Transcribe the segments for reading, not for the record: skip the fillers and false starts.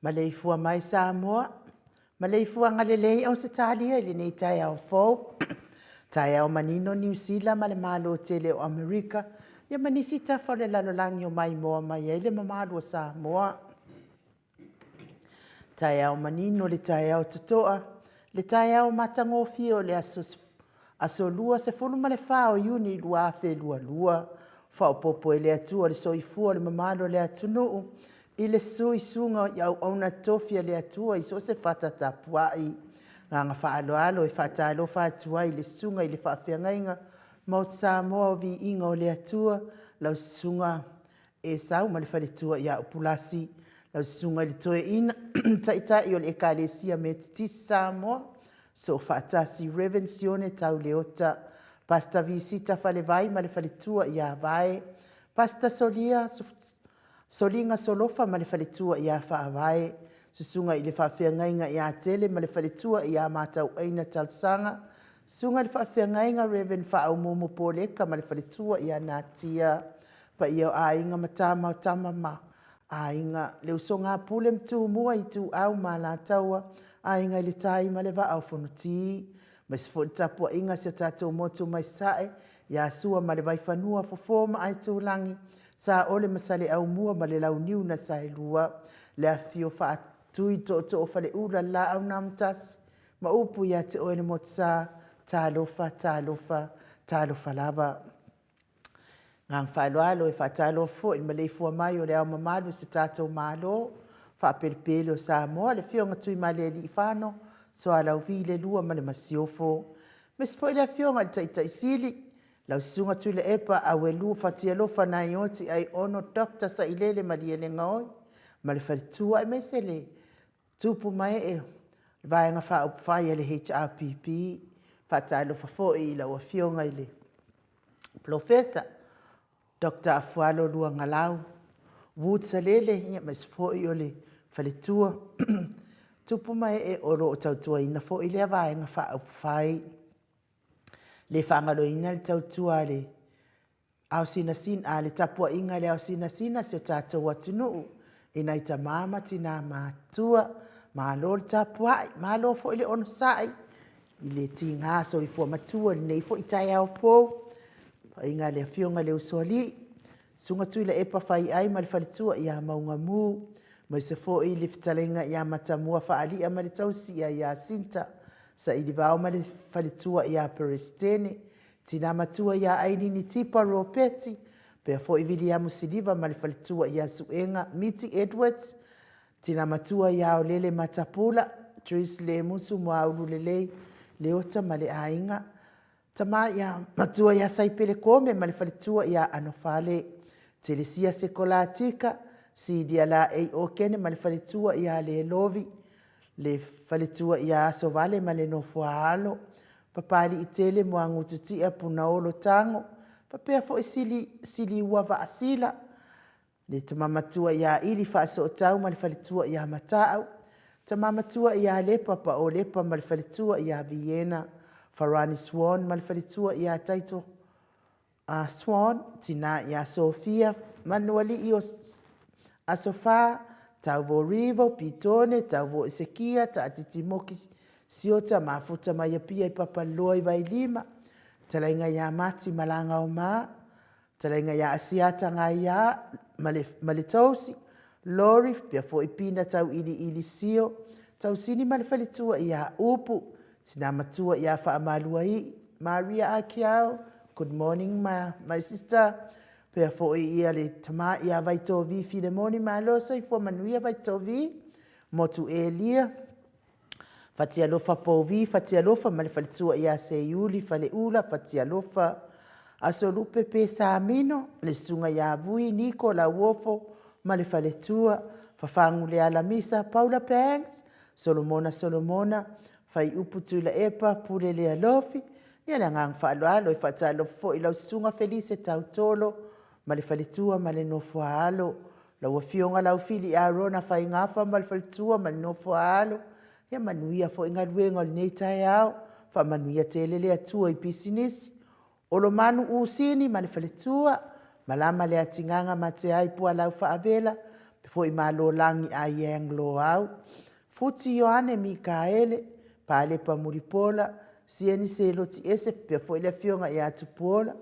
Maleifua-Mai Samoa. Maleifua ngalelei o se talia ili nei tai au fau. Tai au manino New Zealand ma le malo tele o Amerika. Ia manisi tafa le lalolangi o mai moa mai ele mamalo o Samoa. Tai au manino le tai au tatoa. Le tai au matangofi o le aso lua se fulu ma le fao yuni lua fe lua lua. Fao popo ele atua le soifua le mamalo le atunuu. I le sui sunga iau auna tofia le atua i so se fata tapuai. Nganga whaaloalo i whataalo whatua i le sunga i le whawhiangainga. Maut Samoa o vi inga o le atua. Lau sunga e sau ma le whaletua i au pulasi. Lau sunga i le toe ina taitai o le ekalesia me titisi Samoa. So whaatasi revensione tau leota. Pasta visita whale vai ma le whaletua i a vai. Pasta solia solinga solofa ma le whaletua i a whaavae. Susunga i le whawhiangainga i a tele ma le whaletua i a matau aina talsanga. Sunga le whawhiangainga reven whaau momo poleka ma le whaletua i a natia. Pa i au a inga matama o tama ma. A inga le usonga pule mtu mua i tu au ma la taua. A inga le tai ma le wa au fonuti. Ma se fo tapua inga se tatou motu mai sae. Ia sua ma le waifanua fofoma ai tu langi. Sa ole masale au mua ma le lau niu na sa lua. Le afio wha tui to o fale ula la au namtas. Ma upu ia te oene mot sa ta lofa lava. Ngang whaaloalo e whaatalo fo i Maleifua-Mai o le au mamalu se tatou malo. Wha peripele o Samoa le fionga tui ma le li whano. So a lau vi le lua ma le masiofo. Mes fo i le fionga le taitai sili. Lau sunga tui le epa a welu fatia lofa na ioti ai ono dokta sa ilele ma li ele ngoi. Ma le whalitua e mesele. Tupu mai e vaenga wha upwhai ele HRPP. Whatai lofa fo i lau a fionga ile. Professor Dr. Afualo lua ngalau. Wood salele ia mes fo i ole whalitua. Tupu mai e oro o tautua ina fo i lea vaenga wha upwhai. Le whangaloina le tautua le au sina le tapua inga le au sina se tātou atunuu. I nai ta mama tina mātua. Mālo le tapua ai. Mālo fo i le ono sai. I le ti ngā so i fua matua. Nei fo i tai au fo. Inga le fionga le usoli. Sunga tui le epa whai ai ma le whalitua i a maunga mū. Mai se fo i le fitalenga i a matamua whaali a ma le tausi i a sinta. Sa i li vau ma le whalitua i a perestene. Tina matua i a aini ni tipa ropeti. Pea fo i vili a musiliva ma le whalitua i a suenga Miti Edwards. Tina matua i a o lele matapula. Tris le musu mua ulu lelei. Leota ma le ainga. Tama i a matua i a saipele kome ma le whalitua i a anofale. Telesia sekolatika. Si dia la ei o kene ma le whalitua i a le lovi. Le whaletua i a aso vale ma le nofua alo. Papari i tele mua ngututia puna olo tango. Papea fo i sili ua va asila. Le tamamatua i a ili whaaso o tau ma le whaletua i a matau. Tamamatua i a lepa pa o lepa ma le whaletua i a Vienna. Farani Swan ma le whaletua i a taito. Swan tina i a Sofia. Manuali i o Asofa. Tau vo rivo, pitone, tau vo isekia, ta atitimoki siota mafuta mayapia i papaloa i vai lima. Talainga ia mati malanga o maa. Talainga ia asiata ngā ia maletausi. Lori, pia fo ipina tau ili sio. Tau sini malefalitua ia upu. Tina matua ia wha amalua i. Maria Akiao, good morning my sister. Pea fo i ia le tama ia vai tovi Filemoni malosa i fo manuia vai tovi. Motu e lia. Fatia lofa povi, fatia lofa ma le whalitua ia se iuli, fale ula, fatia lofa. Aso lupe pe sa amino, le sunga ia vui, niko la uofo, ma le whaletua. Fafangu le alamisa, Paula Panks, Solomona, fai uputu la epa, pule le alofi. Ia la ngang whaaloalo i whatalo fo i lau sunga felice tautolo. Ma le whaletua ma le nofua alo. Lau fionga lau fili a rona whai ngafa ma le whaletua ma le nofua alo. Ia manuia fo inga luenga le neitai au. Wha manuia te lele atua i pisinisi. Olo manu usini ma le whaletua. Ma lama le atinganga ma te aipua lau whaavela. Foi malo langi a yang lo au. Futi Ioane Mikaele, pale pa muripola, sieni se loti ese pe foi le fionga ia tupola.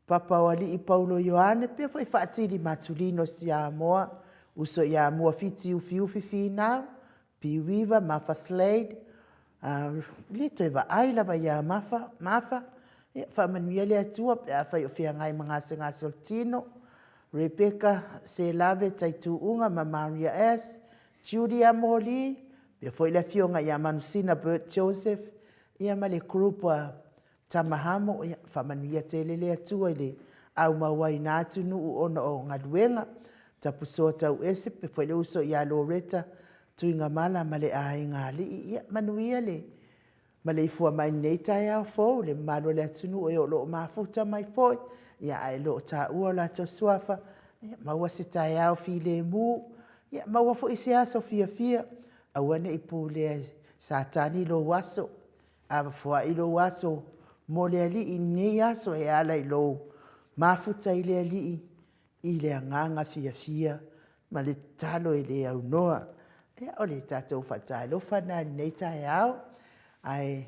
Papa wali I Paulo Ioane pe foi fatili matulino si Samoa, uso ia mua fiti ufi finau, piwiva mafa slade. Lito eva aila va ia mafa. Fa manuia le atua pe a fai ofia ngai mangase ngase tino. Rebecca se lave taitu unga ma Maria S. Julia Moli, pe foi la fionga ia manusina Bert Joseph, ia ma le grupa tamahamo, ia whamanuia te lele atua ile au mawai nātu nu ona o ngaduenga, tapusoa tau ese, pe foi le uso ia Loretta, tuinga mala ma le ae ngali, ia manuia le Maleifua-Mai nei tai au fou, le malo le atunu o lo mafuta mai foi, ia ai lo ta ua la to suafa, ia maua se tai au fi le mu, ia maua fo isi aso fia, awane I pu le satani lo waso, ava fua I lo waso, mo le ali I nei aso e ala I lo mafuta I le ali I le anganga fia, ma le talo I le au noa, ia o le tatou fatai lo fana nei tai au, ai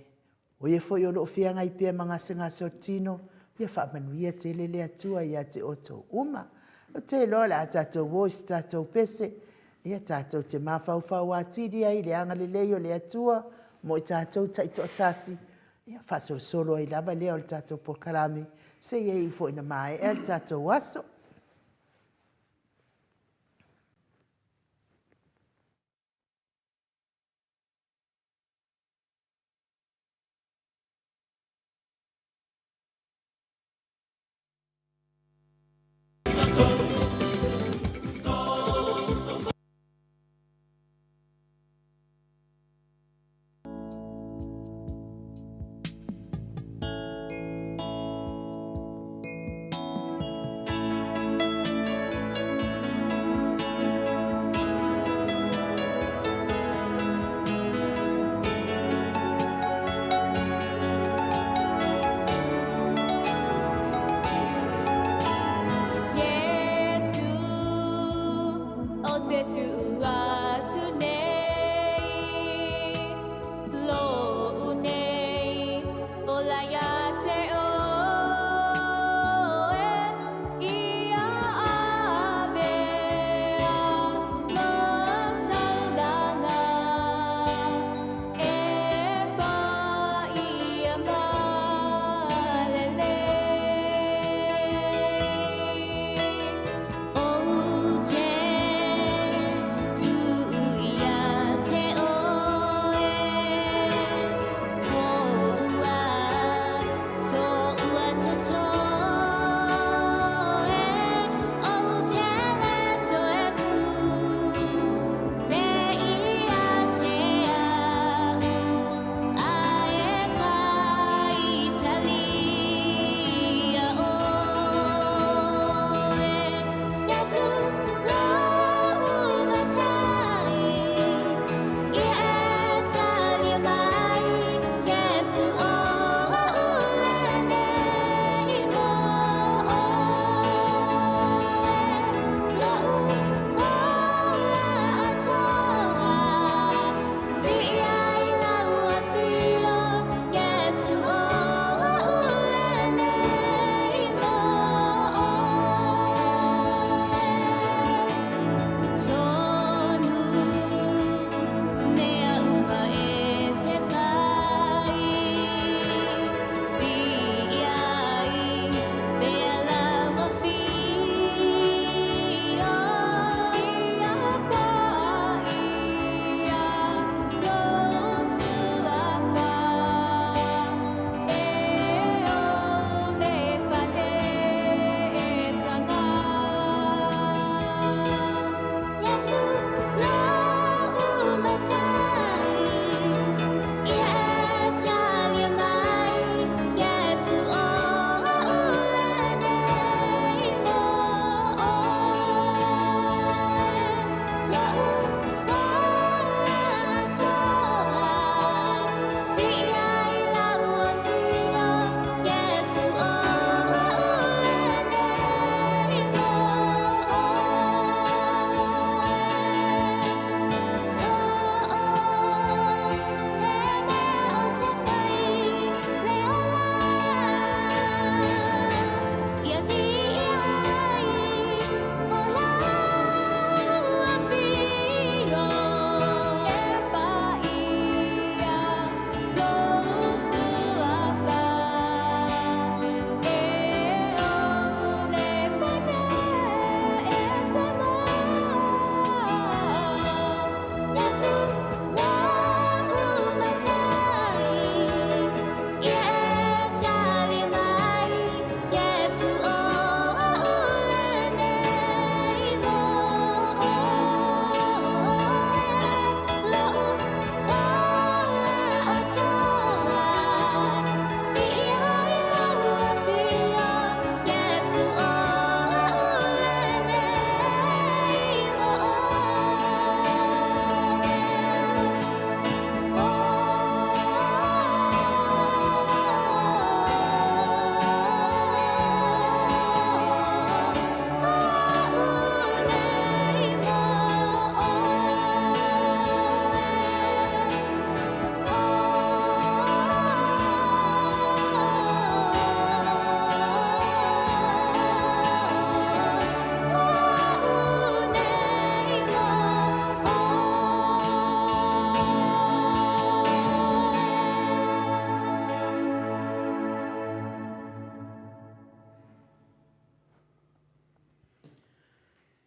o ye foi o lo fia ngai pe manga singa sortino ia fa manuia te lele atua ia te oto uma o te lola tato voice tato pese ia tato te mafau fau atidi ai le anga le leio le atua mo tato taito tasi ia fa solo ai lava le o tato por karami se ye foi na mai el tato waso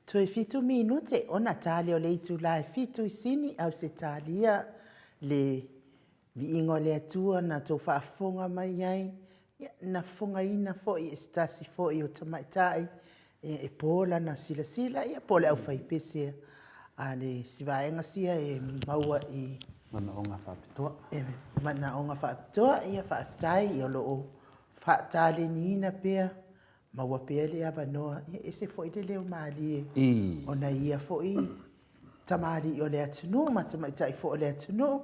Toe fitu minute ona tali o le itu lai fitu isini au se talia le viingo le atua na tō whaafonga mai ai na fonga ina fo i stasi fo i o tamaitai e pola na sila sila ia pole au whaipese a le sivaenga sia e maua i Mana o ngā whapitoa. Mana o ngā whapitoa ia whaatai i o loo whaatale ni ina pia maua pia le ava noa e se fo i le leo maali e ona ia fo i tamari o le atunu ma tamaitai fo o le atunu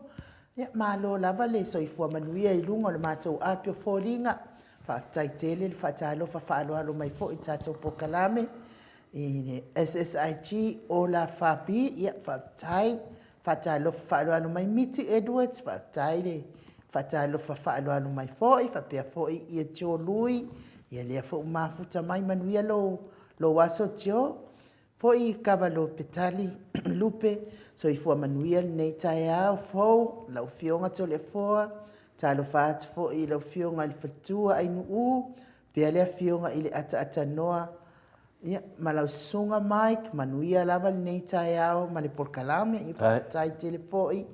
ia malo lava le soifua manuia i lunga o le mātou apio fōringa whaatai tele le whaatalo whaalo mai fo i tātou pokalame i SSIG o la whapi ia whaatai whaatalo whaalo mai Miti Edwards whaatai le whaatalo whaalo mai fo i whapea fo i ia Joe Lui ia lea fo mafuta mai manuia lo waso tio po i kavalo petali lupe so i fua manuia nei tai au fo lau fionga to le foa talo fat fo i lau fionga le fatua ai nu pia le fionga i le ata noa ia malau sunga Mike manuia lava nei tai au ma le porkalame i tai telefoi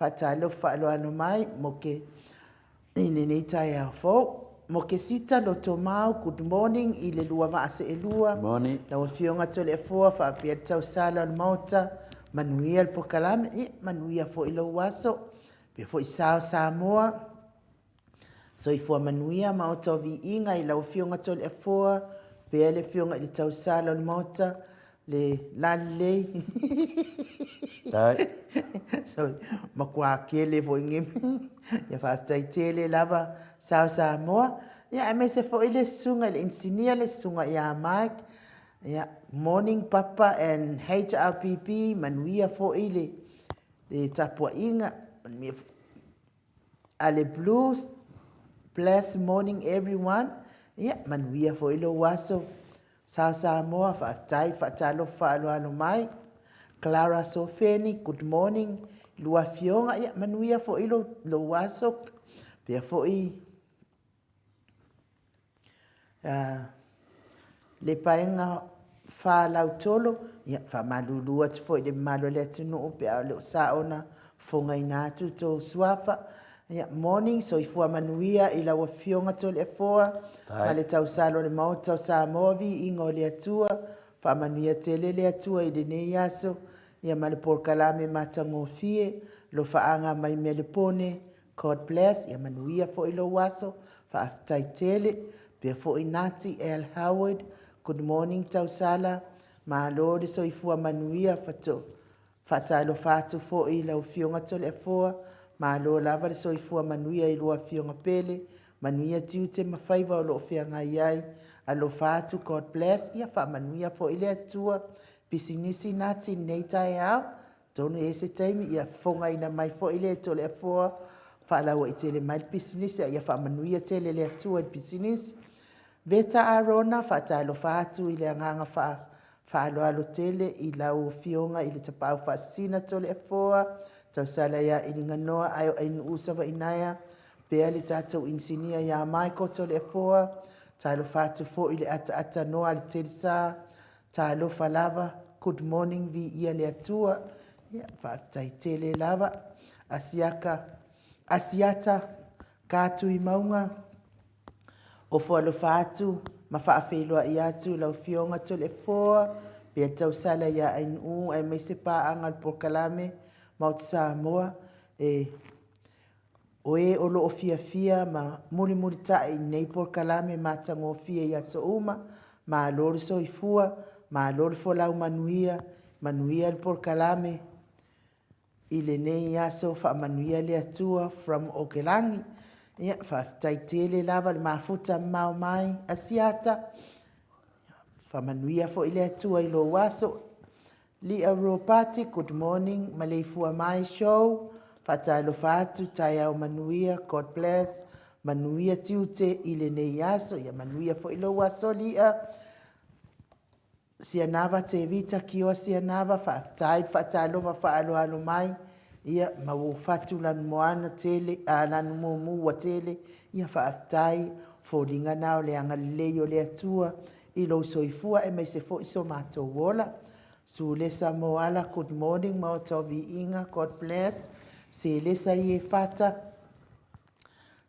fatalo falo ano mai moke nei tai au fo mo ke sita lo tomau good morning i le lua maase e lua Morning. la fionga to le foa fa pia tau sala on mota manuia el pokalame e manuia fo i lo waso pe fo i sao Samoa so i fo manuia ma o vi inga i la fionga to le foa pe le fionga i tau sala on mota le lalle Tai. so makwa kele fo ngem ya fa tai tele lava sao Samoa ya me se fo ile sunga le insinia le sunga ya Mike ya morning papa and HRPP manuia fo ile le tapua inga me ale blues bless morning everyone ya manuia fo ile waso sao Samoa fa tai fa talo fa alo mai Clara Sofeni, good morning. Lua fionga, ia manuia fo ilo lo waso. Pia fo i le paenga fa lautolo. Ia fa malulua te fo i le malo le atunu pia le saona fonga inatu to suafa. Ia morning, so i fua manuia i laua fionga to le foa. Ma le tau salo le mau tau sa movi ingo le atua. Fa manuia tele le atua i le nei aso. Ia male por kalame matango fie lo faanga mai melepone God bless ia manuia fo ilo waso fa taitele pe fo inati El Howard good morning tausala ma lo de so ifua manuia fato fatalo fatu fo ilo fionga tole fo ma lo lava de so ifua manuia ilo fionga pele manuia tiute mafaiva lo fianga yai alo fatu God bless ia fa manuia fo ile tua pisinisi nati nei tai au tonu ese taimi ia fonga ina mai fo ile tole fo fa la wa itele mai pisinisi ia fa manuia tele le tua pisinisi veta arona fa talo fatu ile nganga fa alo tele ila o fionga ile tapau fa sina tole fo tau sala ya ilinga noa ayo ainu usava inaya pe ali tatu insinia ya Michael tole fo talo fatu fo ile ata noa le telsa talo falava good morning vi ia le atua ia fa taitele lava asiata katu i maunga o fo lo fatu ma fa afelo ia tu lo fionga tole fo pe tau sala ya inu ai me sepa angal pokalame maut Samoa oe o lo fia ma muri tai nei pokalame matango fia ia so uma ma lor so ifua ma lor fo lau manuia el por kalame ile nei ya so fa manuia le atua from Okelangi ia fa taitele lava le mafuta mau mai asiata fa manuia fo ile atua ilo waso li Europati good morning Maleifua-Mai show fa talo fatu taya o manuia God bless manuia tiute ile nei yaso ia manuia fo ilo waso lia sia nava te vita kio sia nava fa tai fa talo fa alo mai ia mau fatu lan moana tele lan mo wa tele ia fa tai fo linga nao le anga le yo le atua i lo soifua e me se fo iso mato wola Sule Samoa, good morning, Maotovi Inga, God bless. Se lesa ye fata.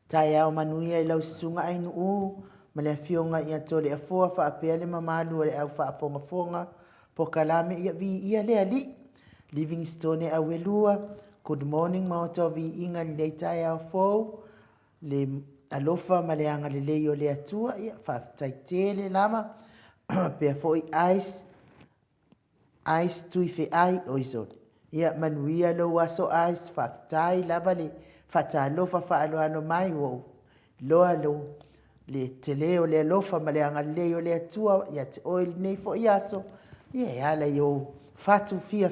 Tai au manuia I lau sunga ainu u. Ma le fionga ia tole a fua fa apea le mamalu le au fa fonga fonga. Po kalame ia vi ia le ali. Livingstone a welua. Good morning, Maotovi Inga, le tai au fo. Le alofa ma le anga le leo le atua. Ia fa taitele lama. Pea foi ice. Ice tuife ai oizone. Ia manuia lo waso ice fatai lava le fatalofa faaloalo mai o loa lo le teleo le alofa ma le agalelei le atua ia te oil nei foʻi aso ia e ala io fatu fia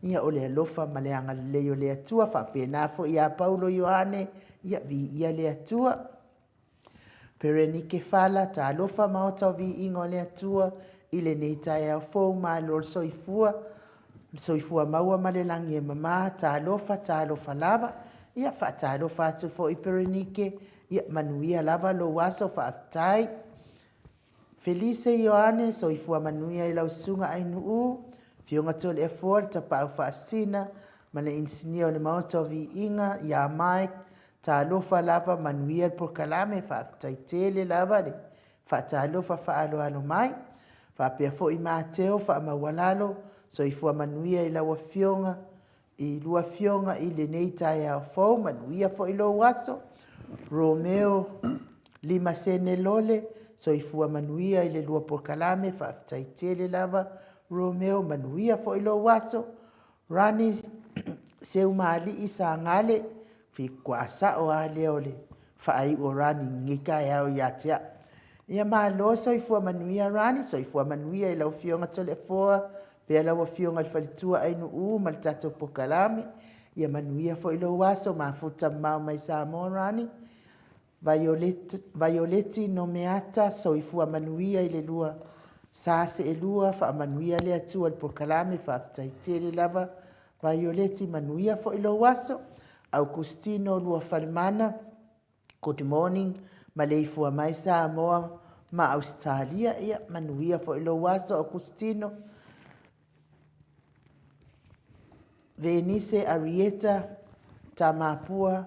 ia o le alofa ma le agalelei o le atua faapena foʻi a paulo ioane ia viia le atua perenike fala talofa ma o tauviiga o le atua I lenei taeaofou malo le soifua maua ma le lagi e mamā talofa lava ia faatalofa atu foʻi perenike ia manuia lava lou aso faafetai Felice Ioane soifua manuia I lausuga ainuu fioga tole efua le tapaʻu faasina ma le insinia o le maota o viiga ia Mike talofa lava manuia le prokalame faafetaitele lava le faatalofa faaloalo mai faapea foʻi mateo faamaualalo soifua manuia I laua fioga I lua fioga I lenei taeaofou manuia foʻi lou aso Romeo lima sene lole soifua manuia I le lua pokalame faafetaitele lava Romeo manuia foʻi lou aso Rani seumālii sagale fikuasaʻo a lea o le faaiʻu o rani gika e ao iā te aʻu ia malo soifua manuia rani soifua manuia I lau fioga tole foa pea laua fioga le faletua ainuu ma le tatou pokalame ia manuia foʻi lou aso mafuta mamao mai Samoa rani Violeti Nomeata soifua manuia I le lua sase e lua faamanuia le atua le pokalame faafetaitele lava Violeti manuia foʻi lou aso Augustino lua falemana good morning Maleifua-Mai Samoa ma Australia ia manuia foʻi lou aso Augustino Venice Arieta tamapua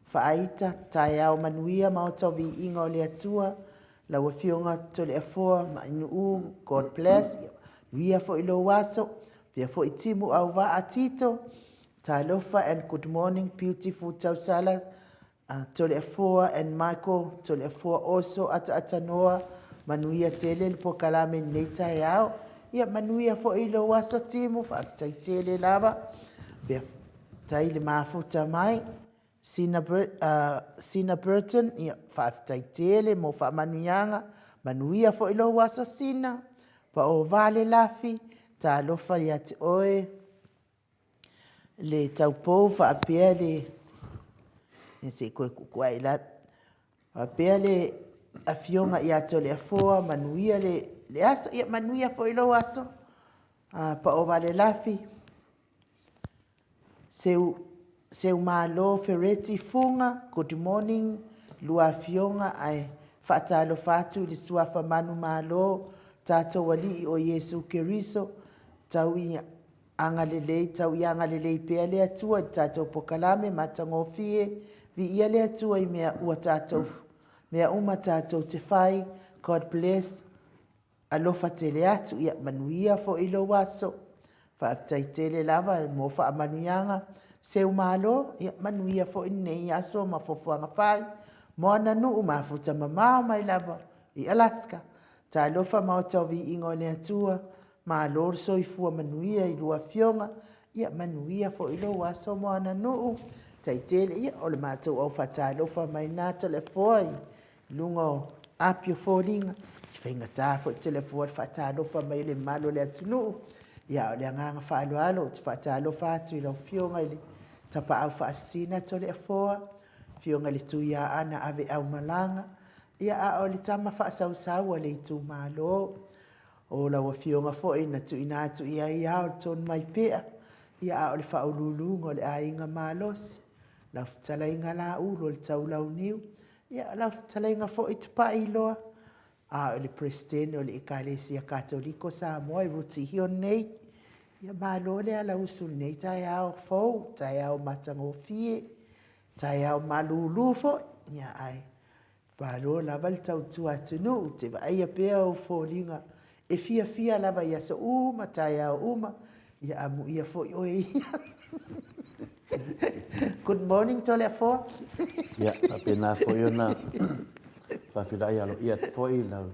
faaita taeao manuia ma o tauviiga o le atua laua fioga tole afoa ma inuu God bless manuia foʻi lou aso pea foʻi timu auvaa tito talofa and good morning beautiful tausala tole afoa and Michael tole afoa also atanoa manuia tele le pokalame nei taeao ia manuia foʻi lou aso timu faafetaitele lava pea tai le mafuta mai Sina Burton ia faafetaitele mo faamanuiaga manuia foʻi lou aso Sina pa o vale lafi talofa ia te oe le taupou faapea le se koe kukuai la faapea le afioga ia tole afoa manuia le aso ia manuia foʻi lou aso pa o vale lafi seu malo fereti funga good morning lua fionga ai faatalofa atu I le suafa manu malo tatou alii o Iesu Keriso tau I agalelei pea le atua I tatou pokalame matagofie viia le atua I mea ua tatou mea uma tatou te fai God bless alofa tele atu ia manuia foʻi lou aso faafetaitele lava mo faamanuiaga seu malo ia manuia foʻi nei aso ma fofoaga fai mo ana nuu mafuta mamao mai lava I Alaska talofa ma o tauviiga o le atua malo le soifua manuia I lua fioga ia manuia foʻi lou aso mo ana nuu taitele ia o le matou au faatalofa mai na telefoa I luga o apio foliga I faigatā foʻi telefoa le faatalofa mai le malo le atunuu ia o le agaga faaloalo o te faatalofa atu I lau fioga I le tapaʻau faasina tole afoa fioga le tuia ana ave au malaga ia a o le tama faasausaua le itumālō o laua fioga foʻi na tuuina atu ia o le tonu mai pea ia a o le faaulūluga o le aiga malosi lau fetalaiga laulu o le taulauniu ia lau fetalaiga foʻi te paʻi iloa A o le presidente o le ekalesia katoliko Samoa i ruti hio nei. Ia malo le ala usul nei tai au fou, tai au matangofie, tai au malulufo, ia ai. Malo lava le tautu atunu, te va aia pea o fōlinga. E fia lava ia sa uma, tai au uma, ia amu ia fo i oe ia. Good morning tole a fo. Ia, pena fo i ona. Whawhirai alo ia fo i lau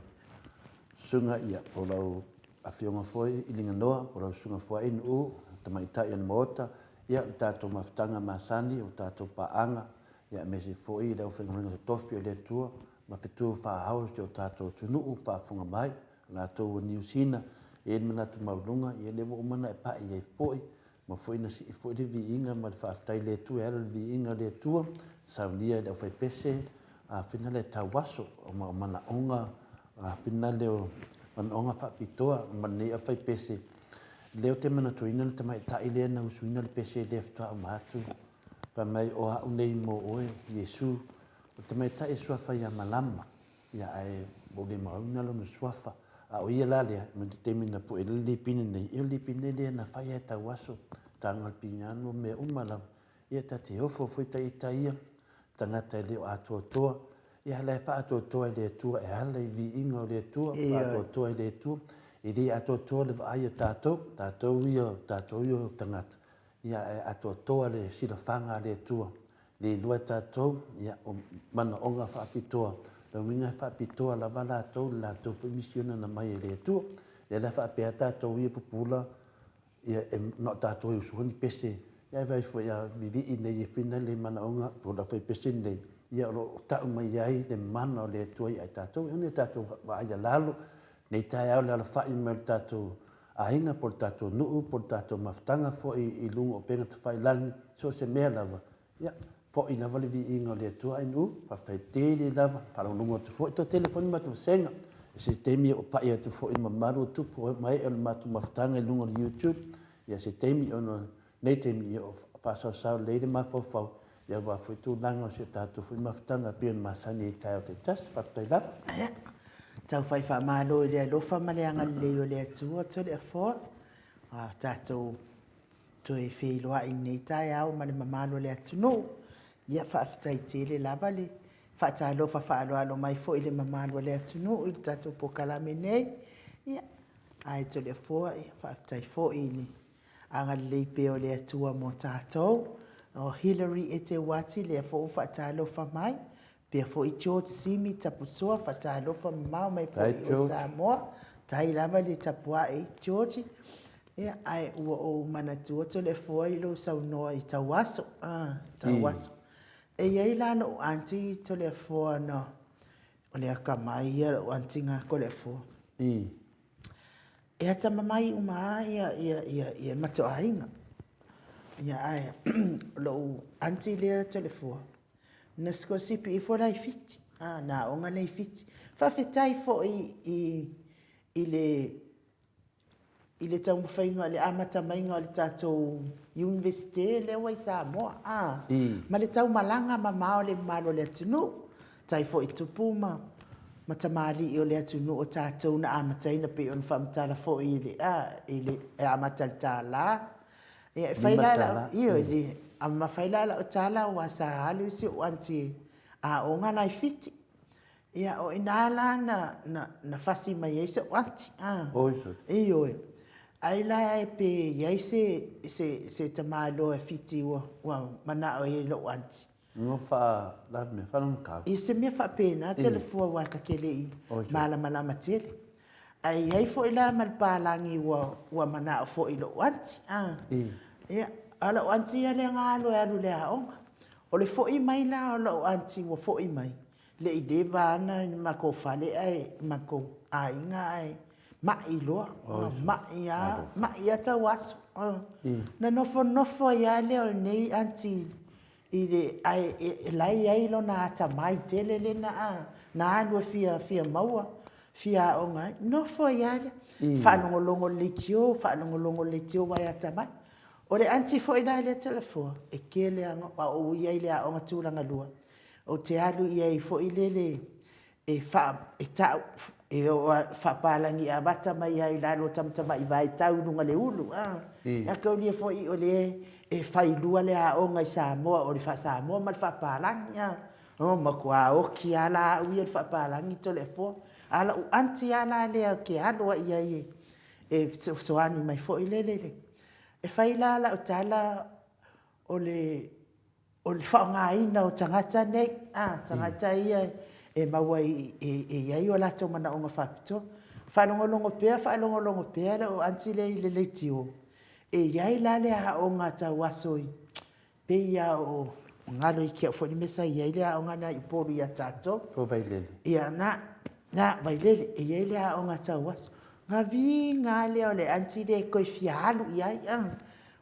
sunga ia o lau a whionga fo i linga noa, o lau sunga fo inu u, tamaitai an moota, ia tātou mawhtanga masani o tātou paanga, ia mesi fo i lau whengoringa tofi o le tua, ma whetu whahau o tātou tunuu whafunga mai, tātou o New Zealand, e manatu maulunga, ia lewa umana e pai e fo i, ma fo ina si fo i le vi inga, ma le whaftai le tua, e ala le vi inga le tua, saunia lau whai pese, a fina le tawaso, o mana onga, a fina leo, mana onga whapitoa, mana nei a whai pese, leo te mana tuina le tamai tai lea na usuina le pese le ftua o matu, pa mai o hau nei mo oe, Yesu, o tamai tai suafa ia malama, ia ai o le mauna lo na suafa, a o ia la lea, ma te temina po e le pine nei, e le pine lea na whai e tawaso, tangal piñano me umalau, ia ta te ofo foi ta itaia, tangata leo atoa, ia le pa atoa le tua, e ala i vi inga o le tua, pa atoa le tua, i le atoa le vai tātou ia tangata, ia e atoa le silafanga le tua, le lua tātou, ia o mana onga whaapitoa, le winga whaapitoa la wala tātou whamisiona na mai le tua, le la whaapea tātou ia pupula, ia e no tātou i usuhani pese, ia vai foi a vivi i nei e fina le mana onga, po la foi pese nei, ia o tau mai ai le mana o le tuai ai tātou, ia tātou wa aia lalo, nei tai au le ala whai mai tātou ainga, po tātou nuu, po tātou maftanga fo i lungo o penga te whai langi, so se mea lava, ia, fo i lava le vi inga o le tuai nu, paftai tele lava, para lungo te fo i to telefoni ma tu senga, se temi o pai atu fo i mamaru tupu mai e le matu maftanga i lungo le YouTube, ia se temi ono nei temi o pasau leile mafofau, ia wa foi tu langa se tātou foi mawhtanga pion masani i tai o te tas, whaptai lapa. Tau whai wha malo i lea lofa maleanga leo lea tua tole a fo. Tātou to e wheloa i nei tai au male mamalo lea tunu. Ia whaafitai tele lava le. Whaatalofa whaaloalo mai fo i le mamalo lea tunu. I tātou pokalame nei. Ia. Ai tole a fo. Whaafitai fo i ni. Anga lei peo lea tua mo tātou. O Hillary e te wati lea fo whaatalofa mai. Pea fo i George Simi tapusua whaatalofa mau mai fo i o Samoa. Tai lava le tapua e George. Ia ai ua o manatua to le fo i lo saunoa i tawaso. Tawaso. E iei lana o anti to le fo no. O le akamai ia o anti ngā ko le fo. E hata mamai uma ia mato ainga. Ia ai lo anti lea to le fo. Nasko sipi i fo lai fiti. Na onga nei fiti. Whawhetai fo i le tau mwhainga, le amata mainga o le tātou universite le wai Samoa. Ma le tau malanga ma mao le malo le atunu. Tai fo i tupuma. Matamali i o le atunu o tātou na amataina pe on whamtala fo i le amata le tāla. E whailala i le amma whailala o tāla o asa halu si o anti a onga lai fiti. Ia o inala na fasi mai eise o anti. Oiso. Iyo e. Ai lai e pe iai se tamalo e fiti ua mana o e lo anti. Ngo la me whanong kau. I se mea whapena telefua wata kele i malama tele. Ai hei fo ila malpalangi ua mana o fo ilo anti. Ia, ala o anti ia le ngalo e alu le aonga. O le fo i mai la o lo anti ua fo i mai. Le i deva ana mako fale ai, mako ainga ai. Ma i loa, ma i ata wasu. Na nofo ia le o nei anti i le lai ai lo na ata mai tele le na alua fia maua, fia onga. Nofo ia le, whanongolongo le kio, whanongolongo le tio wai ata mai. O le anti fo ina le telefua, e ke le anga, o ia i le aonga tūranga lua. O te alu ia i fo i le e ta e o whaapalangi a bata mai ai lalo tamtama i vai tau nunga le ulu. Ia kau lia fo i o le e whailua le a o ngai Samoa o le wha Samoa ma le whaapalangi. O makua o ki ala ui le whaapalangi to le fo. Ala u anti ala lea ke aloa ia i e soani mai fo i le. E whaila ala o tala o le whaongaina o tangata nei. Tangata ia e maua e iai o lato mana o ngā whapito. Whanongolongo pēr le o anti le leitio. E iai la le a o ngā tau wasoi. Pe ia o ngalo i kia fwoni mesa iai le a o ngana i poru ia tato. Po vailele. Ia na vailele e iai le a o ngā tau waso. Ngā vi ngā le o le anti le koi fialu iai.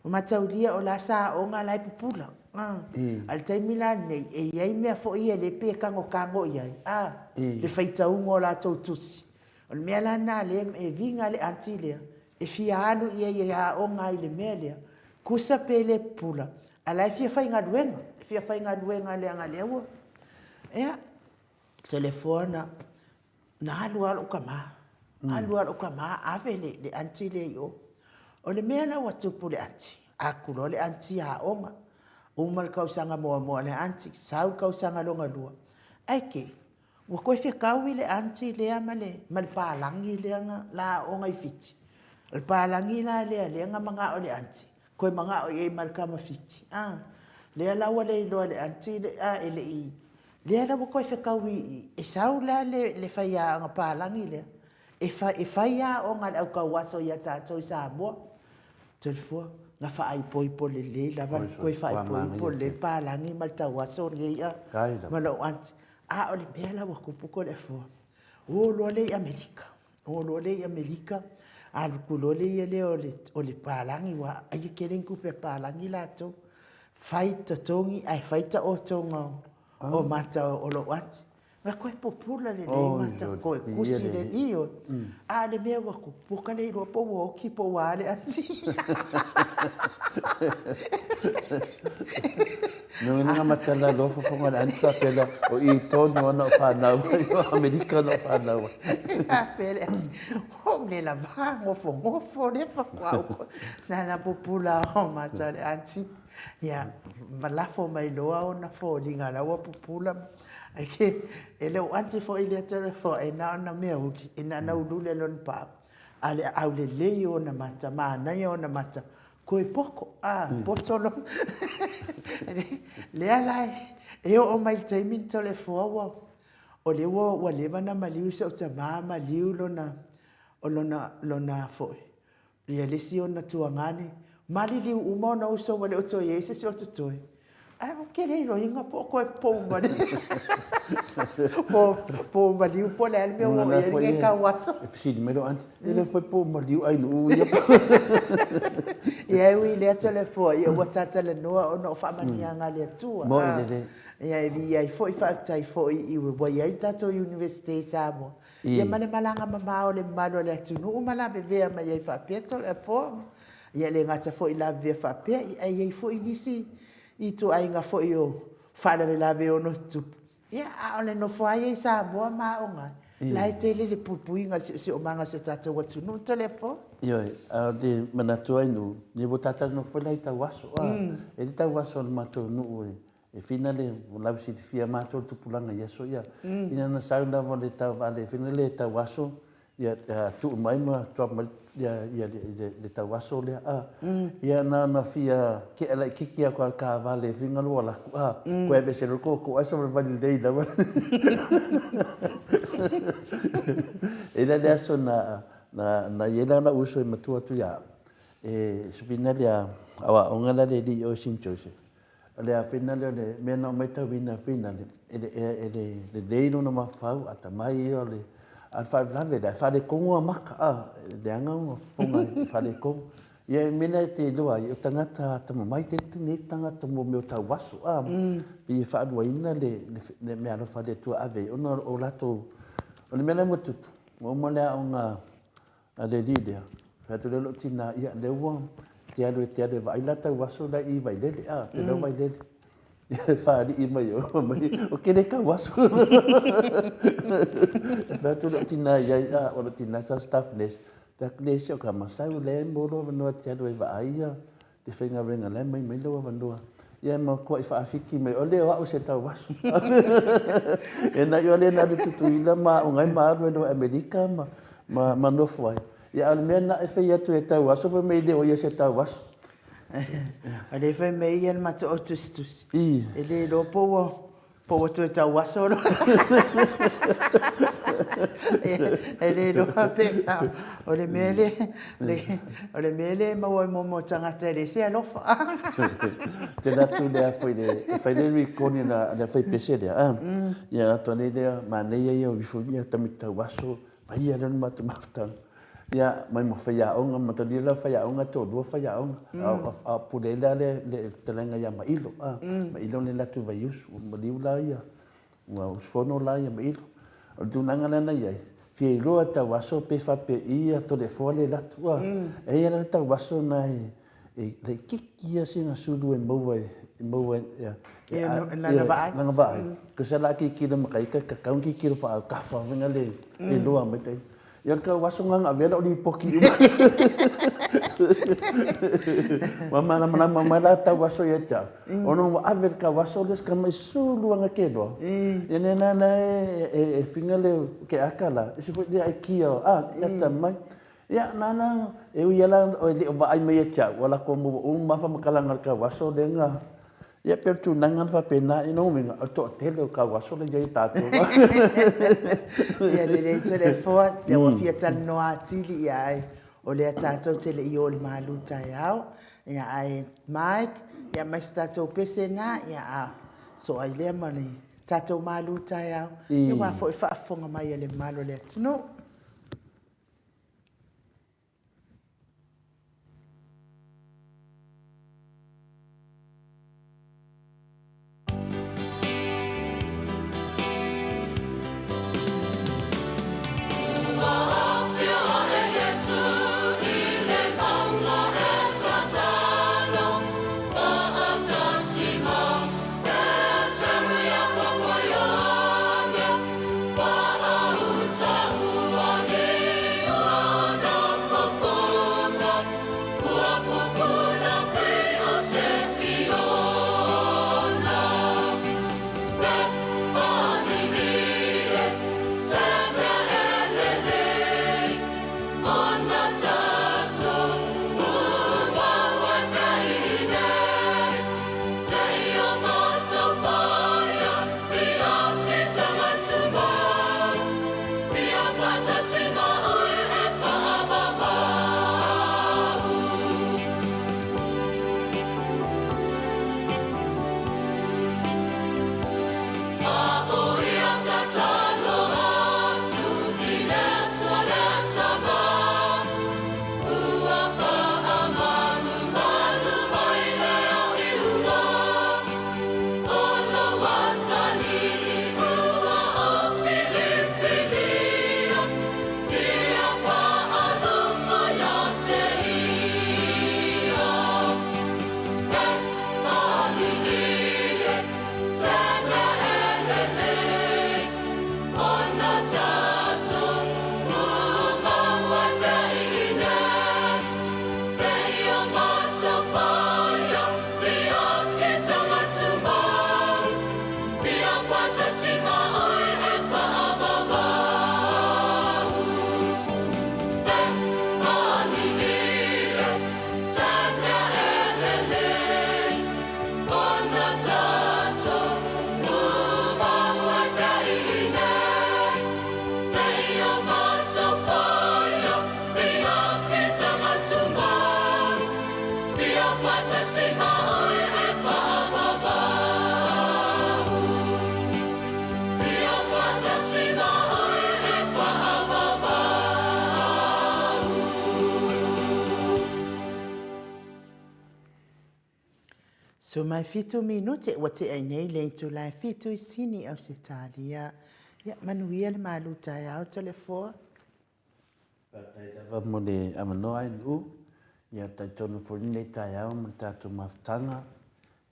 O mataulia o la sa o ngā lai pupula. Al taimi la nei e iai mea fo ia le pe kango iai. Le whaitaungo la tau tusi. O le mea la nā le e vinga le anti lea. E fia alu iai e a o ngā i le mea lea. Kusa pe le pula. Ala e fia whainga duenga. Fia whainga duenga lea ngā lea ua. Ea, telefona. Na alu alo ka maa. Alu alo ka maa. Ave le anti le i o. O le mea na watupu le anti. Akulo le anti a onga. Uma le kausanga moa le anti. Sau kausanga longa lua. Aike. Wa koe fia kaui le anti lea ma le pālangi lea nga la onga i fiti. Le pālangi na lea nga mga o le anti. Koe mga o e malkama fiti. Lea lawa le iloa le anti e le i. Lea lawa koe fia kaui e sau la le whaia nga pālangi lea. E whaia o ngā au kawaso ia tātou i Samoa. Telefua, ngā whaai poipo le lava koe whaai poipo le pālangi mal tau aso nge ia. Malo anti. O le mea lawa kupuko le fua. O loa le i Amerika. Alukulo le ia le o le pālangi wa. Aia keren kupe pālangi lātou. Whaita tongi, whaita o tonga o mata o lo anti. Nga koe popula le mata koe kusi le iyo. Le mea wa kupuka le ilo po woki po wale anti. Nung nga matala lo fa fonga le anti pela o i tono na whanau. Amerika na whanau. Pele anti. Le la va ngofo le whakau. Nana popula o mata le anti. Ia, malafo mai loa o na fo linga lawa popula. Ake ele o anti fo ile telefo e na mea uti e na ulule lon pa ale au le o na mata mana o na mata koe poko potolo le ala e o mai taimi telefo o le wa leva na maliu se o te mama liu lona fo le lesi o na tuangani mali liu uma na uso wale o to yese se o to toi o kere ro inga po koe pomba ne pomba liu po le alme o e ka waso si mero anti ele foi pomba liu ai no ia ia ui le telefo ia wa tata le noa o no fa mania nga le tua mo ele ia foi fa tai foi i wa ia tato university Samoa ia mane malanga mama o le malo le tunu mala beve ma ia fa peto le fo ia le ngata foi la ve fa pe ia foi nisi i tu ai nga fo yo fala me lave ono tu ia ole no fo ai Samoa ma onga la tele le pupui nga si o manga se tata watu no telefo yo de manato ai no ni botata no fo lai ta waso e ta waso mato no e finale la visita fia mato tu pulanga yeso ia ina na sauna vole ta vale finale ta waso ia tu mai ma tu ia le ta waso le ia na fia ke ala kiki ko ka vale fingalo la ko e se ko aso vale dei da ela le aso na yela na uso e matua tu ia e finale awa ongala le di o sin Joseph le finale le me no mai ta vina finale ele dei no ma fau ata mai ole al fa lave da fa de kongo maka de anga un fonga fa de ko ye mena te doa o tangata ta mai te ni tangata mo me ta waso bi fa do ina le me ano fa de tu ave ona o lato o le mena mo tu mo le onga a de dia fa tu lo tina ia le wo te ado vai la ta waso da i vai le te do vai le Whaari I mai o kere ka waso. Whātu lo tina iai o lo tina sa staff nurse. Ta nurse o ka masau le moro vanua te alo e waaia. Te whenga renga le mai loa vanua. Ia ma ko I whaafiki mai o leo au se tau waso. E na I o le na tutuila ma o ngai maaru e no Amerika ma nofu ai. Ia ale mea na e whai atu e tau waso pa mei leo ia se tau waso. A le whai mei ian mata o tustus. E le lo po tu e tau waso lo. E le lo pesa. O le mele ma wai mo tangata le se alofa. Te natu lea whai le rikoni na whai pese lea. Ia rato ne lea ma nei ia wifunia tamita waso. Pa ia ranu matu maftang. Ia mai mo whai aonga, matani la whai aonga tō lua whai aonga. A pule lea le talenga ia mailo. Mailo le latu vai usu, maliu la ia. Ua usfono la ia mailo. O tunanga lana iai. Fia iroa tau waso pe whape ia to le fōle latua. E ia na tau waso na le kiki ia singa suru e maua ia. Langa vai. Kasa la ki kira makaika ka kaungi kira wha au kawha venga le loa mai tai. Ia ka waso nganga vela o li poki uma. Mama la tau waso ia tau. Ono wa aver ka waso les ka mai sulu anga kedo. Ia nena na e finga le ke akala. Isi fo dia kia ia tamai. Ia nana e uia la o le va ai mai tau. Wala ko mo mafa makalanga ka waso denga. Ia per tu nangan fa pena ino minga to tele ka waso le jai tato. Ia le telefo te wa fiata no atili ai. O le tato te le I o le malu tai au. Ia ai Mike, ia mai tato pese na ia a. So ai le mali tato malu tai au. Ia wa fo fa fonga mai le malu le tino. So mai fitu minute wa te ai nei le tu lai fitu I sini au se talia. Ia manuia le malu tai au telefo. Patai dawa mo le amanoa I u. Ia tai tonu furi nei tai au ma tātou maftanga.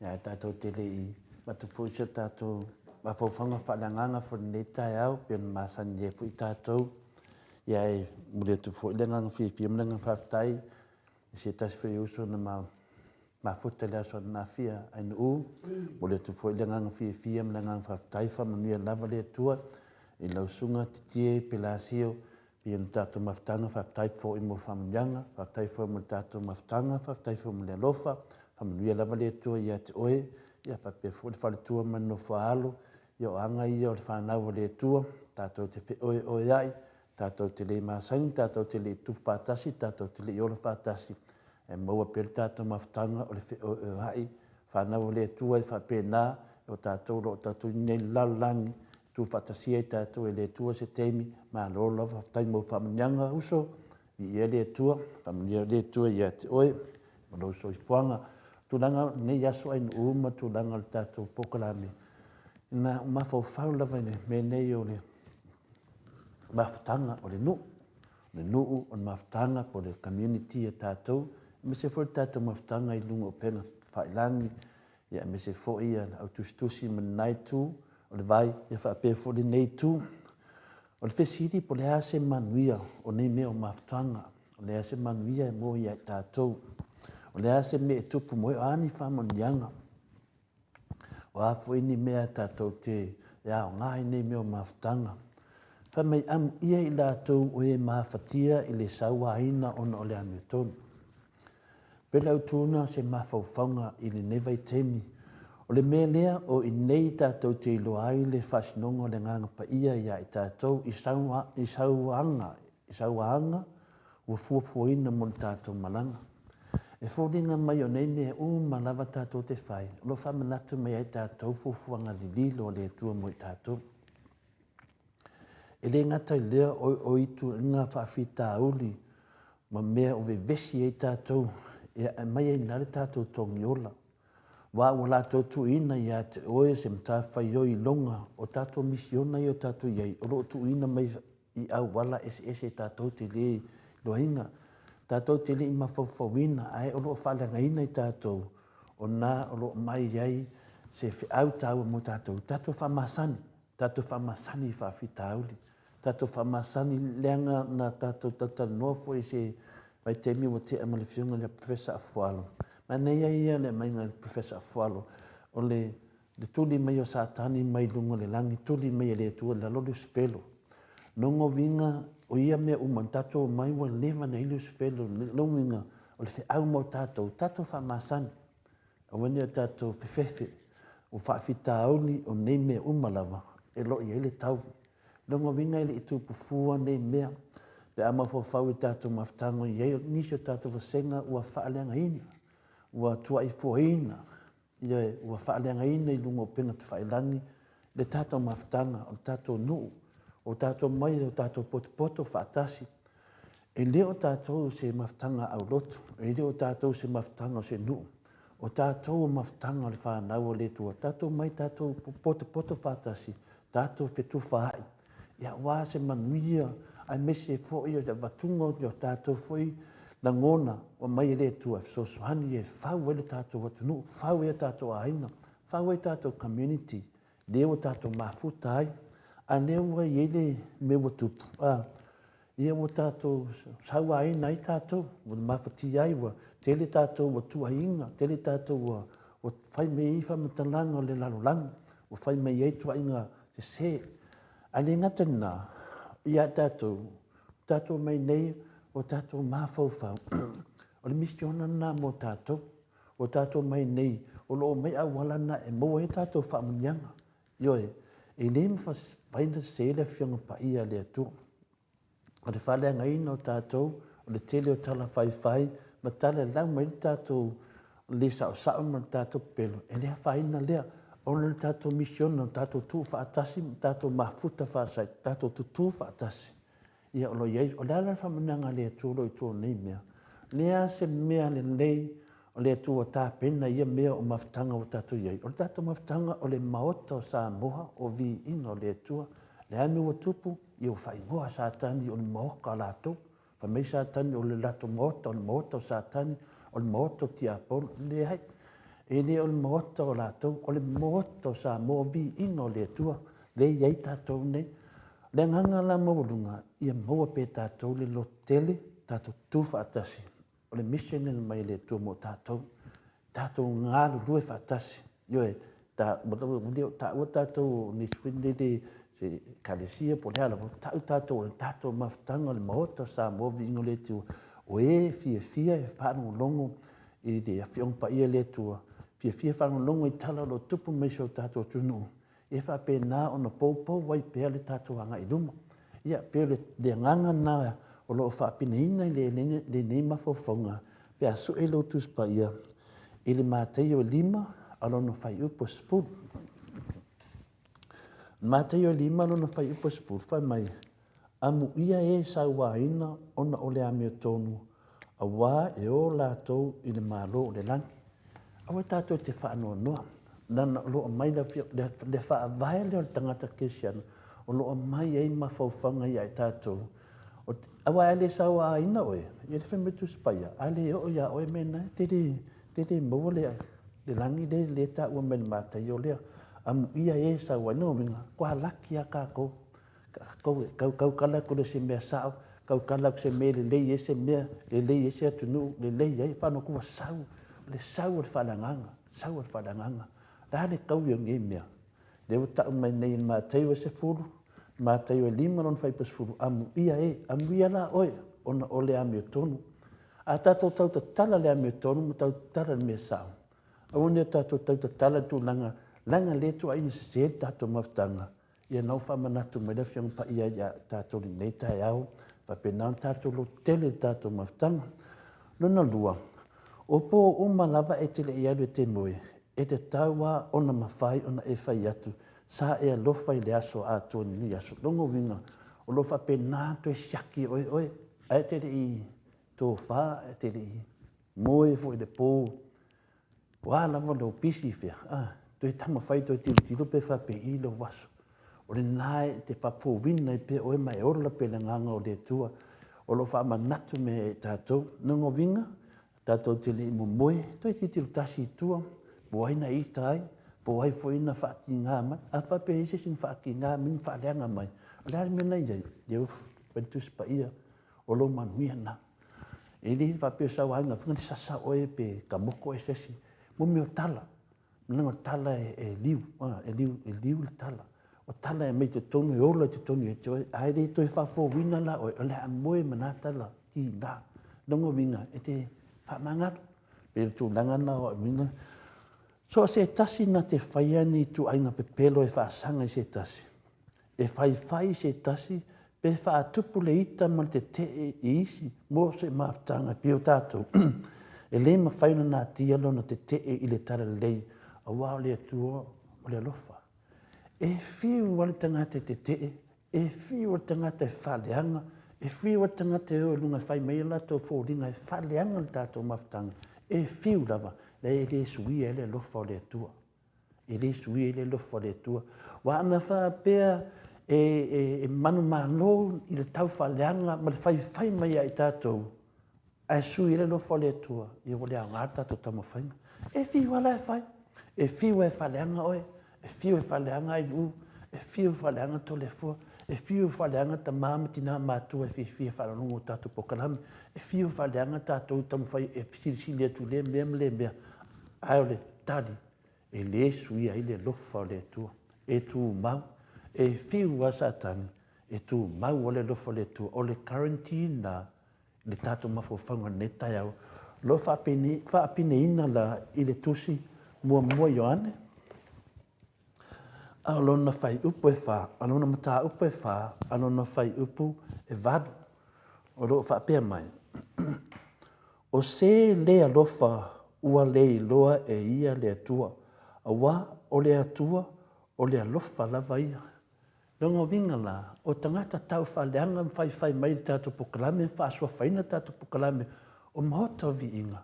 Ia tātou tele I ma tu fu se tatou ma fofanga whaanganga for nei tai au pian masani e fu i tatou ia e mure tu fu ile nganga fi mlenga whaftai se tas fi uso na ma futa le aso na fia ai nu mure tu fu ile nganga fi mlenga whaftai fa manuia lava le tua i lau sunga titie pelasio pian tatou maftanga whaftai fo i mo whamanyanga whaftai fo mo tatou maftanga whaftai fo mo le lofa whamanuia lava le tua ia te oe ia pape fu le whaletua mano whaalo ia o anga ia o le whanau le tua tatou te whi oe ai tatou te le masang tatou te le tu whatasi tatou te le iola whatasi e maua pere tatou maftanga o le whi oe ai whanau le tua i whapena o tatou lo tatou nei lalangi tu whatasi e tatou e le tua se teimi ma lola whaftai mo whamanyanga uso i ia le tua whamanyanga le tua ia te oe ma lo so i whanga tulanga nei aso ai uma tulanga le tatou pokalame na mafau lava me nei o le maftanga o le nuu o le maftanga po le community e tatou me se foi tatou maftanga i lunga o pena whailangi ia me se foi ia au tustusi manai tu o le vai ia whape fo le nei tu o le fesiri po le ase manuia o nei mea o maftanga o le ase manuia e mo ia tatou o le ase me e tupu mo ani whamanianga o afu ini mea tatou te ia o ngai nei mea o maftanga whamai am ia i lātou o e mawhatia i le sauaina ona o le amiotonu pela utuna se mawhauwhaunga i le nevai temi o le mea lea o i nei tatou te ilo ai le whasinongo le nganga pa ia i tatou i sauaanga ua fuafuaina mo le tatou malanga e fōringa mai o nei mea malawa tātou te whai. Lo whamanatu mai ai tātou fuafuanga lilo le tua mo i tātou. E le ngata i lea o itu ngā whawhita uli ma mea o vesi ai tātou e mai ai nare tātou tongi ola. Wa o lātou tu ina ia te oe se mta whai o i longa o tātou misiona i o tātou iai. O lo tu ina mai i au wala ese tātou te le loinga. Tātou te li ima whawhawina, ai o loo whalenga ina i tātou, o nā o loo mai iai se whiau tāua mo tātou. Tātou whamasani i whawhita auli. Tātou whamasani leanga na tātou tatanofo i se vai te mi o te amalifionga le Professor Afualo. Ma nei ia le mai ngā Professor Afualo, o le tuli mai o sātani mai lungo le langi, tuli mai le tua le lolus velo. Nongo winga o ia mea uman tatou mai wa leva na ilus felo longinga o le au mo tatou whamasani o wani a tatou whewhewhe o whaafita auli o nei mea umalawa e lo i ele tau longo winga ele i tupufua nei mea pe ama whawhau i tatou maftango i eio nisio tatou wasenga ua whaaleanga ina ua tua i fuaina ua whaaleanga ina i lungo penga te whailangi le tatou maftanga o tatou nuu o tātou mai o tātou poto whaatasi. E leo tātou se maftanga au lotu. E leo tātou se maftanga o se nuu. O tātou maftanga le whanau o le tua. Tātou mai tātou poto whaatasi. Tātou whetu whaai. Ia wā se manuia. Ai mese fōi o watunga o tātou fōi na ngona o mai le tua. So sohani e whau ele tātou watu nuu. Whau e tātou aina. Whau e tātou community. Leo tātou mafuta ai. A neua i ele me wa tupu. Ia wa tātou saua ai nai tātou, wa mawhati ai wa tele tātou wa tua inga, tele tātou wa whai me iwha matalanga o le lalolanga, wa whai me i tua inga se se. A le ngata nā, ia tātou mai nei o tātou mawhauwhau. O le misiona nā mo tātou, o tātou mai nei, o loo mai awala na e moa e tātou whamunianga. Ioe, e le whainda se le whionga pa ia le atu. O le whalenga ina o tātou, o le tele o tala whai, ma tala lau mai tātou le sao ma tātou pelo. E lea whaina lea, o le tātou misiona, tātou tū whaatasi, tātou mafuta whaasai, tātou tutu whaatasi. Ia o lo iei, o le ala whamananga le atu lo i tō nei mea. Lea se mea le nei, o le atu o tā pena ia mea o mawhtanga o tātou iei. O le tātou mawhtanga o le maota o Samoa o vi ina o le atua. Le anu o tupu i o whaingoa sātani o le maoka lātou. Whamei sātani o le lato maota o le maota o sātani o le maota o tia apolo. Le hai. e le o le maota o lātou, o le maota o Samoa vi inga o le atua, le iei tātou nei. Le nganga la maurunga, ia maua pe tātou le lotele, tātou tūwha atasi. O le mission le mai le atua mo tātou. Tātou ngāru rue whatasi. Ioe, ta ua tātou ni swinde le se kalesia po le ala, tātou mawhtanga le maota Samoa vi inga le atua. O e fia e whanau longo i le awhiong pa ia le atua. Fia whanau longo i tala lo tupu mai so tātou tunu. E whape nā o na pou wai pēr le tātou anga i luma. Ia, pēr le nganga nā o lo whapine ina i le nei mawhawhaunga. Pēr su e lo tus pa ia. I le mātei o 5, alo no whai upo spūr. Mātei o 5, alo no whai upo spūr. Whai mai, amu ia e sa waina ona o le ame o tonu. A wā e o lātou i le mālo o le langi. Awa tātou te whaanoa noa. Nana o loa mai le wha vai le o tangata kesiana. O loa mai ei mawhauwhanga i ai tātou. Awa e le sawa aina oe. I le whametu spaya. Ale o ia oe mena. Te maua le langi le ta ua mele mātai o lea. Amu ia e sawa aina o minga. Kua laki a kākou. Kau kala ko le se mea sao. Kau kala ko se mea le lei e se mea. Le lei e se atunu. Le lei e whanau kua sau. Le sau o le whananganga. Sau o le whananganga. Rā le kau i o nge mea. Leo tau mai nei mātai o se furu. Mātai o 5 non whai pas furu. Amu ia la oe. Ona o le ame o tonu. A tātou tau ta tala le ame o tonu. Mo tau tala le mea sao. A one tātou tau ta tala tu langa. Langa le tu aina se tātou mawhtanga. Ia nau whamanatu mai le whiong pa ia tātou li nei tai au. Whapenau tātou lo tele tātou mawhtanga. Luna lua. O po o malava e tele i alu e te moe. E te taua ona mawhai ona e whai atu. Sa e alofa i le aso a tōni ni aso. Longo winga. O lofa pe nā to e siaki oe. A te i tō wha, e te i moe fo i le pō. Wā lava leo pisi fia. To e tama whai to e tilo pe wha pe i lo waso. O le nāe te whapō wina i pe oe mai orla pe le nganga o le tua. O lo wha manatu me e tātou. Longo winga. Tātou te le i mo moe. To e titilo tasi i tua. Boaina i tai, boai foina whaaki ngā mai, a whape ese sin whaaki ngā min whaaleanga mai. O le ari mena iai, leo pentus pa ia, o lo manuia na. E li whape sau anga, whangani sasa oe pe ka moko e sesi, mo meo tala. Mnengo tala e liu le tala. O tala e mei te tonu e ola te tonu e toi, ai rei toi whafo wina la oe, o le a moe mana tala, ki nā. Nongo winga, e te whamangaru. Pero tu langana o minga, so se tasi na te whaiani tu ainga pe pelo e whaasanga i se tasi. E whai se tasi, pe whaatupu le ita ma te te e isi, mo se maftanga pio tātou. E le ma whaina nā tialo na te te e i le tara lei, a wao le atua o le alofa. E whiu wale tangata te te e whiu wale tangata e whaleanga, e whiu wale tangata e o lunga whai mei lato fōringa e whaleanga le tātou maftanga. E whiu lava. Le le sui e le lofa o le atua. E le sui e le lofa o le atua. Wa ana whapea e manu malo i le tau whaleanga ma le whai mai ai tātou. A sui e le lofa o le atua. I o le a ngā tātou tamo whainga. E whiu ala e whai. E whiu e whaleanga oe. E whiu e whaleanga i u. E whiu e whaleanga to le fua. E whiu e whaleanga ta māmati nā mātua e whiu e whalanungo tātou pokalami. E whiu e whaleanga tātou tamo whai e whiu atu le mea. Ai o le tali, e le sui ai le lofa o le tua, e tu mau, e whiu a satani, e tu mau o le lofa o le tua, o le quarantine le tātou mawhawhanga ne tai au. Lo whaapine ina la i le tusi mua Ioane. Alona whai upu e wha, alona mata upu e wha, alona whai upu e vadu. O lo whaapea mai. O se le alofa ua le loa e ia le atua. A wā o le atua o le alofa lava ia. Longo vinga la, o tangata tau whaleanga whai mai tātou pokalame, whaasua whaina tātou pokalame, o mahota o vi inga.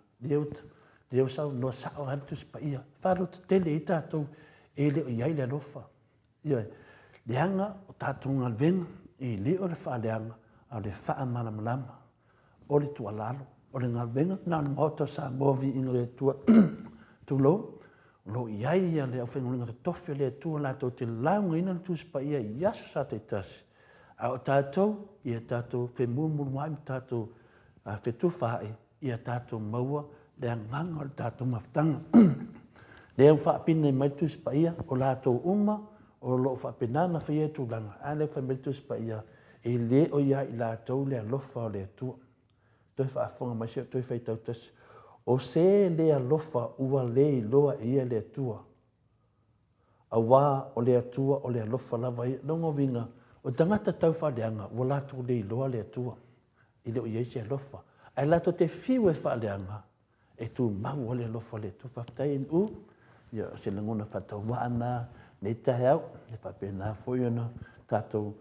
Leo sau no sao hantus pa ia. Wharo te tele i tātou e leo iai le alofa. Ia, leanga o tātou ngalvenga e leo le whaleanga a le wha malamalama. O le tualalo. O le ngalvenga, nā mahota sa movi inga le tua tu lo. lo iai ia le au whenguringa te tofi le tua la tau te launga ina le tusipa ia i asu sa te tasi. A o tātou, ia tātou whemumuru mai mi tātou whetufai, ia tātou maua, le anganga o le tātou mawhtanga. Le au whaapine mai tusipa ia, o lātou uma, o lo whaapenana whaia tūlanga. A le whamele tusipa ia, e le o ia i lātou le alofa o le atua. Toi whaafonga mai seo, toi whaitau tasi. O se le alofa ua le i loa ia le atua. A wā o le atua o le alofa lava ia. Nongo vinga, o tangata tau whaaleanga, ua lātou le i loa le atua. I leo ia se alofa. Ai lātou te whiu e whaaleanga, e tu mau o le alofa le atua. Whaftai in u, ia se langona whatau waana, ne tae au, ne whapena fōiona, tātou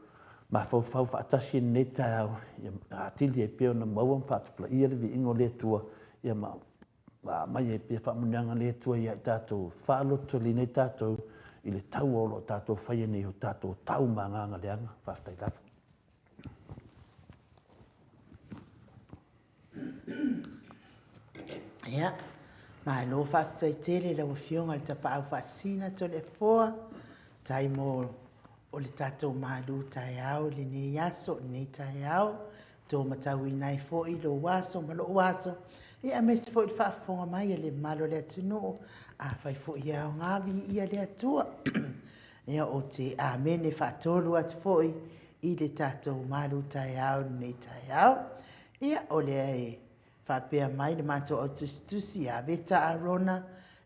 ma fau whaatasi ne tae au, ia atili e peo na mauam whaatupla ia le vi ingo le atua, ia mai e pia whaamunianga le atua ia i tātou whaaloto li nei tātou i le tau olo tātou whaia nei o tātou tau maanganga leanga whaftai lafa. Ia, ma lo whaftai tele la wafionga le tapa au whaasina to le foa, tai mo o le tātou malu tai au, le ne yaso, ne tai au, tō matau i nai fo i lo waso, malo waso, ia mesi fo i whaafonga mai le malo le atunu, a whai fo i au ngawi ia le atua. Ia o te amene whaatolu atu fo i le tātou malu tai au, ne tai au. Ia o le e whapea mai le mātou au tustusi a veta arona,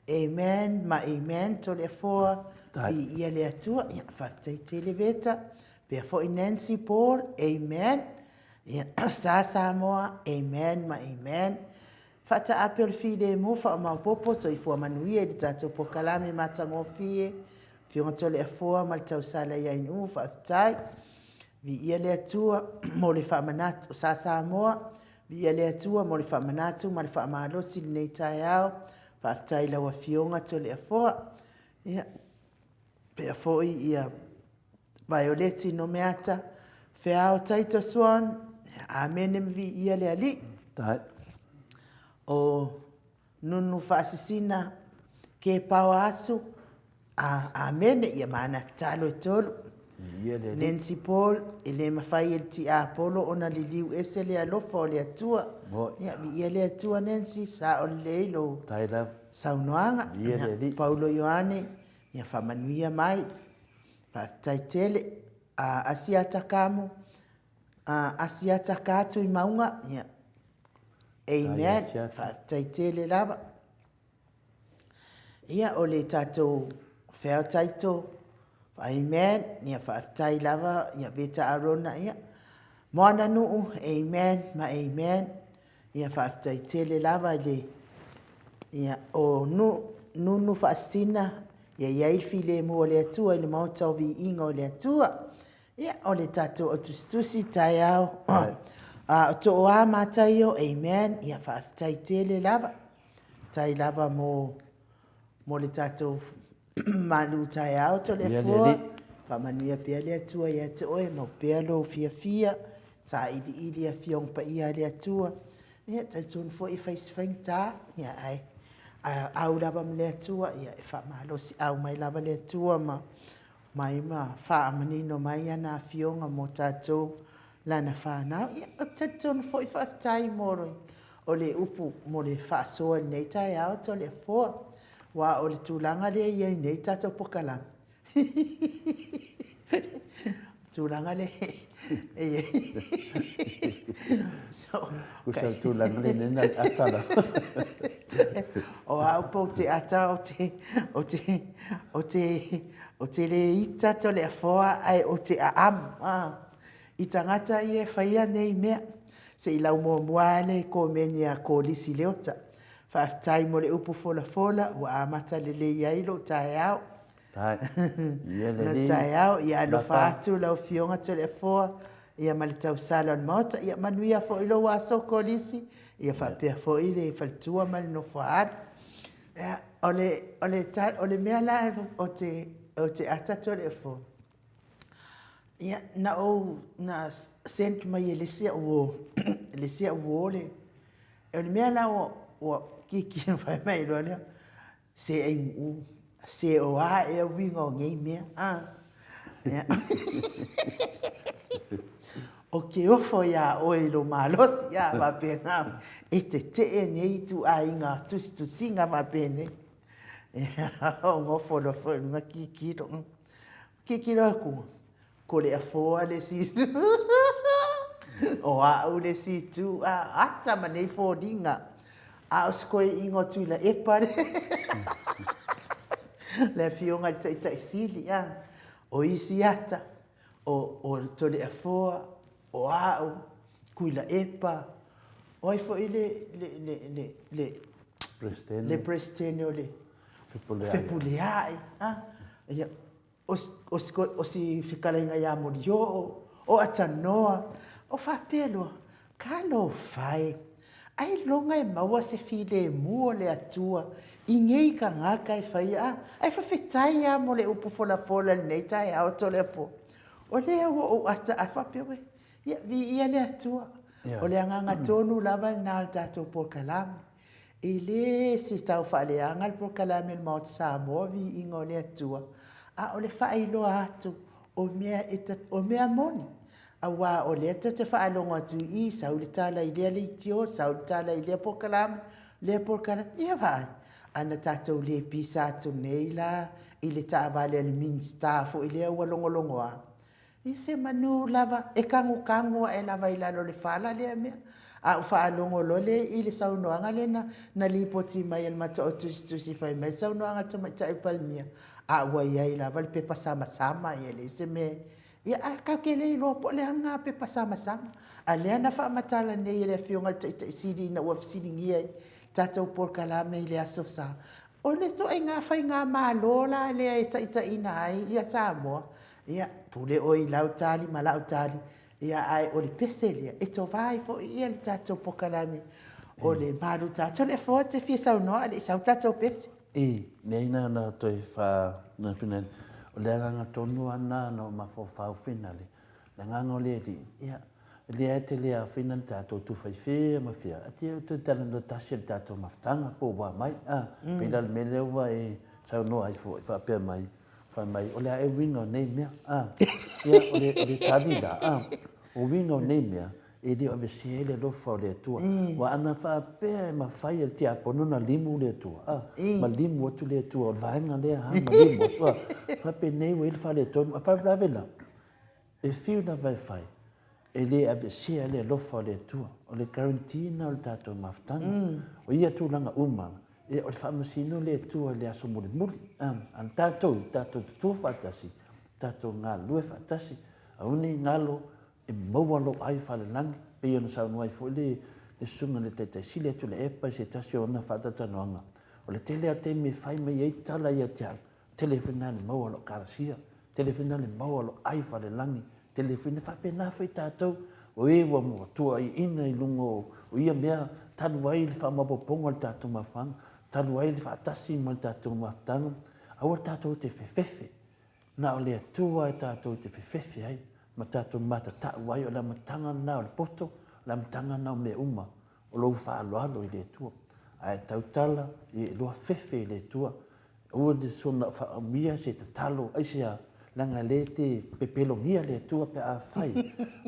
amen, ma amen, to le foa, i ia le atua, ia whaftai te le veta, pia fo i Nancy Paul, amen, ia sa Samoa, amen, ma amen. Fata ape o le fi le mo wha o maupopo, so i fua manuia i tātou pokalame matango fie, fionga to le foa, ma le tau sala ia inu, whaftai, vi ia le atua, mo le whamanatu, sa Samoa, vi ia le atua, mo le whamanatu, ma le whamalosi nei tai au, whaftai lawa fionga to le foa, ia, pea foi ia Violeti no meata, whiao taita swan, amene mvi ia le ali. Tai. O nunu whaasisina ke pao asu, amene ia mana talo e tolu. Nancy Paul, ele mawhai el ti a Apollo, ona li liu ese le alofa o le atua. Ia vi ia le atua Nancy, sa o le leilo. Tai la. Saunoanga, Paulo Ioane, ia whamanuia mai. Taitele, asiata kamu, asiata katu I maunga, ia. Amen, taitele lava. Ia o le tatou whao taito, amen, ia whaftai lava, ia beta arona, ia. Moana nuu, amen, ma amen, ia whaftai tele lava le, ia o nunu whaasina, ia iai file mo le atua, ili mautau vi inga o le atua, ia o le tatou o tustusi tai au, o to oa mataio, amen, ia whaftai tele lava, tai lava mo le tatou malu tai au to le fua, whamania pia le atua ia te oe, mau pia lo fia, sa ili a fiong pa ia le atua, ia taitun fo I whaiswhaing ta, ia ai, au lava ma le atua, ia e whamalosi au mai lava le atua mai whaamanino mai ana fionga mo tatou lana whanau, ia o taitun fo I whaftai moroi, o le upu mo le whaasoa nei tai au to le fua, wa o le tūlanga le iei nei tātou pokalang. Tūlanga le iei. Kusal tūlanga le nena atala. O au po te ata o te le ita to le afoa ai o te aam. I tangata I e whaia nei mea. Se I lau mua le ko menia ko lisi leota. Whaftai mo le upu fola, wa amata le iai lo tae au. Tai. Na tae au, ia alo whaatu lau fionga to le foa, ia male tau salon mauta, ia manuia fo ilo wa soko lisi, ia whapea fo ile whaltua male no whaad. O le mea la o te ata to le foa. Ia na sent mai e lesia uo le. E o le mea la o kiki vai mai lo lea. se ai u se o a e wingo ngai me o ke ofo ia o i lo malos ia va pena e te nei tu a inga tu singa va pene o ngofo lo fo nga kikiro ko le afo le si o a u le si tu a ata ma nei fo dinga a o skoi ingo tu la e pare le fionga tai sili ya o isi ata o to le afo o a u kuila epa o fo le prestene le fepuleai ia o si fikalainga ia morio o atanoa o whapelo kalo fai ai longa e maua se file mua le atua i ngei ka ngaka e whai ai whawhetai a mo le upu fola nei tai a o tole fo o le o ata a whapelo ia le atua o le anganga tonu lava na tatou polkalami i le si tau whaaleanga le polkalami le maot Samoa vi ingo le atua a o le whaailoa atu o mea moni a wā o le te whaalonga atu i sau le tala i lea le itio sau le tala i lea polkalami ia vai ana tatou le pisa atu nei la i le taavale le minsta fo i lea ua longolongo a i se manu lava e kangu e lava i lalo le whala lea mea a u whaalongo lole i le saunoanga le na lipoti mai an mata o tusi whai mai saunoanga tamaita i palmia a ua iai lava le pepa sama i le se me ia a kakele i lopo le hanga pepa sama a lea na whaamatala nei le fionga ta isiri na ua fisiringi ai tatou polkalame i le aso sa o le to e ngā whai ngā mālola lea e ta ina ai ia Samoa ia pule o i lautali ma lautali ia ai o le pese lea e to vai fo ia le tatou polkalame o le malu tatou le fo te fia saunoa le sau tatou pese nei na toi fa na final o le anga tonu ana no ma fo fa finale la nganga le di ia le ate le a final tatou tu fai fe ma fia ati o te talando tasel tatou maftanga po wa mai pedal melewa e saunoa ai fo fa pe mai fa mai o le e wingo nei mea ia o le tabida o wingo nei mea e di o me sele lo fa le tua wa ana fa pe ma fai el tia ponuna limu le tua ma limu tu le tua va nga le ha ma limu fa pe nei o il fa le ton fa bla vela e fiu na vai fai e le a sele lo fa le tua o le quarantine o tato maftanga o ia tu langa uma e o fa masino le tua le aso muli an tato tu fatasi tato nga lue fatasi auni ngalo e maua lo ai fale lang pe yo sa no ai fole le sunga le tete sile tu le epa se tasio na fata tanoanga o le tele ate me fai me ye tala ya tia telefona le maua lo karasia telefona le maua lo ai fale langi telefona fa pe na foi tato o e wa mo tu ai ina i lungo o ia mea tan wai le fa mapoponga tato mafang tan wai le fa tasi mal tato maftang a tato te fefefe na o le tua e tato te fefefe ai ma tatou mata ta wai o la matanga na o poto la matanga na o me uma o lo fa alo i le tua ai tautala i lo fefe i le tua o de sona fa mia se talo ai sia langa le te pepelongia le tua pe a fai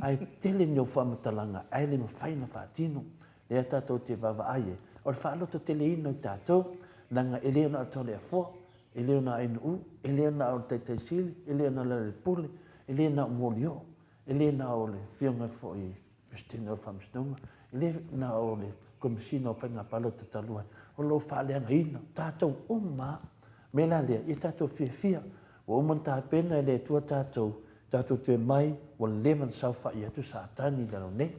ai tele no fa matalanga ai le fai na fa tino le tatou te vava ai o fa lo to tele ino tatou langa ele na to le fo ele na inu ele na o te sil ele na le pule ele na molio ele na ole fionga fo i Christina famstonga ele na ole komsino fa na palo te talua o lo fa le ina tatou uma mena le i tatou fia o manta pena le tua tatou te mai o leven sau fa ia tu satani la ne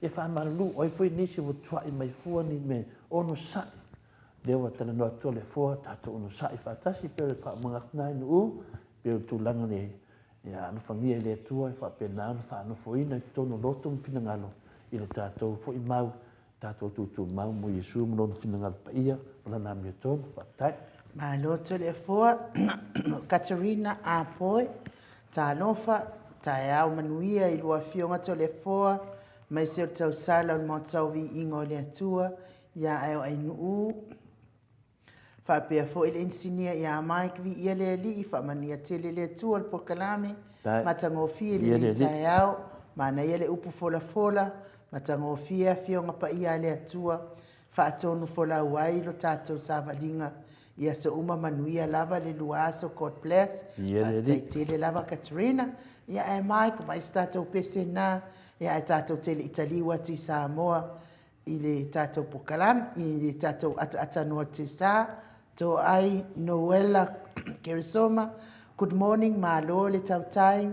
e fa malu o foi nisi o tua i mai fuani me ono sa le wa tana no to le fo tatou ono sa fa tasi pe fa manga na no pe tu langa le ia no fangia le tua fa pena no fa no foi na tono lotum finangalo i le tatou fo i mau tatou tu mau mo Yesu mo no finangalo pa ia la na mi ton pa tai ma lo to le fo Katerina Apoi ta lofa ta au manuia i lua fionga to le fo mai se tau sala mo tau vi ingo le tua ia ai nu whaapea fo i le insinia i a mai ki ia le li i whaamania tele le tua le pokalame matangofia Ia le le li tae au mana ia le upu fola fola matangofia fionga pa ia le atua whaatonu fola uai lo tātou sāwalinga ia so uma manuia lava le luaso God bless tai tele lava Katrina ia e mai ko mai tātou pese na ia e tātou tele italiwa ti Samoa i le tātou pokalame i le tātou ata noa te sā to ai Noela Kerisoma good morning malo le tautai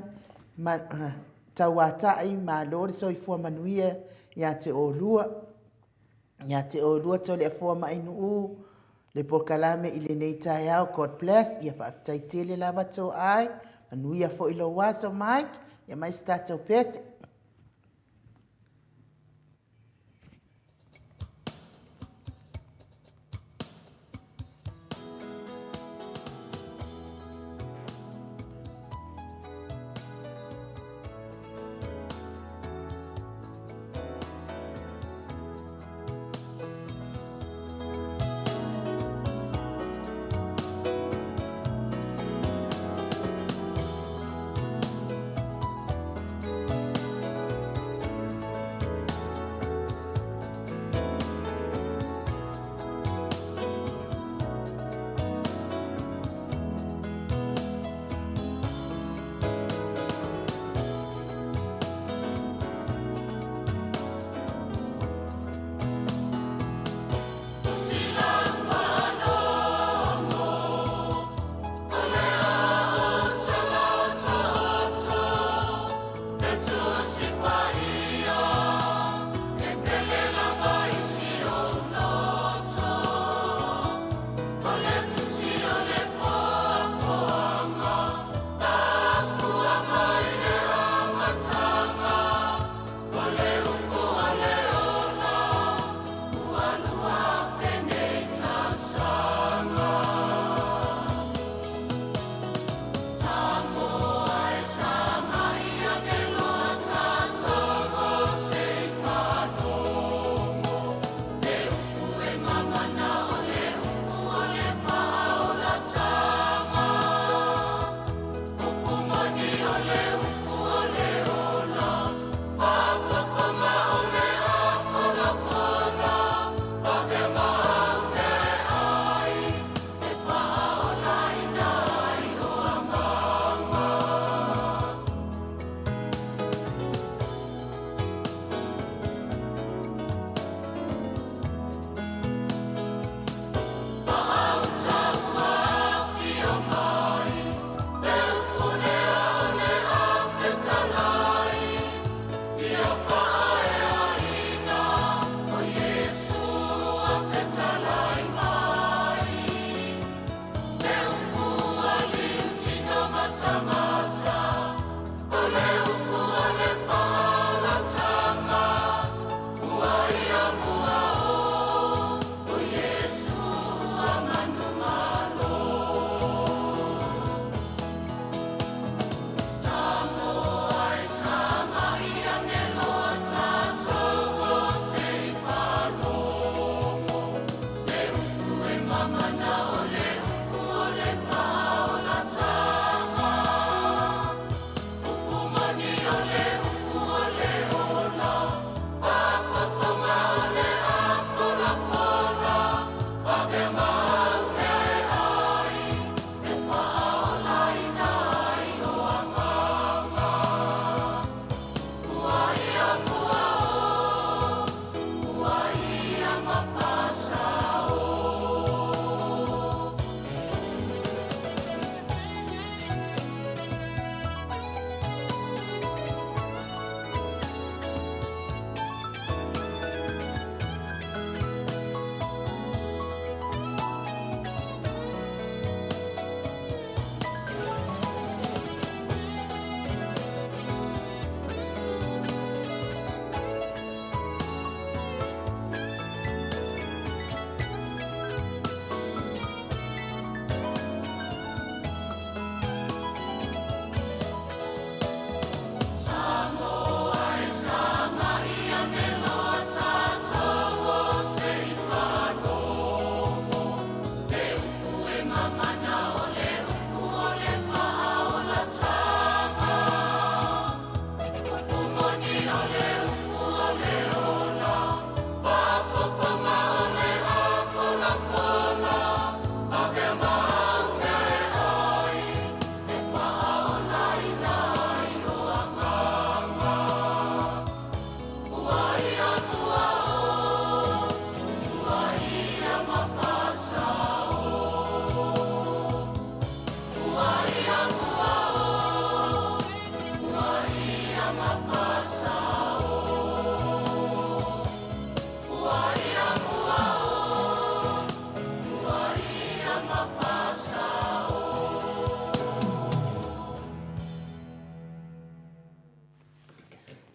tauatai malo le soifua manuia ia te olua to le afua mainu le pokalame i le nei tae au God bless ia whaafitai tele lava to ai manuia fo ilo waso Mike ia mai tātou pese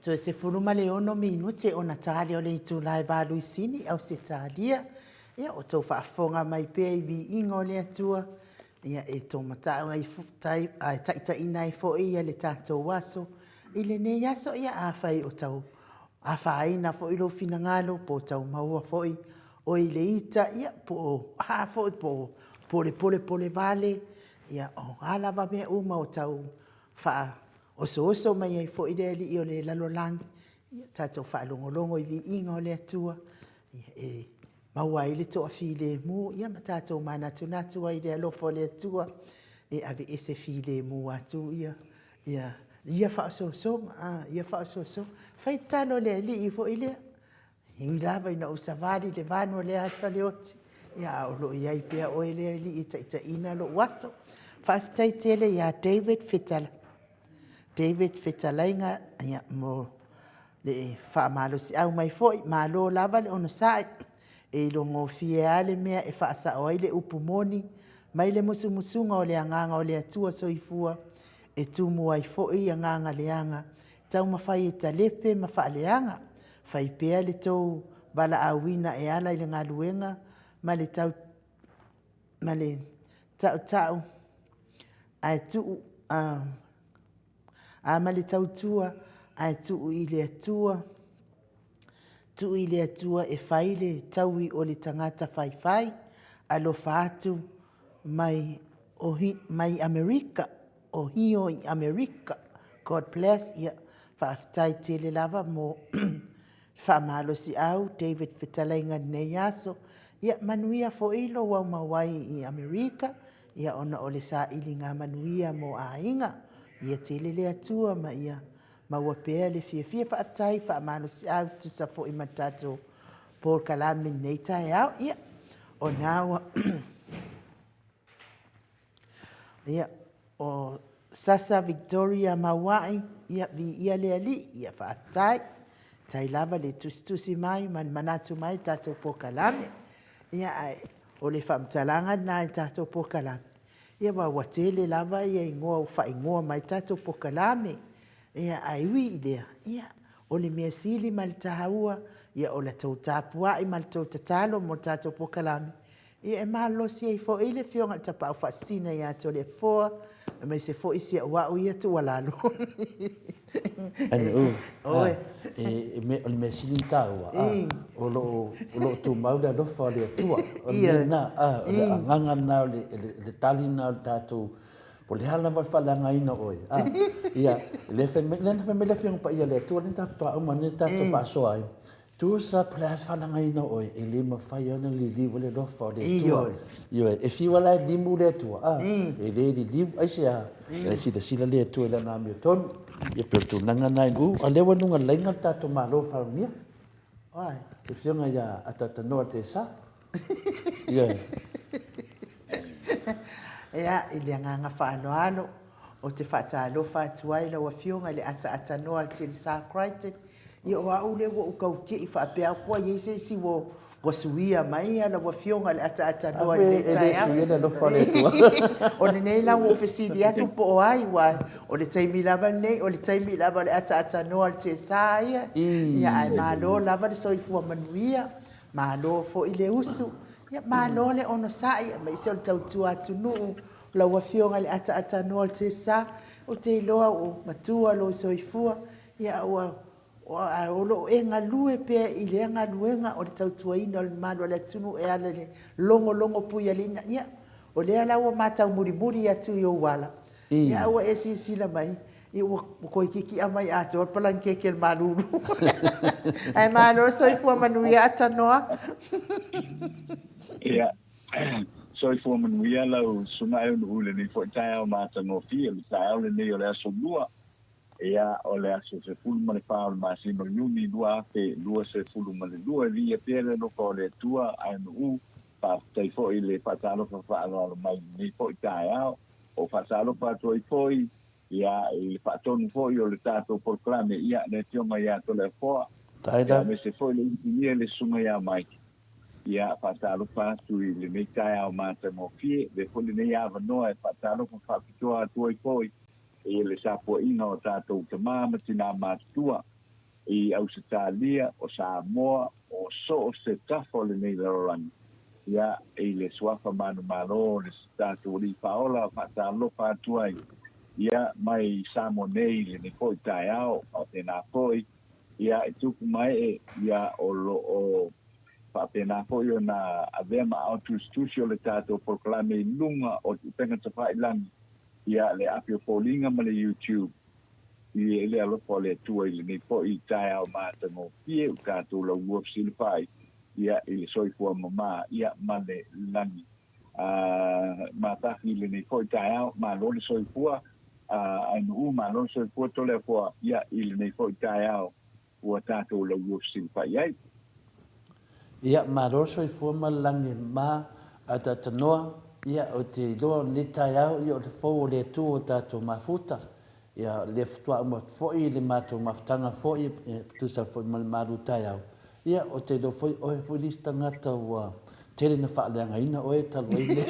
to se fuluma le ono minute ona tali o le itu lai valu isini au se talia ia o tau whaafonga mai pe i vi ingo le atua ia e tō matau ai tai taita ina i fo ia le tātou waso i le ne yaso ia awhai o tau a whaina fo i lo fina ngalo po tau maua fo i o i le ita ia po ha fo i po pole vale ia o alava mea uma o tau wha oso mai ai fo i le li i o le lalolangi ia tātou wha longolongo i vi ingo le atua ia e maua i le toa file mu ia ma tātou manatu ai le alofo le atua e ave ese file mu atu ia whaasoso fai talo le li i fo i le i lava ina usavali le vanu le ata le oti ia o lo iai pia o le li i taita ina lo waso whaafitai tele ia David Fetalainga ia mo le whaamalo si au mai foi malo lava le ono sai e longo fie ale mea e whaasa o le upumoni mai le musumusunga o le anganga o le atua soifua e tumu ai foi anganga leanga tau mawhai e talepe mawhaaleanga whai pea le tau bala awina e ala i le ngaluenga ma le tau ai tu ma le tau tua ai tu i le atua tu i le atua e whaile taui o le tangata whai alo whaatu mai Amerika o hio i Amerika God bless ia whaafitai tele lava mo whaamalo si au David Fetalainga nei aso ia manuia fo ilo wau mawai i Amerika ia ona o le sa ilinga manuia mo a inga ia tele le atua ma ia maua pea le fia whaafitai whaamalo si au tu sa fo i matato por kalame nei tae au ia o nawa ia o Sasa Victoria Mawai ia vi ia le ali ia whaafitai tai lava le tusi mai manatu mai tato por kalame ia ai o le whaamtalanga na tato por kalame ia wa watele lava ia ingoa whaingoa mai tato por kalame ia ai wi idea ia o le mea sili ma le tahaua ia o le tau tapua i ma le tau tatalo mo tato por kalame ia e malo si ai fo ile fionga ta pa fasina ia to le fo me se fo isi wa o ia tu walalo ane me o me silinta o lo tu mau da do fo le tua o na le nganga na le talina tato po le hala va fala ngai no oi ia le família fiong pa ia le tua ni ta pa o mane ta pa so ai tu sa plas fala ngai no oi e le ma fai ona li vole do fo le tua io e fi wala di mu le tua e le di ai sia e si sila le tua la na mi ton e per tu nanga nai a le wa nunga lenga ta to malo fa ni ai e fiong ia atata no te sa ia ia ili nganga whaanoano o te whaatalo whaatuai la wa fionga le ata noa te sa crited ia o au le wo ukau ki i whaapea kua i se si wo wasuia mai ala wa fionga le ata noa le taia o le nei la wo fesidi atu po ai wa o le taimi lava nei o le taimi lava le ata noa te sa ia ai malo lava le soifua manuia malo fo i le usu ia malo le ono sai mai se o le tautua atu nuu la wa fionga le ata noa te sa o te loa o matua lo soifua ia o lo e ngalue pe i le ngaluenga o le tautuaina o le malo le tunu e ala le longo puia lina ia o le ala ua matau muri atu i o wala ia ua e sisila mai ia ua koi kiki amai ato o palankeke le malulu ai malo soifua manuia atanoa ia soifua manuia lau sunga e ule ni fo tae o matano fia le tae o le nei o le aso lua ia o le aso se fulu ma le whao le masino yuni lua se fulu ma le lua lia pere no ko le tua ai no u pa tai fo i le patalo fa whaalo mai ni fo i tae au o patalo pa toi foi ia i patonu fo i o le tato proclame ia ne tioma ia to le foa ia me se fo i le intinia le sunga ia mai ia patalo pa tu i le mei tae au mata mo fie le fo le nei ava noa e patalo fa whapitoa toi foi e le sapo ina o tātou te māma tina mātua i Australia o Samoa o so se tafo le nei larolangi. Ia i le suafa manu malo le statu li paola fatalo fatuai. Ia mai Samoa nei le ne koi tai au o te nā koi. Ia e tuku mai ia o lo o whapena po i o na avea ma autu stusio le tātou proklame lunga o te penga tawhai langi. Ia le apio polinga ma le YouTube. I le alofa le tua i le nei po i tai au mata mo pie u tātou la UFC le pai. Ia i le soifua mama ia ma le langi. Ma tahi le nei po i tai au ma lo le soifua ainu ma lo le soifua tole fua ia i le nei po i tai au ua tātou la UFC le pai ai. Ia maroso i fua langi ma ata tanoa ia o te loa ni tai au ia o te fou o le tu o tātou mafuta ia le ftua mo foi le matou maftanga foi tu sa foi mal maru tai au ia o te do foi o foi lista ngata wa tele na fa le ngaina o e tal wei le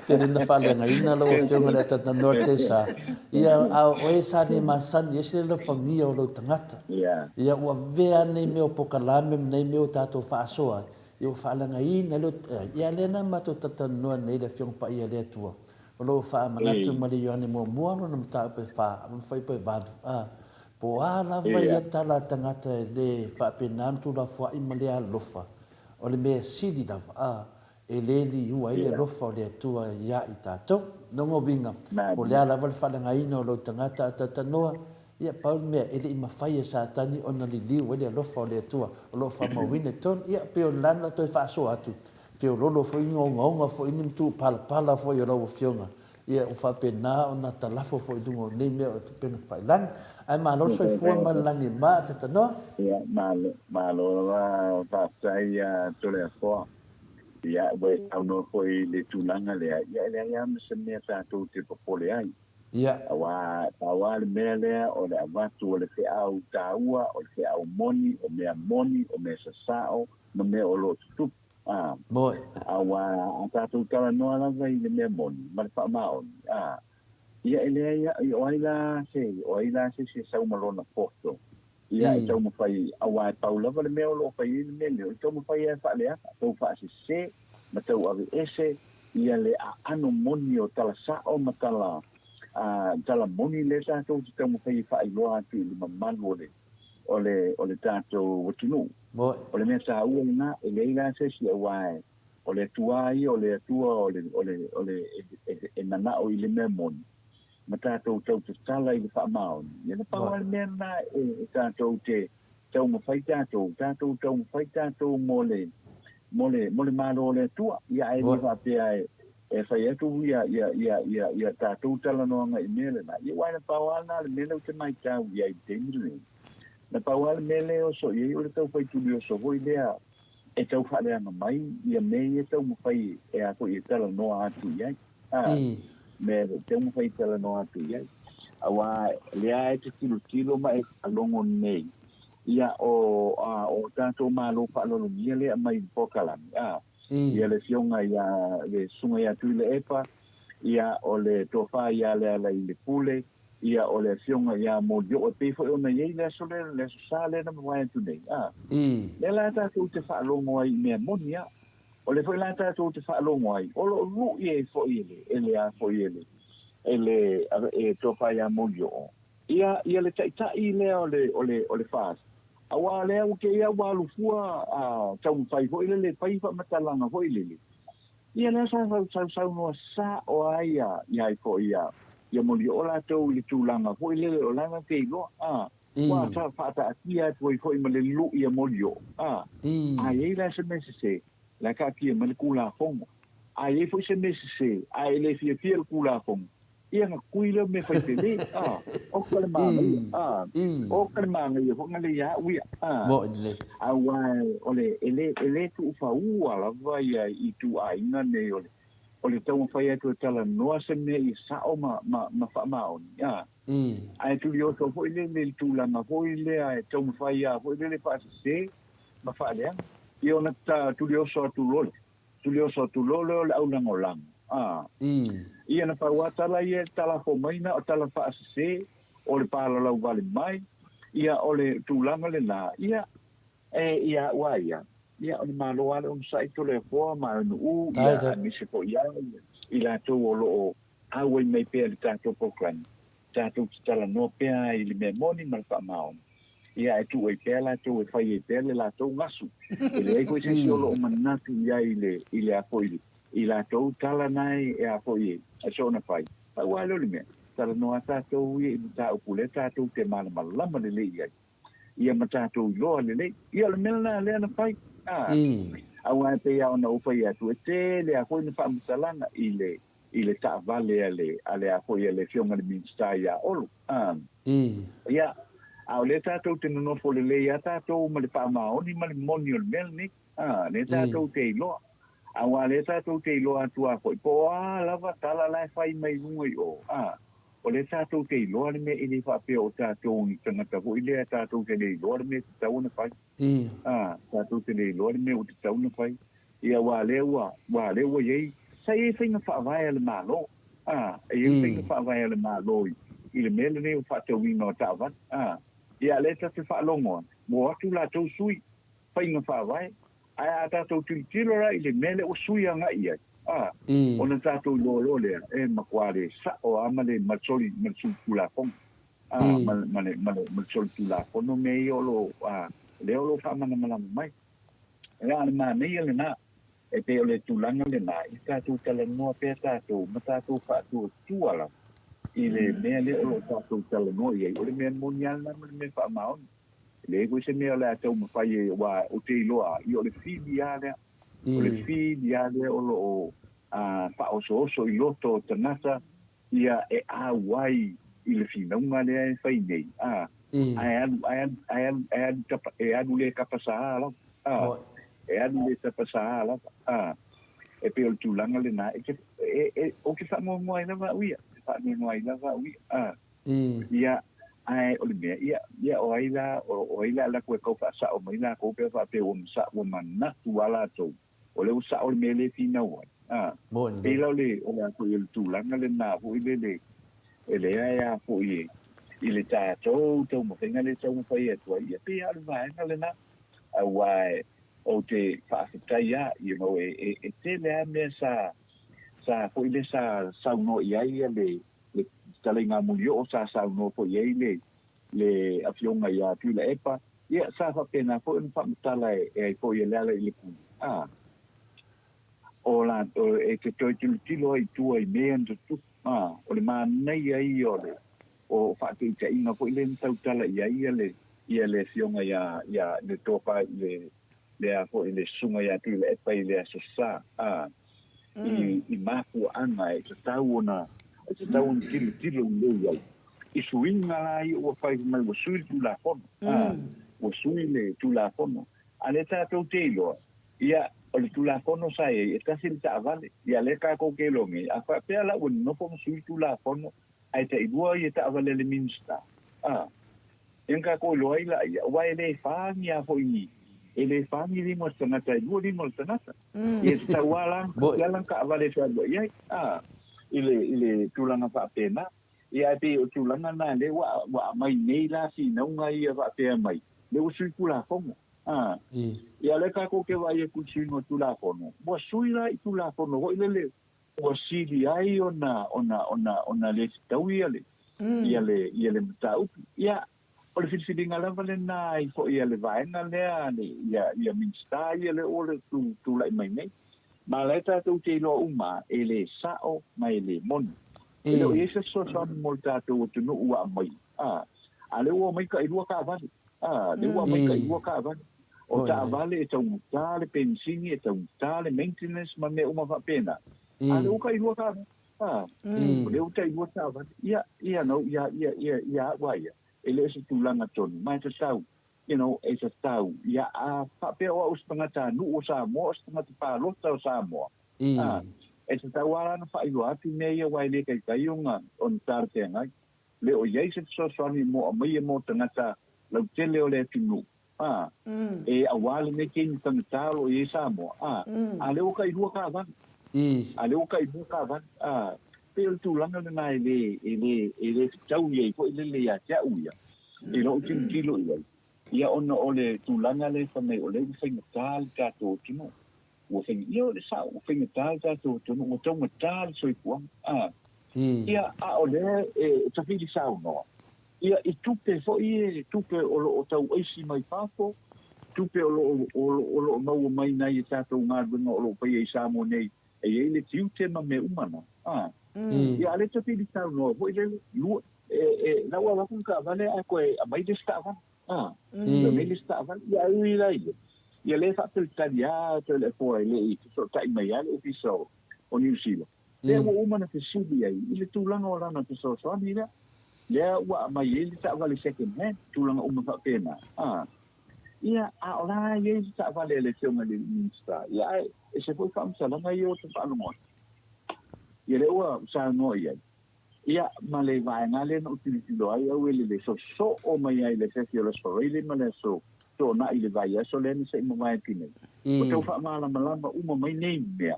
tele na fa le ngaina lo o fiona le tata norte sa ia o e sa ni masan ia se le fangia o lo tangata ia ua vea nei meo pokalame nei meo tātou whaasoa ia o whaalangaina lo ia lena matou tata noa nei le fiona pa ia le tua o lo whaamanatu mali yoane mua mua no na mta pe wha am whai pe vadu po ala vai ia tala tangata le whaapenantu la fua i mali a lofa o le mea sidi lava e le li ua i le lofa o le atua ia i tātou nongo winga o le ala wale whalangaina o lo tangata tata noa ia paul mea ele i mawhai e sa tani o na li liu e le lofa o le atua o lo whamawine ton ia peo lana toi whaaso atu fio lolo fo ingo ngonga fo inim tu pala pala fo yo lo fionga ia o fa pena o na talafo fo dungo nei me o te pena failang ai ma lo so fu ma langi ma te no ia ma lo la pa sai to le fo ia we au no foi le tulanga le ia le ia se me ta tu te popole ai ia awa le mele o le avatu o le fe au taua o le fe au moni o me sasao no me o lo tu moi awa tātou tala noa lava i le mea moni, ma le whaamaoni. Ia elea ia, o aila se sau malona poto. Ia e tau mawhai, awa e pau lava le mea o lo whai i le mea leo. Tau mawhai e wha lea, tau wha se, ma tau ave ese, ia le a ano moni o tala sao, ma tala moni le tātou, tau mawhai e wha iloa atu i le mamanu o le tātou watunu. O le mea sa ua nga e leila se si awae o le tuai o le atua o le e nana o i le mea moni ma tātou tau te tala i le whaamaoni ia na paua le mea na e tātou te tau mawhai tātou tau mawhai tātou mo le malo o le atua ia e ni whapea e whai atu ia tātou tala noanga i mea le na ia waina paua na le mea te mai tau ia i te miru na pauale mele o so ye o le tau fai tuli o so hoi lea e tau whale anga mai ia mei e tau mawhai e ako i tala noa atu iai me tau mawhai tala noa atu iai awa lea e te tilo ma e alongo nei ia o tātou malo whaalolo mia lea mai pokalami ia le fionga ia le sunga ia tui le epa ia o le tofa ia lea i le pule ia o le fionga ia mo yo te fo ona ye le so sale na mai tu nei le la ta tu te fa lo mo ai me monia o le fo la ta tu te fa lo mo ai o lo lu ye fo ele a fo ele e to fa ia mo yo ia le ta ile o le fast awa le o ke ia wa lu fua tau fai fo ile le fai fa matalanga fo ile ia le sa no sa o ai ia fo ia moli ola tau le tūlanga hoi le o langa te ilo wa ta fata atia toi hoi ma le lu ia moli o ai la se mese la ka kia ma le kula fongo ai foi se mese ai le fia le kula fongo ia nga kuila me fai tele o kale manga o kale manga ia ho ngale ya wi mo le awa ole ele tu fa la vai i tu ainga ne ole o le tau mawhai atu e tala noa se mea i sao ma whaamaoni. Ai tu lio tau hoi le tūlanga hoi le ai tau mawhai a hoi le whaasa se ma whaadea. I ona tu lio so atu lole. Tu lio so atu lole o le au lango lang. I ana pawatala i e tala ho maina o tala whaasa se o le pālalau vale mai. ia ole tūlanga le nā, ia ua ia ole malo ale sai to le poa ma no ia ni se po ia I la to o lo awe mai pe le tato pokran tato tala no pe I le memoni mal fa mao ia e tu e pe la to e fai e pe la to ngasu le ko se solo o manatu ia ile apoio I la to tala nai e apoio a sona fai pa wa lo le me tala no ata to I ta o pule tato te mal malama le ia ia matato lo le ia le mena le na fai awa pe ia ona upa ia tu te le a koina fa msalanga ile ta vale ale a ko ile fionga le minsta ia olo ia a le ta to te no fo le ia ta to ma le pa ma oni ma le monio mel ni le ta to te lo awa le ta to te lo atu a ko po lava tala la fai mai ngoi o le ta to te lo le me ile fa pe o ta to ni tanga ta ko ile ta to te le lo me ta ona fai ta to te le lo me o ta ona fai ia wa le ye sai finga fa vai le malo finga fa vai le malo ile mele ne fa te wino ta va ia le ta te fa longo mo atu la to sui finga fa vai ai ta to tilo ra ile mele o sui anga ia ona ta to lo le e makwale sa o amale macholi kula pong male macholi kula kono me yo lo le lo fa mana mai ia le ma ne ile na e pe ole tulanga le na I ka tu tala no pe ta tu mata tu fa tu tuala ile me le o ta tu tala no ye ole me monial na me fa maon le ko se me ole ata mo fa ye wa o te loa I ole fi dia le o lo fa o so I loto tanasa ia e a wai ile fi no ma le fa nei ai le kapasa la e anu le tapasa la e pe o tulanga le na o ke fa mo mai na va uia fa mo mai na va uia ia ai o le me ia o ila la ko fa sa o mai na ko pe fa pe o sa o manna tu ala to o le sa o me le fina o e lo le o la ko el tulanga le na fu ile ele ia fu ile ta to mo tenga le so mo fa ia to ia pe al va le na awai o te whaafetaia, e te lea mea sa po ile sa sauno iai le tale ngā muli o sa sauno po iai le awhionga ia tūla epa, ia sa whapena po ina whamatala e po ia leala I le pū. O la, e te toi tilo ai tua I mea ntutu, o le maa nei ai o whaatei inga po ile ntautala ia le whionga ia le topa le a po ile sunga ya tu le pa ile sa I mafu anga e te tau ona tilo le ia I suinga la I o fai mai o sui tu la fono o sui le tu la fono ale ta to telo ia o le tu la fono sai e ta sin ta vale ia le ka ko ke longe a fa pe la o no po sui tu la fono ai te idua ia ta vale le minsta enka ko lo ai la ia wa le fa ni a fo I ele fami di mo sanata dua di mo sanata e sta wala yalan ka vale fa ia ile tulanga fa pena ia pe o tulanga na le wa mai nei la si no ngai fa pe mai le o sui kula fomo ia le ka ko ke va ia ku sui no tula fono mo sui la tula fono o ile o si di ai ona le tawia le ia le mtau ia o le filifilinga lava lenā I fo'i ia le vaenga lea ia minsta ia le o le tūlai mai nei. Ma le tātou te iloa uma e le sa'o mai le moni. E leo i se soasani mo le tātou o tunu ua mai. A le ua mai ka I lua ka avale. Le ua mai ka I lua ka avale. O ta avale e tau muta le pensini e tau muta le maintenance ma me uma whapena. A le ua ka I lua ka avale. O le uta I lua ka avale. Ia no, ia waia. Ele se tulanga tonu mai te tau e te tau ia a whapea o stangata nu o Samoa o stangata pālota o Samoa e te tau ala na whaiwa atu nei a wai le kai unga on tāre ngai le o iei se sosani mo a mai mo tangata lau tele o le tunu e a wale me keni tangata o i Samoa a le o kai rua ka avan a le o kai rua ka avan pe o tulanga na ele tau iei po ele le ia tia uia I lo kilo ia ona ole tulanga le whanei ole whaingatāl tātou tino. Ua whaingia ole sa ua whaingatāl tātou tino, ua taunga tāl soi puang. Ia a ole tawhiri sao noa. Ia I tupe fo I tupe olo o tau eisi mai whāko, tupe olo mau mai nei tātou ngādunga olo pai e Samoa nei, e ele tiu tema me umana. Ia ale tawhiri sao noa, fo ile lua, lawa wakun ka vale a koe a mai de stava. Ia mai de stava, ia ui lai. Ia le whapil tani a te le fo e le I so tai mai ale o piso o New Zealand. Le ua umana te subi ai, ile tūlanga o rana te so soani rea. Lea ua mai ele ta vale second hand, tūlanga uma whapena. Ia a ola ele ta vale le teunga le minsta. Ia e se foi whamsalanga I o te whanongon. Ia le ua sa noa iai. Ia ma le vaenga le na utilitilo ai au ele le so o mai ai le fefi o le sorele ma le so na I le vai aso le ni se ima vai pine. O tau whaamala malama uma mai nei mea.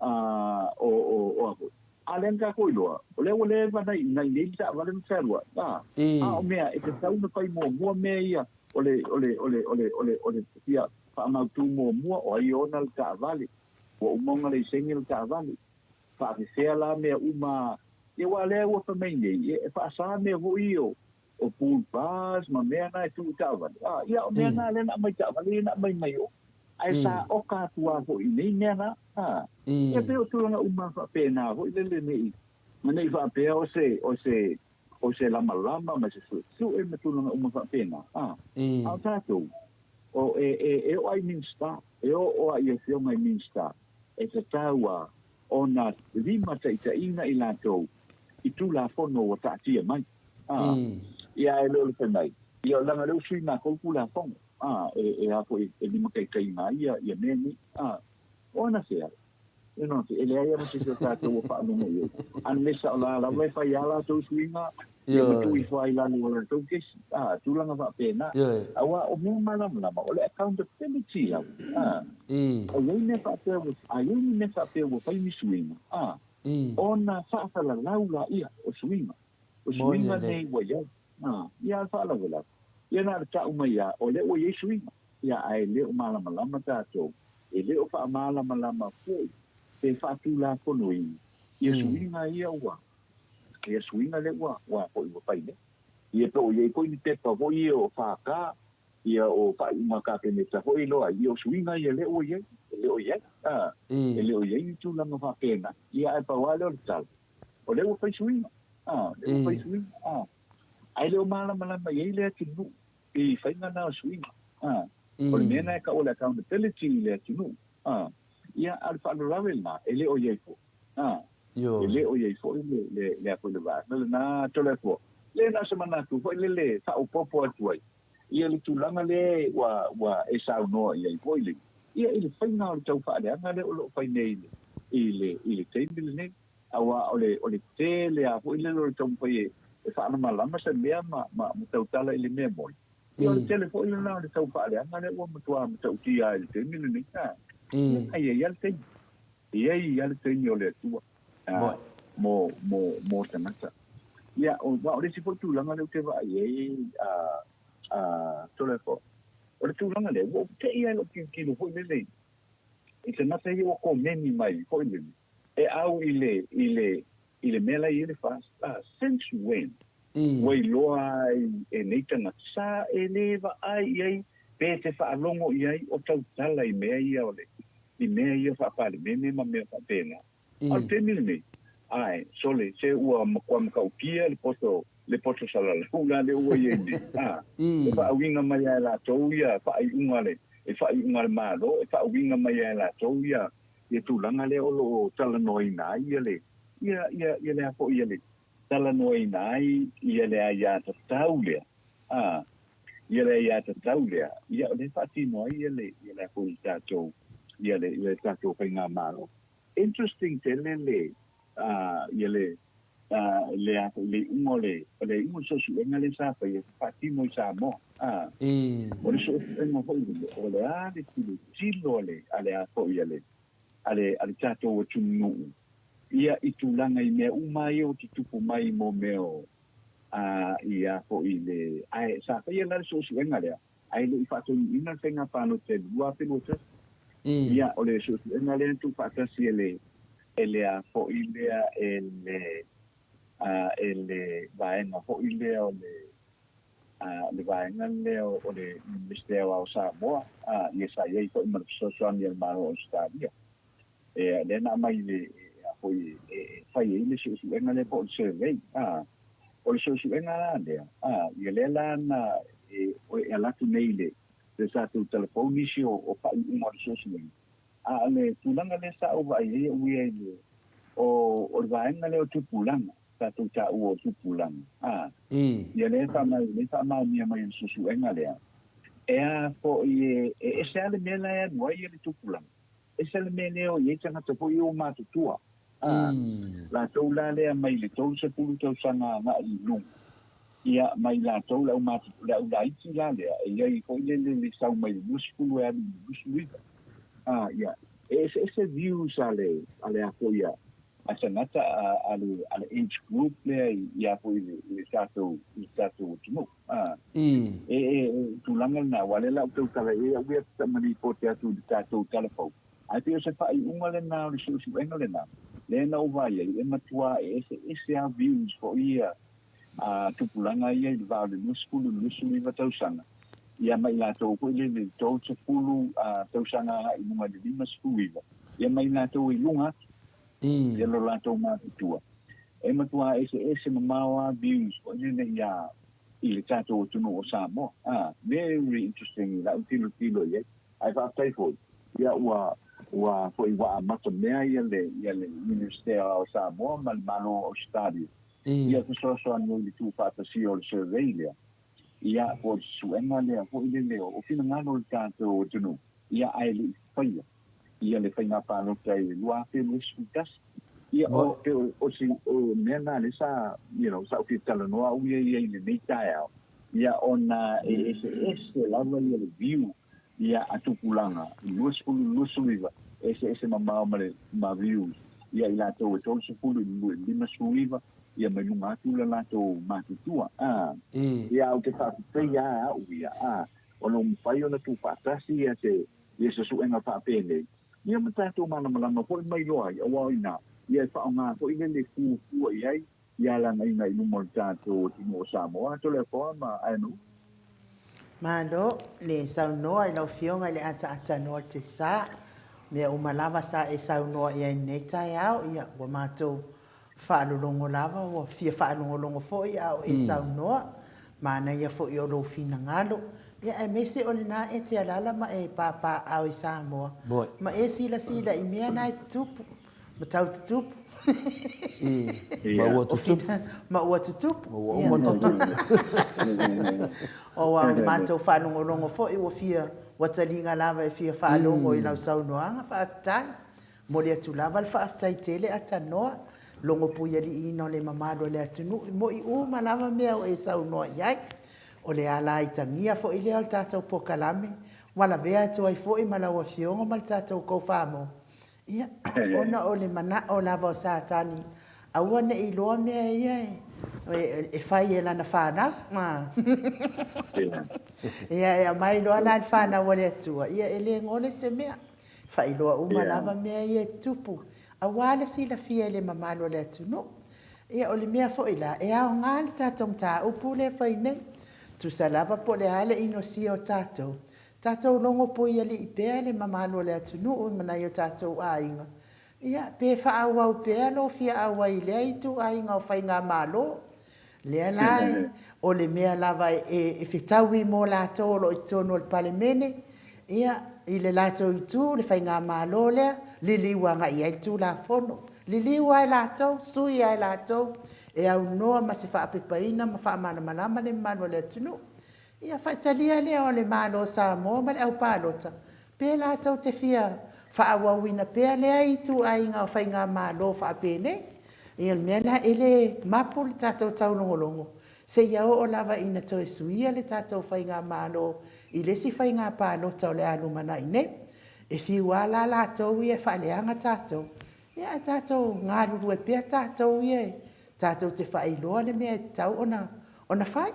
O ako. Alen ka ko iloa. O le vanai nai nei ta vale mserua. O mea e te tau na pai mua mea ia. Ole ia whaamau tu mua o ai ona le ta vale. O umonga le sengi le ta vale. Whaafisea la mea uma ia wa le wa famei nei. E whaasa mea ho iyo. O pool bars ma mea na e tu ta vale. Ia o mea na le na mai ta vale na mai o. Ai sa o ka tua ho I nei mea na. Ia pe o tūranga uma whapena ho I lele nei. Ma nei whapea o se lama ma se su e me tūranga uma whapena. Au tātou. O e o ai minsta. E o ai e whio mai minsta. E te taua o na lima taitaina I lātou. I tū la whono o tātia mai. Ia e leo le whenai. Ia o langa leo sui nā kouku la whono. E hapo e lima taitaina ia meni. Ona sea. You know, ele ai mo se tātou o whaanongo I. Anlesa o la wai whai ala tau suinga. Ia matu I whai lani o la tau kesi. Tūlanga whapena. Awa o mea malama. O le accountability au. O iei me whapea o whai mi suinga. Ona whaafala laula ia o suinga. O suinga nei wa iau. Ia whaala wala. Ia nā rata umai ia. O le o iei suinga. Ia ai leo malama tātou. E leo whaamalama fwoi. Te whātu la kono I. Ia suinga ia ua. Ia suinga le ua. Ua koi wa paine. Ia to iei koi ni tepa hoi o whāka. Ia o whai umaka pene ta hoi loa. Ia o suinga ia leo iei. Leo iei. E leo iei ni tūlanga whapena. Ia ai pawale o le tala. O leo whai suinga. Leo whai suinga. Ai leo malama iei lea tinu. I whainga nā suinga. O le mena e ka o le accountability lea tinu. Ia al whaanurawe nā, e leo iei fo. E leo iei fo, le ako le vā. Nā tole fo. Le nā sa manatu, fo le whao popo atuai. Ia le tūlanga le wa e sao noa iei fo ile. Ia ile whainga o le tau whaaleanga le o lo whaine ile. Ile teimile ne. Awa o le te le a fo ile lo le tau whaie. E whaana malama sa mea ma tau tala ile mea moi. Ia o le tele fo ile nā o le tau whaaleanga le ua matua ma tau tia ile teimile ne. Ai ia le teimi. Ia le teimi o le atua. Mo tanata. Ia o le si fo tūlanga le te wa ai tole fo. O le tūlanga le, o te ia lo kilo fo ile. I te nata i o ko meni mai fo ile. E au ile mela i ile fast. Since when? Wai loa e neitanga sa e lewa ai pe te whaalongo i ai o tau tala I mea ia ole. I mea ia whapale, mea mea whapena. Au te mili ai, sole, se ua makua makaukia le poto salala. Hula le ua i ene. E whaawinga mai ai la tau ia, whaaiunga le malo, e whaawinga mai ai la tau ia, ia tūlanga le olo tala noi nai ia le. Ia le hapo ia le. Tala noi nai, ia le aia tatau lea. Ia le aia tatau lea. Ia le whaatino ai ia le hapo I tātou. Ia le tātou kai ngā malo. Interesting te le ungo le ungo sosu enga le sāpa ia whaatino I Samoa. O le sosu enga hoi o le ale tilo ale a hoi ale tātou o tunu. Ia I tūlanga I mea umai o te tupu mai mo meo ia po i le ai sa pe ia so su enga le ai le fa to ina tenga pa no te dua pe no te ia o le so enga le tu fa ta si ele a po i le ele va en po i le o le va en le o le mistero au Samoa ia sa ia ko ma so so ni el maro sta dia le na mai le po i fa ia le so enga le po se vei o le so enga la le ia le la na o ala tu nei le sa tu telefoni si o pa i mo so le tulanga le sa o vai ia ui o va en le o tu pulanga ta tu ta o tu pulanga ia le fa mai mai su enga le po i se ale mela e mo ia le tu pulanga se le mele o ia tanga to po i o ma tu tua la to la le mai le to se pulu to sanga na i lu ia mai la to la ma tu la i ti la le ia i ko le sa mai muskulu e muskulu ia ese view sale a poia asanata ale age group le ia po le tato tino tulanga na wale la to kala ia we tamani po tato tato telephone ai pe se fa uma le na le su engale na le na vai e matua ese a views for ia tupulanga ia i vale muskulu va tausanga ia mai la to ko le to te pulu tausanga i numa de lima skuiva ia mai la to i lunga ia lo la to ma tua e matua ese mamawa views o le ia i le tato tu no Samoa very interesting la tilo ia ai va tai fo ia wa foi wa mato mea ia le ministero o Samoa mal mano o stadio ia so no di tu fa si o survey ia por su enga le po ile o fina ngano tanto tunu ia ai le faia ia le faina pa no kai lua pe muskas ia o si o mena le sa sa fi tala no au ia le meta ia ona ese la le view ia atupulanga lusuiva ese mama ma view ia ila to se pulu lima suiva ia mai lunga tu la to matutua ia o te fa te ia o no pai ona tu patasi ia se su enga pa pele ia mata tu mana malanga po mai loa ia wa ina ia fa nga po ile le fu ia la ngai no mo tato timo Samoa to le forma anu Mando le sauno ai lau fionga le ata no te sa me o malava sa e sauno ia nei tai au ia wa mato whaalolongo lava o fia whaalolongo fo ia o e sauno mana ia fo i o lo fina ngalo ia e mese o le na e te alala ma e papa au i Samoa ma e sila i mea nai tupu ma tau tupu ma ua tutupu o wa matou whanongolongo fo i wa fia watalinga lava e fia whaalongo i lau saunoanga whaafitai mo le atu lava le whaafitai tele atanoa longo puia li ino le mamalo le atunu mo i uma lava mea o e saunoa iai o le ala i tangia fo i lea o le tātou pokalame wala vea atu ai fo i malaua fiongo ma le tātou kou whamo ia ona o le mana o lava o sātani aua ne i loa mea ia e whai e lana whānau ia mai loa lana whānau o le atua ia e le ngole se mea whai loa uma lava mea ia tupu a wale sila fia le mamalo le atunu ia o le mea fo i la e au ngā le tātou mta upu le whai nei tu sa lava po le ale ino si o tātou tātou longo po ia li i pēa le mamalo le atunu o manai o tātou a inga ia pe whaau au pēa lo fia au ai lea i tu a inga o whai ngā malo lea lai o le mea lava e whitaui mō lātou lo i tono le pale mene ia i le lātou i tu le whai ngā malo lea liliwa nga i ai tu la fono liliwa ai lātou sui ai lātou e au noa ma se whaapepaina ma whaamana manama le mano le atunu ia whaitalia lea o le malo Samoa ma le au pālota pe lātou te fia whaawawina pea lea i tu ai ngā whai ngā malo whaapene ia mea la ele mapu le tātou taulongolongo se iau o lava ina toe suia le tātou whai ngā malo i lesi whai ngā pālota o le anu mana i ne e whiua la lātou ia whaaleanga tātou tātou ngā ruru e pea tātou ia tātou te whailoa le mea tau ona Ona fai.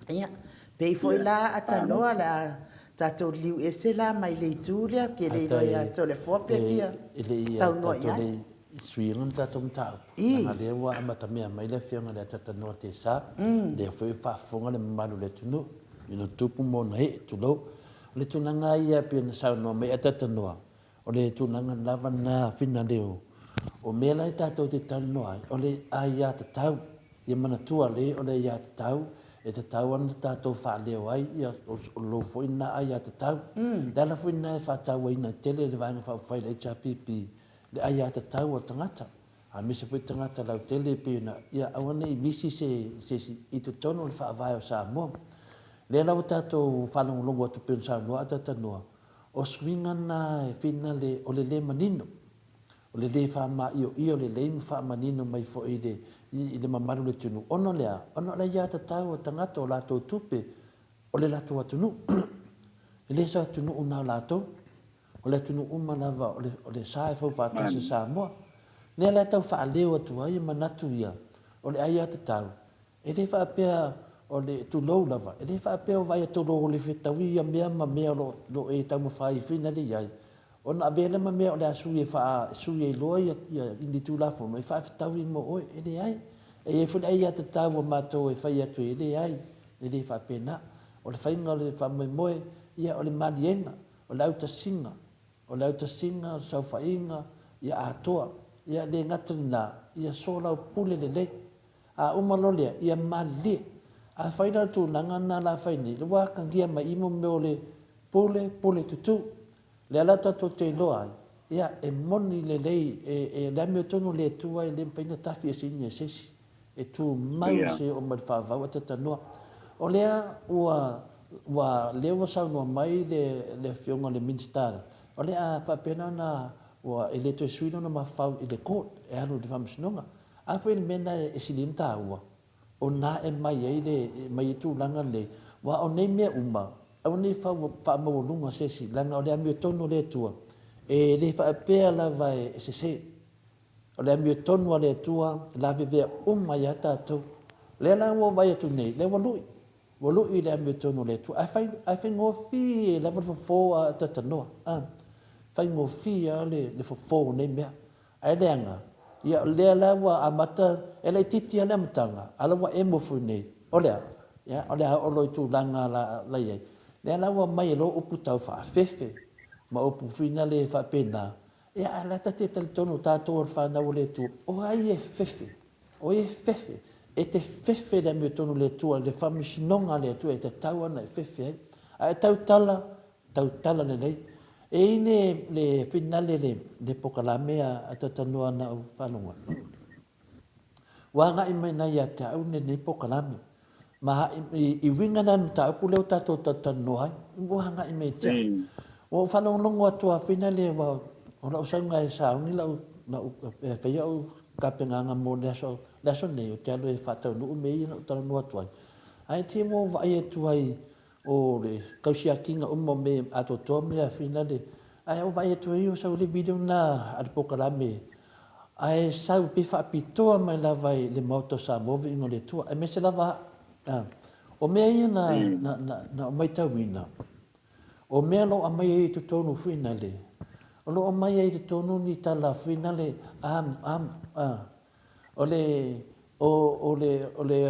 Ia. Pei foi la ataloa la tatou liu ese la mai le tulia ke le loia telefone pe pia. Sau no ia. Suingan tatou mtau. Nga le wa amata mea mai le fianga le tata noa te sa. Le foi whaafonga le malu le tunu. Ina tupu mo na he tulo. Le tunanga ia pia na sau noa mai atata noa. O le tunanga lava na fina leo. O mea lai tatou te tau noa. O le aia tatau. Ia mana tua le o le aia tatau. E te tau ana tātou whaaleo ai, ia o lo foi na ai a te tau. Le ala foi na e whaatau ai na tele le vanga whawhai le HRPP, le ai a te tau o tangata. A misa foi tangata lau tele pe na, ia awane i misi se i tu tono le whaavai o Samoa. Le ala o tātou whalongolongo atu pe Samoa a tata noa. O swinga na e whina le o le manino. O le whaama i le le manino mai fo i le mamaru le tunu. Ono le ia ta tau o tangata o lato tupe, o le lato atunu. E le sa atunu una o lato, o le atunu lava, o le sa e fau whatasi Samoa. Le la tau whaaleo atu ai manatu ia, o le aia ta tau. E le whaapea o le tulou lava, e le whaapea o vai atolo o le whetawi ia mea ma mea lo e tau mawhai whina le iai. Ona avele ma mea o le asui e wha sui e loa ia indi tūlafo, no e wha whitawi mo oe, e le ai. E e funa ai ata tāua mātou e whai atu e le ai, e le wha pena. O le whainga o le wha moe ia o le marienga, o le autasinga, o sau whainga, ia atoa, ia le ngatarina, ia sola o pule le le. A umalolea, ia malie. A whaina tu nanga nā la whaini, le wakangia ma imo meo le pule tutu. Le alata to te loa, ia e moni le lei, e la meo tonu le tua e le whaina tafi e sini e sesi. E tu mai se o mai whaavau a tata noa. O lea ua lewa sau noa mai le fionga le minstara. O lea whapena na ua e le to e suino na mawhau i le court, e anu le whamasinonga. A whaine mena e silinta ua. O na e mai e le, mai e tu langa le, wa o nei mea uma, au nei whaamawalunga sesi, langa o lea meo tonu le tua. E le whaapea la vai e se. O le amio tonu a le tua, la vivea ia tātou. Le la ua vai atu nei, le walui. Walui le amio tonu le tua. Ai whai ngofi e la wafo a tatanoa. Whai ngofi a le wafo nei mea. Ai leanga. Ia le la ua amata, e le titi a le amatanga. Ala ua e mofu nei. O lea. O lea o loi tu langa la iei. Le la ua mai e lo upu tau wha fefe. Ma upu fina le wha pena. Ia ala tate tali tonu tātou ar whanau le tu. O ai e fefe. O e fefe. E te fefe le mea tonu le tua. Le whamisinonga le tua. E te tau ana e fefe. A e tautala le nei. E ine le finale le pokalamea a tatanua na au whanunga. Wanga i mai nai a te au ne pokalame. Ma i winga nanu ta upu leo tātou tatanua. Wanga i mai tia. O whanongongo atua finale wa o la usanga e sa ni la na fe yo ka penga mo leso nei o te alo e fatau no me ina tala no atu ai te mo vai tu ai o le kausia kinga me ato to me a finale ai o vai tu io sa le video na al pokalame ai sa pe fa pito mai la vai le moto sa move no le tu ai me se lava o me ina na mai tawina o me lo amai tu tonu finale o lo mai ai tonu ni tala finale o le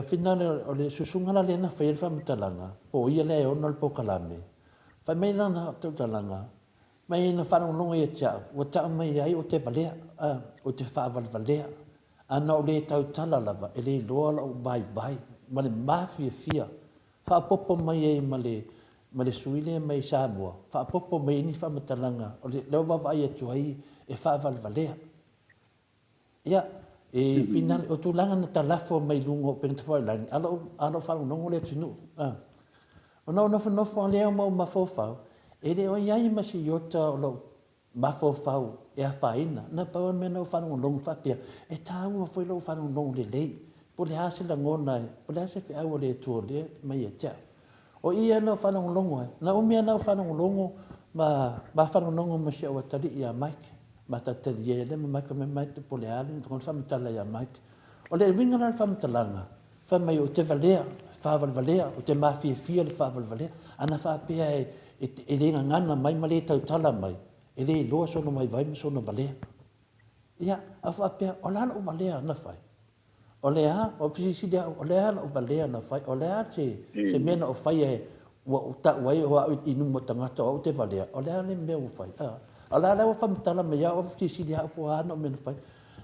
finale o le susungala le na fail fam talanga o ia le o no pokalame fa mai na talanga mai na fa no ia cha o ta mai ai o te valea o te fa valea ana o le tau tala lava ele lo o bai ma le mafia fia fa popo mai ai ma le suile mai Samoa fa popo mai ni fa matalanga o le va vai atu ai e fa valea ia e final o tu langa na talafo mai lungo pe te foi lang alo fa no le tunu o no fo le ma fo fa e le o ia ma si yota o lo ma fo fa e a faina na pa me no fa no long fa pia e ta u fo lo fa no long le po le hase la ngona po le hase fa o le tu le mai e cha o ia no fa no longo na o mea no fa no longo ma fa no longo ma si o tali ia mike ma ta te ye le ma ka me mai te pole ali kon fa mtala ia mike o le winga na fa mtalanga fa mai o te valea whavalvalea o te mawhiawhia le whavalvalea ana whapea e le ngana mai ma le tautala mai e le loa sono mai vai ma sono valea ia a whapea o lana o valea na whai o le a o fisisidia o le ana o valea na whai o le a se mena o whai e ua o ta wai o au inu mo tangata o te valea o le a le mea o whai o le a lewa whamitala me ia o fisisidia o po ana o mena whai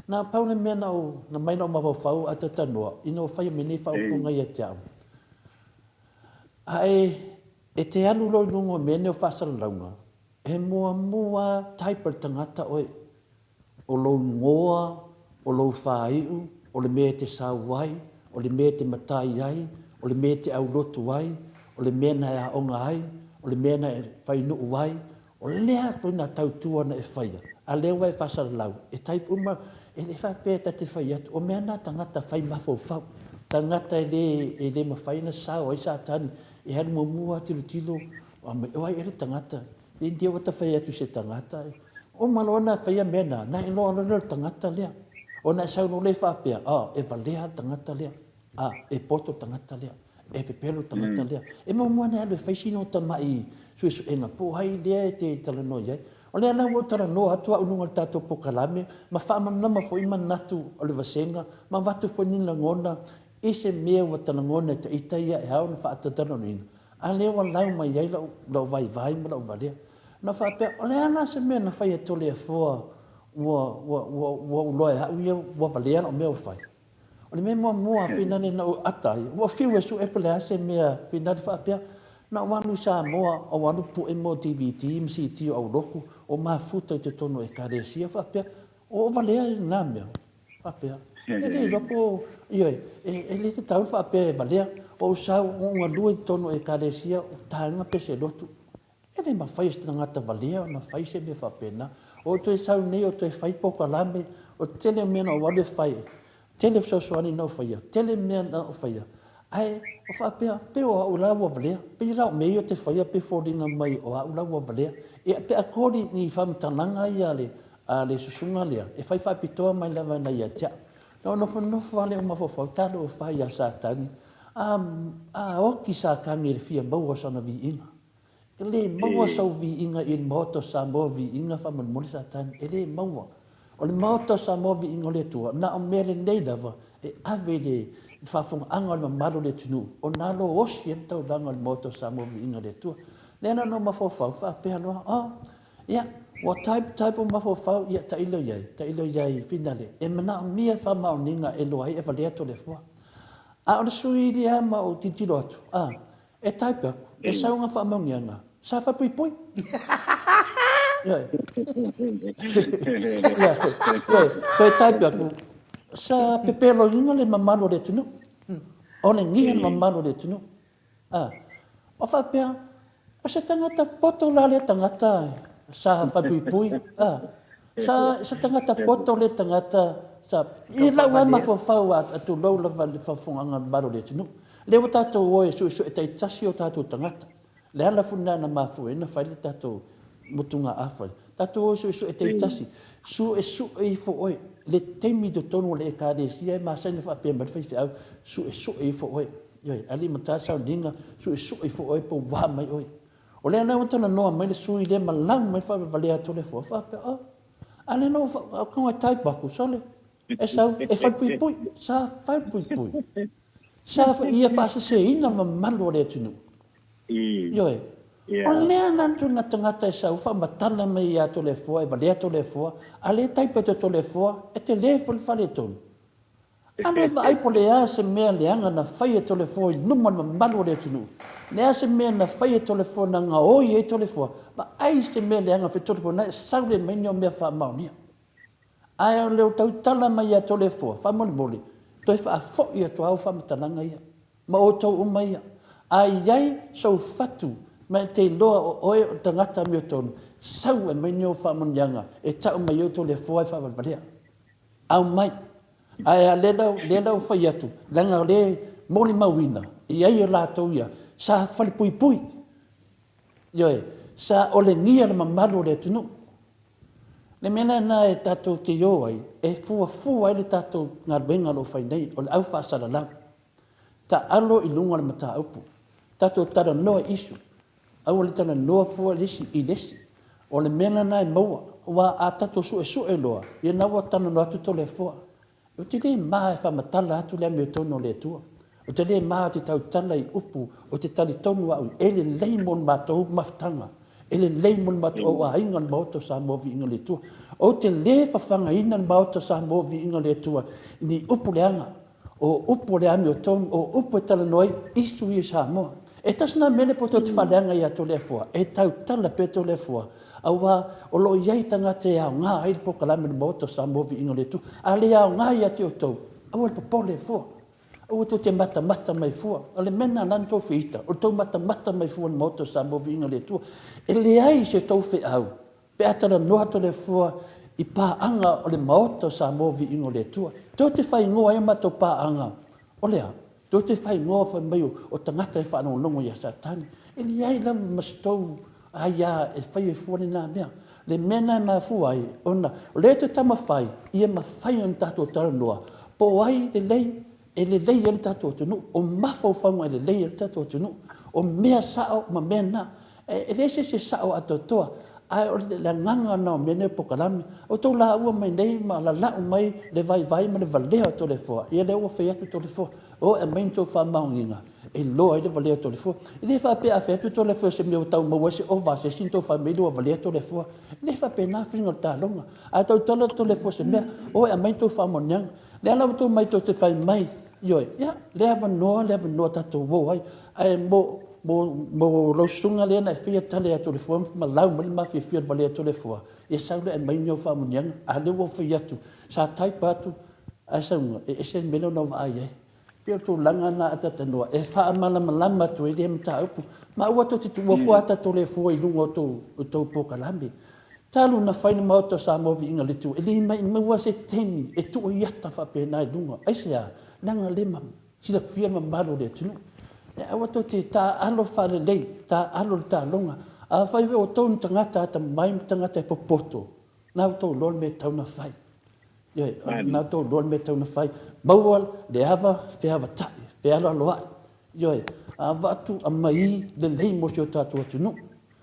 na paune mena o na maina o mawawhau a te tanoa ina o whai me ne whau punga ia te au e te anu loi lungo mene o whasara launga e mua taipa tangata oi o lo ngoa o lo whaiu o le mea te sauai o le mea te matai ai o le mea te au lotu ai o le mea na e aonga ai o le mea na e whainu ai o lea toina tautua na e whaia a lewa e whasara lau e taipa uma e le whapea te whai atu o mea na tangata whai mawhau tangata e le mawhaina sao ai sa tani e haru mua tilo o ai e le tangata e ndia o ta whai atu se tangata o malona whaia mena na e loa lona tangata lea o na sau no le whapea e valea tangata lea e poto tangata lea e pepelo tangata lea e mua na alu e whaisino ta mai su e nga po hai lea e te talano iai o lea na o tara no atua ununga le tato pokalame ma whaamamnama fo ima natu o le vasenga ma watu fo nina ngona i se mea wa tana ngona te itaia e hao na whaatatano nina a lea wa lau mai iai lau vai ma lau valea na whapea o lea na se mea na whai e tole e fua ua uloa e hau ia ua valea o mea o whai o le mea mua whinane na o atai ua whiu e su e pele ase mea whinane whapea na wanu Samoa o wanu pu e mo DVD MCT o roku o mafuta i te tono e karesia whapea o valea na mea whapea e le loko e le te tau whapea e valea o sau o ngā lua i tono e karesia o tānga pese lotu e le mawhai e ngata valea o na whai se me whapena o toi sau nei o toi whai poka lame o tele mena o wale whai tele whaswani na o whaia tele mea na o whaia ai o whapea pe o ulaua valea pe i rao mei o te whaia pe whoringa mai o ulaua valea e pe akori ni whamtananga i a le susunga lea e whai whapitoa mai lewa na ia tia no nofu wale o mawhawhau talo o whai a sātani o ki sa kangi le fia maua sana vi inga le maua sau vi inga i moto Samoa vi inga whamanmoni sātani e le maua o le moto Samoa vi inga le tua na o mere nei dawa e ave le whafunga anga le mamaro le tunu o nalo osi e tau langa le moto Samoa vi inga le tua lena no mawhawhau whapea loa ia wa type o mawhawhau ia ta ilo iai finale e mana o mia whamao ninga e loa e valea to le fua a o le sui lia ma o titilo atu e type aku e saunga whamaungianga sa whapui koe type aku sa pepelo inga le mamano le tunu o le ngia le mamano le tunu o whapea o se tangata poto la le tangata sa whapui sa tangata poto le tangata sa i lau ai mawhawhau atu lau lava le whawhunganga maro le tunu leo tātou oe su e tai tasi o tātou tangata le ala funa na mafu e na whai le tātou mutunga awhai tātou oe su e tai tasi su e ifo oe le teimi do tonu le e kāresia e māsaina whapea marwhai whiau su e ifo oe ali matasau ninga su e ifo oe po wā mai oe o lea nau tana noa mai le sui le malang mai whavalea tole fua whapea ale no konga taipaku sole e sau e whaipui sa whaipui sa ia whasa se ina ma malo le tunu o lea nantu ngata e sau whamatala mai ia tole fua e valea tole fua ale taipa te tole fua e te le whale tonu ane vai po le a se mea leanga na whai e tole fua i numa ma malo le tunu le a se mea na whai e tole fua na ngā oi e tole fua ma ai se mea leanga whi tole fua na e sau le menio mea wha maunia ai o leo tau tala mai ia tole fua wha moli toi wha fo ia tu au wha matalanga ia ma o tau uma ia ai iai sau fatu ma te loa o oe o tangata mi o tonu sau e menio wha monianga e tau mai o tole fua e wha valvalea au mai ai a le lau whai atu langa le moli mawina i ai o lātou ia sa whali pui sa o le ngia le mamalo le tunu le mena na e tātou te yo ai e fua ai le tātou ngā ruenga lo whai nei o le au whaasara lau ta alo i lunga le mata upu tato tara noa isu au le tana noa fua lisi i lesi o le mena nai maua wa a tato su e loa ia naua tana noa tuto le fua o te le maa e whamatala atu le ame o tono le tua o te le maa te tau tala i upu o te tali tonu au e le leimon matou maftanga e le leimon matou a inga maoto sa movi inga le tua o te le whawhanga ina maoto sa movi inga le tua ni upu le anga o upu le ame o tonu o upu e tala noi isu i Samoa e tasna mele po te whaleanga i ato le fua e tau tala pe to le fua awa o lo iai tanga te au ngā ai po kalame le maoto sa movi inga le tua a le au ngā i ate o tau awa le popo le fua o to te mata mai fua o le mena lanto feita o to mata mai fua le maoto sa movi inga le tua e le ai se tau fe au pe atala noa to le fua i pā anga o le maoto sa movi inga le tua to te whai ngoa e mato pā anga o lea to te whai ngoa whai mai o tangata e whanau longo i a satani e li ai lamu mastou ai a e whai e fuane nā mea le mena e mawhua ai ona o le te tama whai ia mawhai on tato tara noa po ai le lei e le lei e le tato tunu o mawhau whangu e le lei e le tato tunu o mea sao ma mea na e le se sao ato toa ai o le nganga na o mene pokalami o tau la ua mai nei ma la lau mai le vai ma le valea to le fua ia le ua whaiatu to le fua o e maintou whamaunginga e loa i le valea to le fua i le whapea whaiatu to le fua se meo tau maua se o vase sinto whameilu a valea to le fua i le whapea nā whiringa tā longa a tau tala to le fua se mea o e maintou whamonianga le ala tau mai to te whai mai ioi ia le ava noa tatou wau ai ai mo lo sunga le na fia tale atu le fua ma lau ma ma fia vale atu le fua e saule e mai no fa munyan a le wo fia tu sa tai patu a saunga e se melo no vai e pio tu langa na ata no e fa ma lama tu e dem ta upu ma o to tu wo fua ta to le fua i lungo to po kalambi talu na faina ma to sa mo vi inga le tu e le mai ma wa se temi e tu ia ta fa pe na lungo ai sia nanga le mam si la fia ma malo le tu e awa to te ta alo whare lei, ta alo ta longa. A whaiwe o tōnu tangata ata mai tangata e popoto. Nau tō lor me tauna whai. Nau tō lor me tauna whai. Maual le hawa whiawa tai, whiala loai. A watu a mai le lei mo sio tātua tunu.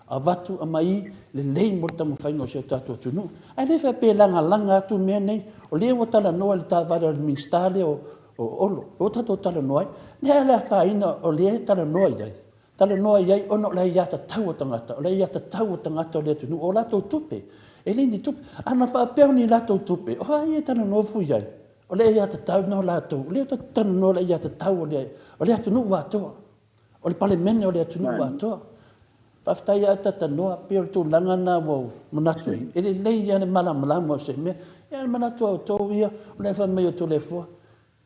A watu a mai le lei mo tamu whaingo sio tātua tunu. Ai le whai pē langa atu mea nei, o lea o tala noa le tā vara le minstale o olo, o tato tala noai, nea lea whaina o lea tala noai iai. Tala noai iai, ono lea iata tau o tangata, o lea iata tau o tangata o lea tunu, o lato tupe, e lini tupe, ana whapeo ni lato tupe, o hai e tala nofu iai, o lea iata tau no lato, o lea tala noa lea iata tau o lea tunu watoa, o le pale mene o lea tunu watoa. Whaftai ata tanoa, peo tu langana wau manatui, e le lei iane malama o se mea, iane manatua o tō ia, o lea whamei o tō le fua,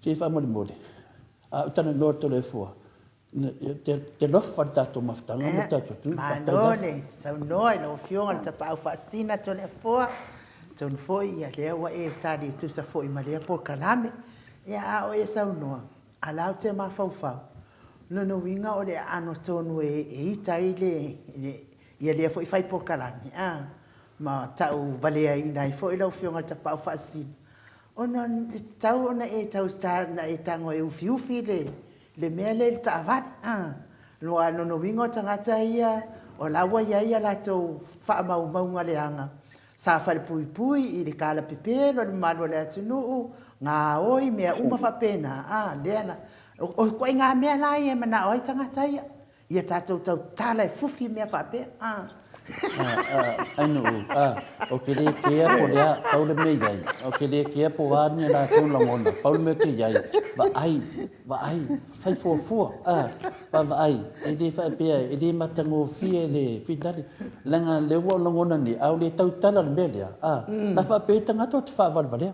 te whamori mori. A utana noa to le fua. Te lofa tato maftanga mo tato tu. Manone, sau noa no fionga ta pau fasina to le fua. Ton foi ia le wa e tadi tu sa foi ma le por kaname. Ia o e sau noa. Alau te ma fau fau. No winga o le ano tonu e ita ile ia le foi fai por kaname. Ma tau valea ina i foi lo fionga ta pau fasina. Ona tau ona e tau star na e tango e ufi le mea le ta vat no wingo tangata ia o lawa ia la to fa mau ngale anga sa fa pui i le kala pepe lo malo le atunu nga oi mea uma fa pena lena o ko nga mea la ia mana oi tangata ia tau tala fufi mea fa pe anu o ke le kia po lea pau le mei iai o ke le kia po wānia la tō langona pau le mea te iai va ai fai fua va ai e le whai pia e le matango fie le finale langa le ua langona ni au le tau tala le mea lea la wha pe tangata o te wha valvalea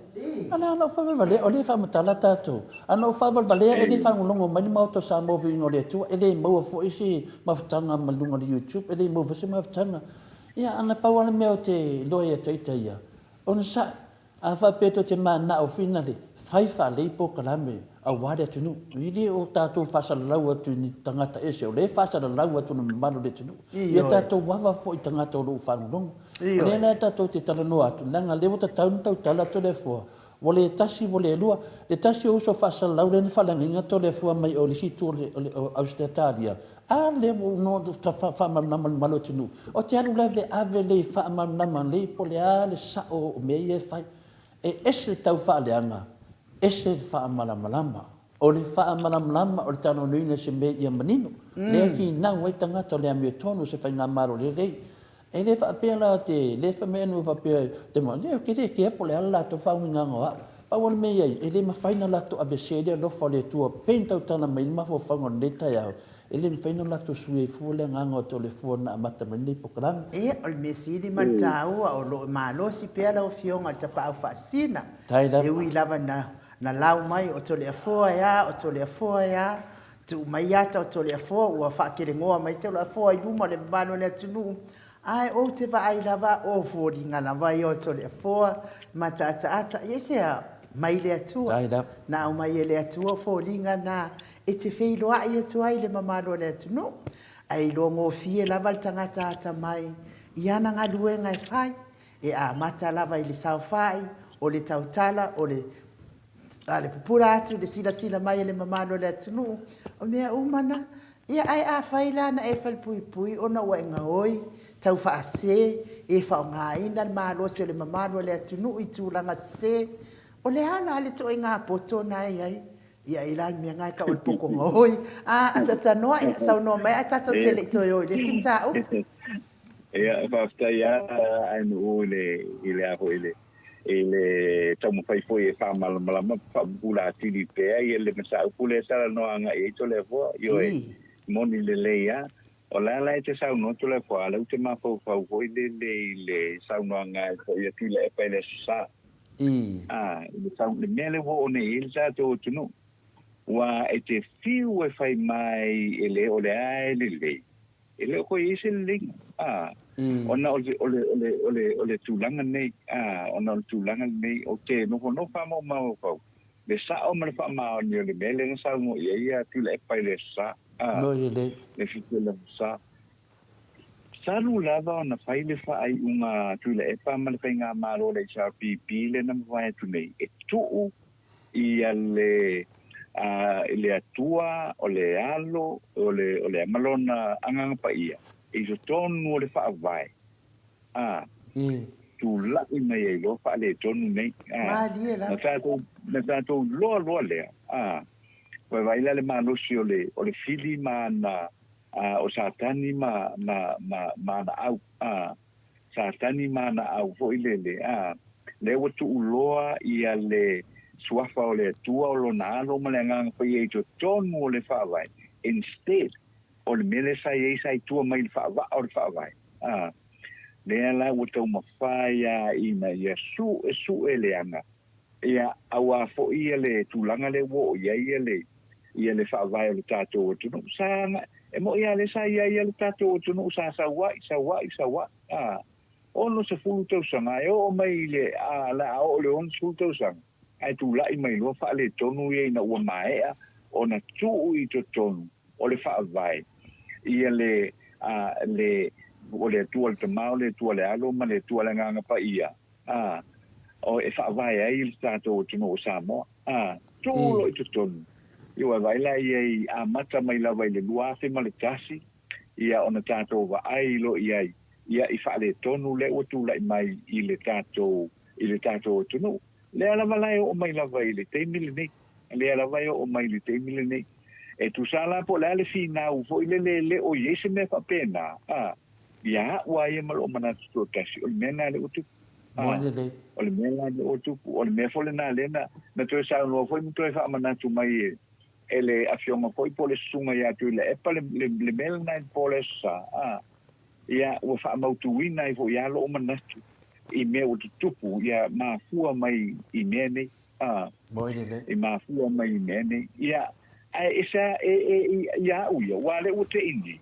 ana o wha valvalea o le wha matala tātou ana o wha valvalea e le wha ngolongo mani mauto sa movi ingo le tua e le maua fo isi mawhatanga malunga le YouTube e le maua vase mawhatanga ia ana pauana mea o te loia taita ia. Ona sa, a whapeto te mana o finale, whai whalei po kalame a ware atunu. Ili o tātou whasalalau atu ni tangata ese, o le whasalalau atu na mano le tunu. Ia tātou wawa fo i tangata o loo whanulongo. O le nai tātou te talanoa atu, nanga lewo ta taunu tau tala to le fua. o le tasi o le lua le tasi o so faasalau le faalangiga tolefua mai o le situ o Australia a le no faamalama le malo atunuu o te alu leve ave lei faamalama lei po le a le sa'o o mea ia fai e ese tau faaleanga ese faamalamalama o le faamalamalama o le tanonuina se mea ia manino le finau ai tagata o le amio tonu se faigā malo lelei e le faapea la te le famea nu faapea te mo le ke ke po le ala latou fauigaga o a paua le mea ai e le mafaina latou avese le alofa o le atua pei tautana mai le mafofauga o lenei taeao e le mafaina latou sui ai fua le agaga o tolefua na amata mai lenei pokalaga e o le mesili ma tāua o lo malosi pea lau fionga le tapau faasina e ui lava na lau mai o tole afoa ia tu mai ata o tole afoa ua faakelengoa mai te lo afoa i luma le mamalo le atunuu ai o te vaai lava o fuolinga na vai o tole afoa ma taataata ia sea mai le atua na au mai le atua fuolinga na e te feiloaʻi atu ai le mamalo le atunuu ai longo fie lava le tagata ata mai i ana galuega e fai e amata lava i le saofai o le tautala o le ale pupura atu le silasila mai le mamalo le atunuu o mea umana ia ai afai lana e falpuipui ona ua egaoi tau faase e faaugaina le malosi o le mamalo le atunuu i tulaga sesē o le ala le toʻaiga poto na ai ia i la mea ngai ka o le pokonga hoi a tatanoa ia saunoa mai a tatou tele i toi oi le simtau ia faafetai a ainu ile aho ile tamu fai foi e faamalamalama faapulatili pea ia le masaupu le talanoaga i tole foa io e moni lelei a o le ala e te saunoa tole foa lau te mafaufau hoi le saunoaga foi ia tui le epa i le sasa le mea le ua o nei le tatou atunuu ua e te fiu e fai mai ele o le ae lelei ele o koe ise lelei ona ole tulaga nei ona ole tulaga nei o te nofonofa mo fau le sa'o ma le fa'amaoni o le mea lega saumo'i ai ia tui le epa i le sa le fitu le sa salu lava ona fai le fa'ai'uga tui le epa ma le faigā malo le isa pipi lena mavae atu nei e tu'u ia le atua o le alo o le amalona agaga paia i so tonu o le fa'avae tula'i mai ai loa fa'aletonu nei na tatou loaloa lea koe vaila le malosi o le fili ma na o satani ma na au satani ma na au fo'i lele le ua tu'uloa ia le suafa o le atua o lona alo ma le agaga paia i so tonu o le fa'avae instead o le mele sai ai sai tua mai le fa'ava'a o le fa'avae lea la ua taumafā ina ia su'e leaga ia auā fo'i ia le tulaga le ua o iai ia le fa'avae o le tatou atunuu saga e mo ia le sai ia le tatou atunuu sa saua'i ono se fulu tausaga e o'o mai le la o'o le ono fulu tausaga ai tula'i mai loa fa'aletonu ia ina ua mae'a ona tu'u i totonu o le fa'avae ia le o le atua le tamao le atua le alo ma le atua le agaga paia o e fa'avae ai le tatou atunuu o Samoa tu'u lo'i totonu ia vaila ia i amata mai lava i le luafe ma le tasi ia ona tatou va'ai lo'i ai ia i fa'aletonu le ua tula'i mai i le tatou atunuu lea lava lai o'o mai lava i le teimi lenei lea lava i o'o mai i le teimi lenei e tusala po le finau fo'i le o iai se mea fa'apena ia a'ua ia ma lo'o manatu tuatasi o le mea na le utupu o le mea na le utupu o le mea fo lenā lena na toe saunoa fo'i ma toe fa'amanatu mai e le afioga fo'i po le susuga iā tui le epa le mea lenā po le sasa ia ua fa'amautuina ai fo'i ia lo'o manatu i mea ua tutupu ia mafua mai i mea nei i mafua mai i mea nei ia esa ia a'u ia ua le ua te'ini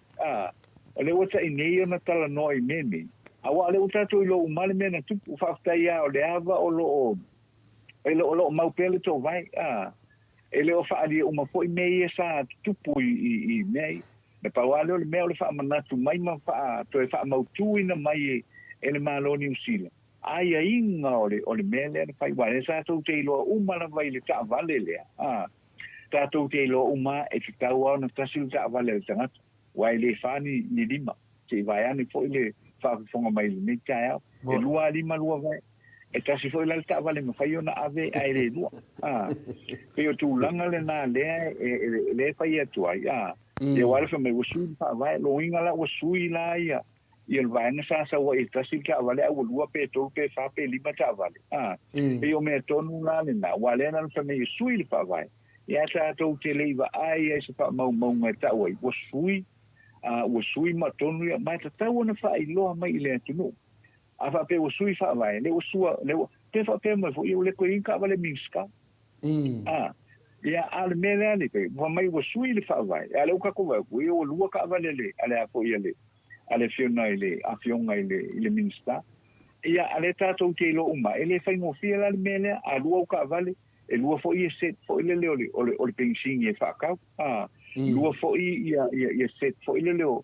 o le ua ta'ini ona talanoa i mea nei aua le ua tatou i lo'u ma le mea na tupu fa'afetai ia o le ava o lo'o maupea le to'avae e le o fa'alia uma fo'i mea ia sa tutupu i mea i na pauale o le mea o le fa'amanatu mai ma toe fa'amautuina mai e le malo New Zealand ai inga o le mele na fai wale sa tau te iloa uma na vai le ta vale le ta tau te iloa uma e te tau au na tasil ta vale le tangata wai le fani ni lima te vai ani fo le fa fonga mai le tai e lua lima lua vai e tasi fo le ta vale ma fai ona ave ai le lua pe o tu langa le na le fai atu ai e wale fa me wasui fa vai lo inga la wasui la ia i el vaina sa wa ita si ka vale a lua pe to pe fa pe lima ta vale pe o me tonu la le na wale na fa me sui fa vai ya ta to te leva ai e se fa mau me ta wa sui ma tonu ya mai ta ta na fa i lo mai le tunu a fa pe sui fa vai le sua le pe fa pe mo i le ko in ka vale minska ya al mele ni pe mo mai sui le fa vai ale o ka ko va i o lua ka vale le ale a ko ile ale fiona ile a fionga ile minsta ia ale tatou te lo uma ele fai mo fia la mele a lua ka vale e lua fo i set fo ile le o pension e fa ka lua fo i ia set fo ile le o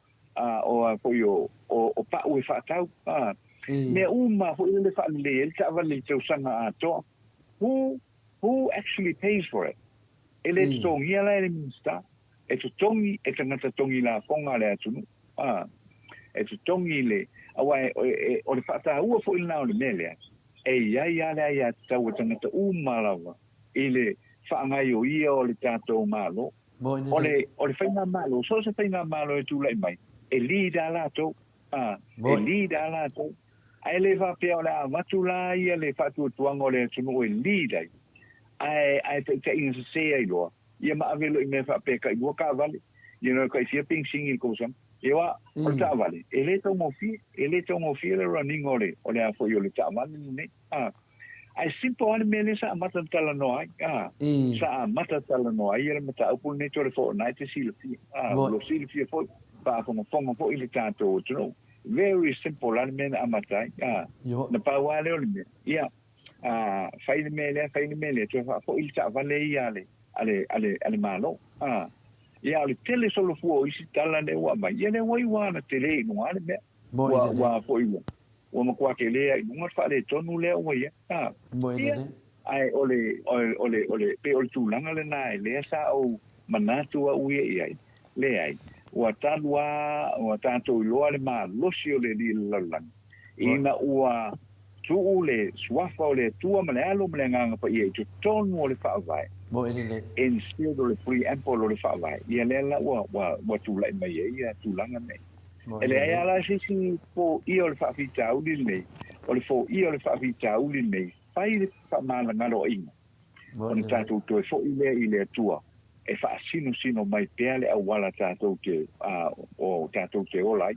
fo yo o pa o fa ta me uma fo ile fa le ta vale te usanga ato who actually pays for it ele tongi ala ele minsta e tongi e tangata tongi la fonga le atu e te tongi le awa o le fata ua fo ina o le mele e ia le tau tangata umalawa ile whaangai o ia o le tātou malo o le whainga malo so se whainga malo e tūlai mai e lida alato ai le whapea o le amatu la ia le whatu tuanga o le tunu e lida ai te inga se sea i loa ia maavelo i me whapea ka i lua ka vale kai fia ping singi kosam Ewa, o ta vale. Ele tau mo fi le running ole a fo yo le ta vale ne. Ai simple ane mele sa mata tala no ai. Sa mata tala no ai ele mata upu ne tore fo night si le fi. Lo si le fi fo pa ko mo fonga fo ile tanto no. Very simple ane mele amata. Na pa wale ole me. Ia. Fai le mele to fo ile ta vale ia ale malo. Ia le tele solo fu isi tala ne wa mai ia ne wai wa na tele no ale me wa po i wa ma kwa ke le ai mo fa le tonu le wa ia ai ole pe ole tu langa le nai le sa o manatu wa ui ai le ai wa tanto lo ale ma lo si ole di lalang ina ua tu le swafa ole tu ma le alo me nga pa ia tu tonu ole fa vai en still le free ample le fa vai ia le la wa tu lai mai ia tu langa me ele ai ala si po io le fa vita uli me o le fo io le fa vita uli me fai fa mala ngalo ina on tatu to fo ile tua e fa sino mai pele a wala tatu ke o tatu ke olai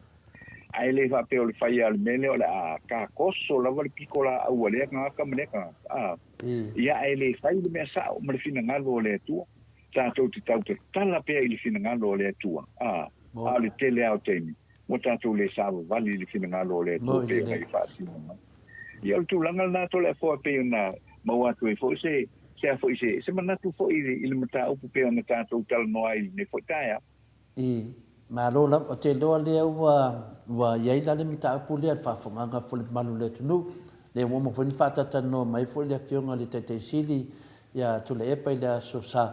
ai le fa pe o le fai al mele o la ka koso la vale piccola a wale nga ka meneka ia ai le fai le mesa o me fina ngalo le tua tatu te tau te tala pe ile fina ngalo le tua le tele au temi mo tatu le savo vale le fina ngalo le tua pe mai fa sino ia tu langa na to le fo pe na mo atu e fo se manatu fo ile mata o pe na tatu tal no ai ne fo taia ma lo la o te lo le wa yai la le mita pu le fa fa nga fo le malu le tunu le mo fo ni fa ta no mai fo le fionga le te sili ya tu le epa le so sa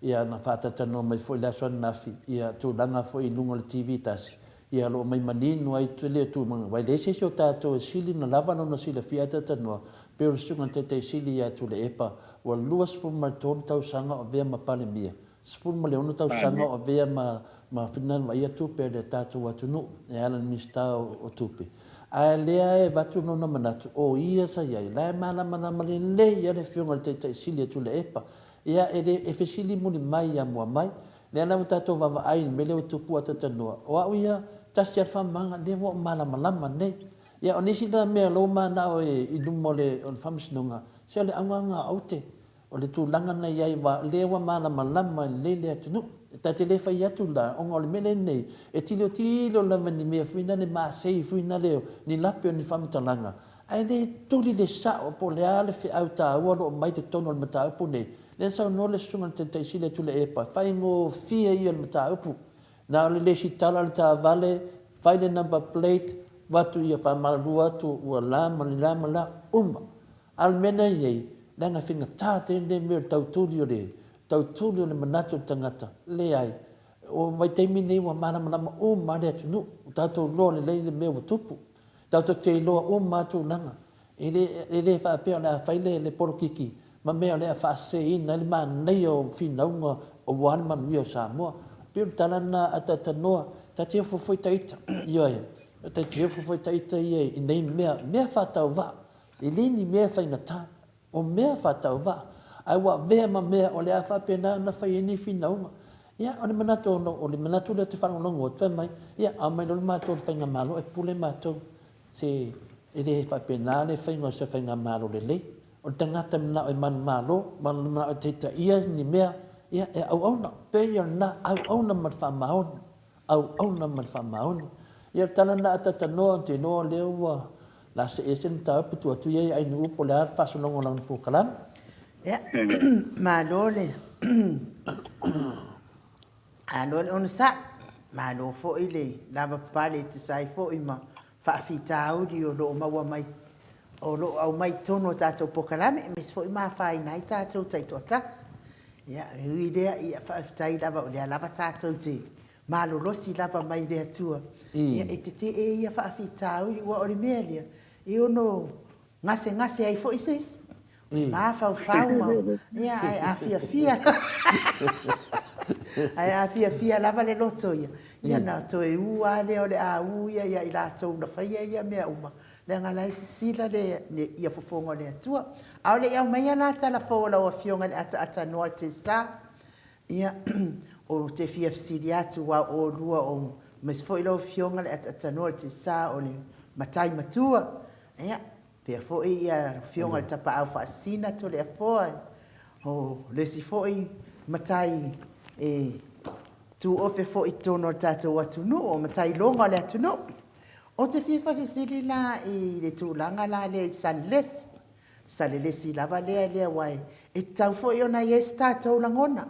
ya na fa ta no mai fo le so na fi ya tu langa fo i lunga le tv tas ya lo mai mani no ai tu le tu ma vai le se so ta to sili na lava no sili fi ta no pe o sunga te sili ya tu le epa wa luas fo ma ton tau sanga o ve ma pale mia sful ma le ono tau sanga o ve ma final ma ia tu pe de tatu atu no e ala mista o tupe a le e vatu no na manatu o ia sa ia la mana le ia le fionga te sili tu le epa ia e fesili muni mai ya mo mai le ana tatu va ai me le tu pu ata no o ia tasia fa manga de mo malama ne ia onisi da me lo ma na o i dumo le on famis nonga se le anga aute o le tu langa na ia wa le wa malama le tu no ta te le fai atu la onga le mele nei e tilo la mani mea fuina ne maa sei fuina leo ni lapio ni whamitalanga ai le tuli le sa o po le ale fi au ta ua lo mai te tono le mata upu nei le sa no le sunga te teisile tu le epa fai ngo fia ia le mata upu na le si tala le ta vale fai le number plate watu ia whamarua atu ua la mala almena iei langa whinga tāte ne mea tauturi o le manatu tangata le ai o vai teimi nei wa malama le atunu tātou roa le lei le mea wa tupu tātou te loa mātou langa ele whaapea le a whaile le porokiki ma mea le a whaase ina le maa nei o whinaunga o wana manu o Samoa pio talana atatanoa ta te fofoi taita ioi ta te fofoi taita iei i nei mea whatau wa i lini mea whaingata o mea whatau wa ai wa vea ma mea o le a whapena na whai ni whinaunga ia o le manatu le te whanongongo o tue mai ia a mai lo le mātou le whainga malo e pule mātou se ele whapena le whainga se whainga malo le lei o le tangata mna o man malo mana o te ta ia ni mea ia e au auna pe ia na au auna man whamaoni ia tana na atata noa te noa leo wa la se esen ta putu atu ia ai nu po la fasolongo lang po kalan ia malo le alole ona sa malo fo ile lava pale tu sai fo ima fa fitau di o lo maua mai o lo au mai tono tatou pokalame mes fo ima fai nai tatou taito tas ia idea ia fa fitai lava o le lava tatou te malo losi lava mai le tua ia e te ia fa fitau di o le melia e ono ngase ai fo ises ma fa ma ia ai afia ai afia lava le loto ia na to e ua le o le a u ia i la to na faia ia mea uma le ngala sila le ia fofonga le tua au le ia mai na tala fo la o fionga le ata no te sa ia o te FFC dia tu wa o lua o mes fo lo fionga le ata no te sa o le matai matua ia pe fo ia fionga le tapa au fa sina to le fo o le si fo matai tu ofe fo i tono tatou atu no o matai longa le atu no o te fifa fisili la i le tūlanga la le salelesi lava lea wai e tau fo i ona yes tatou langona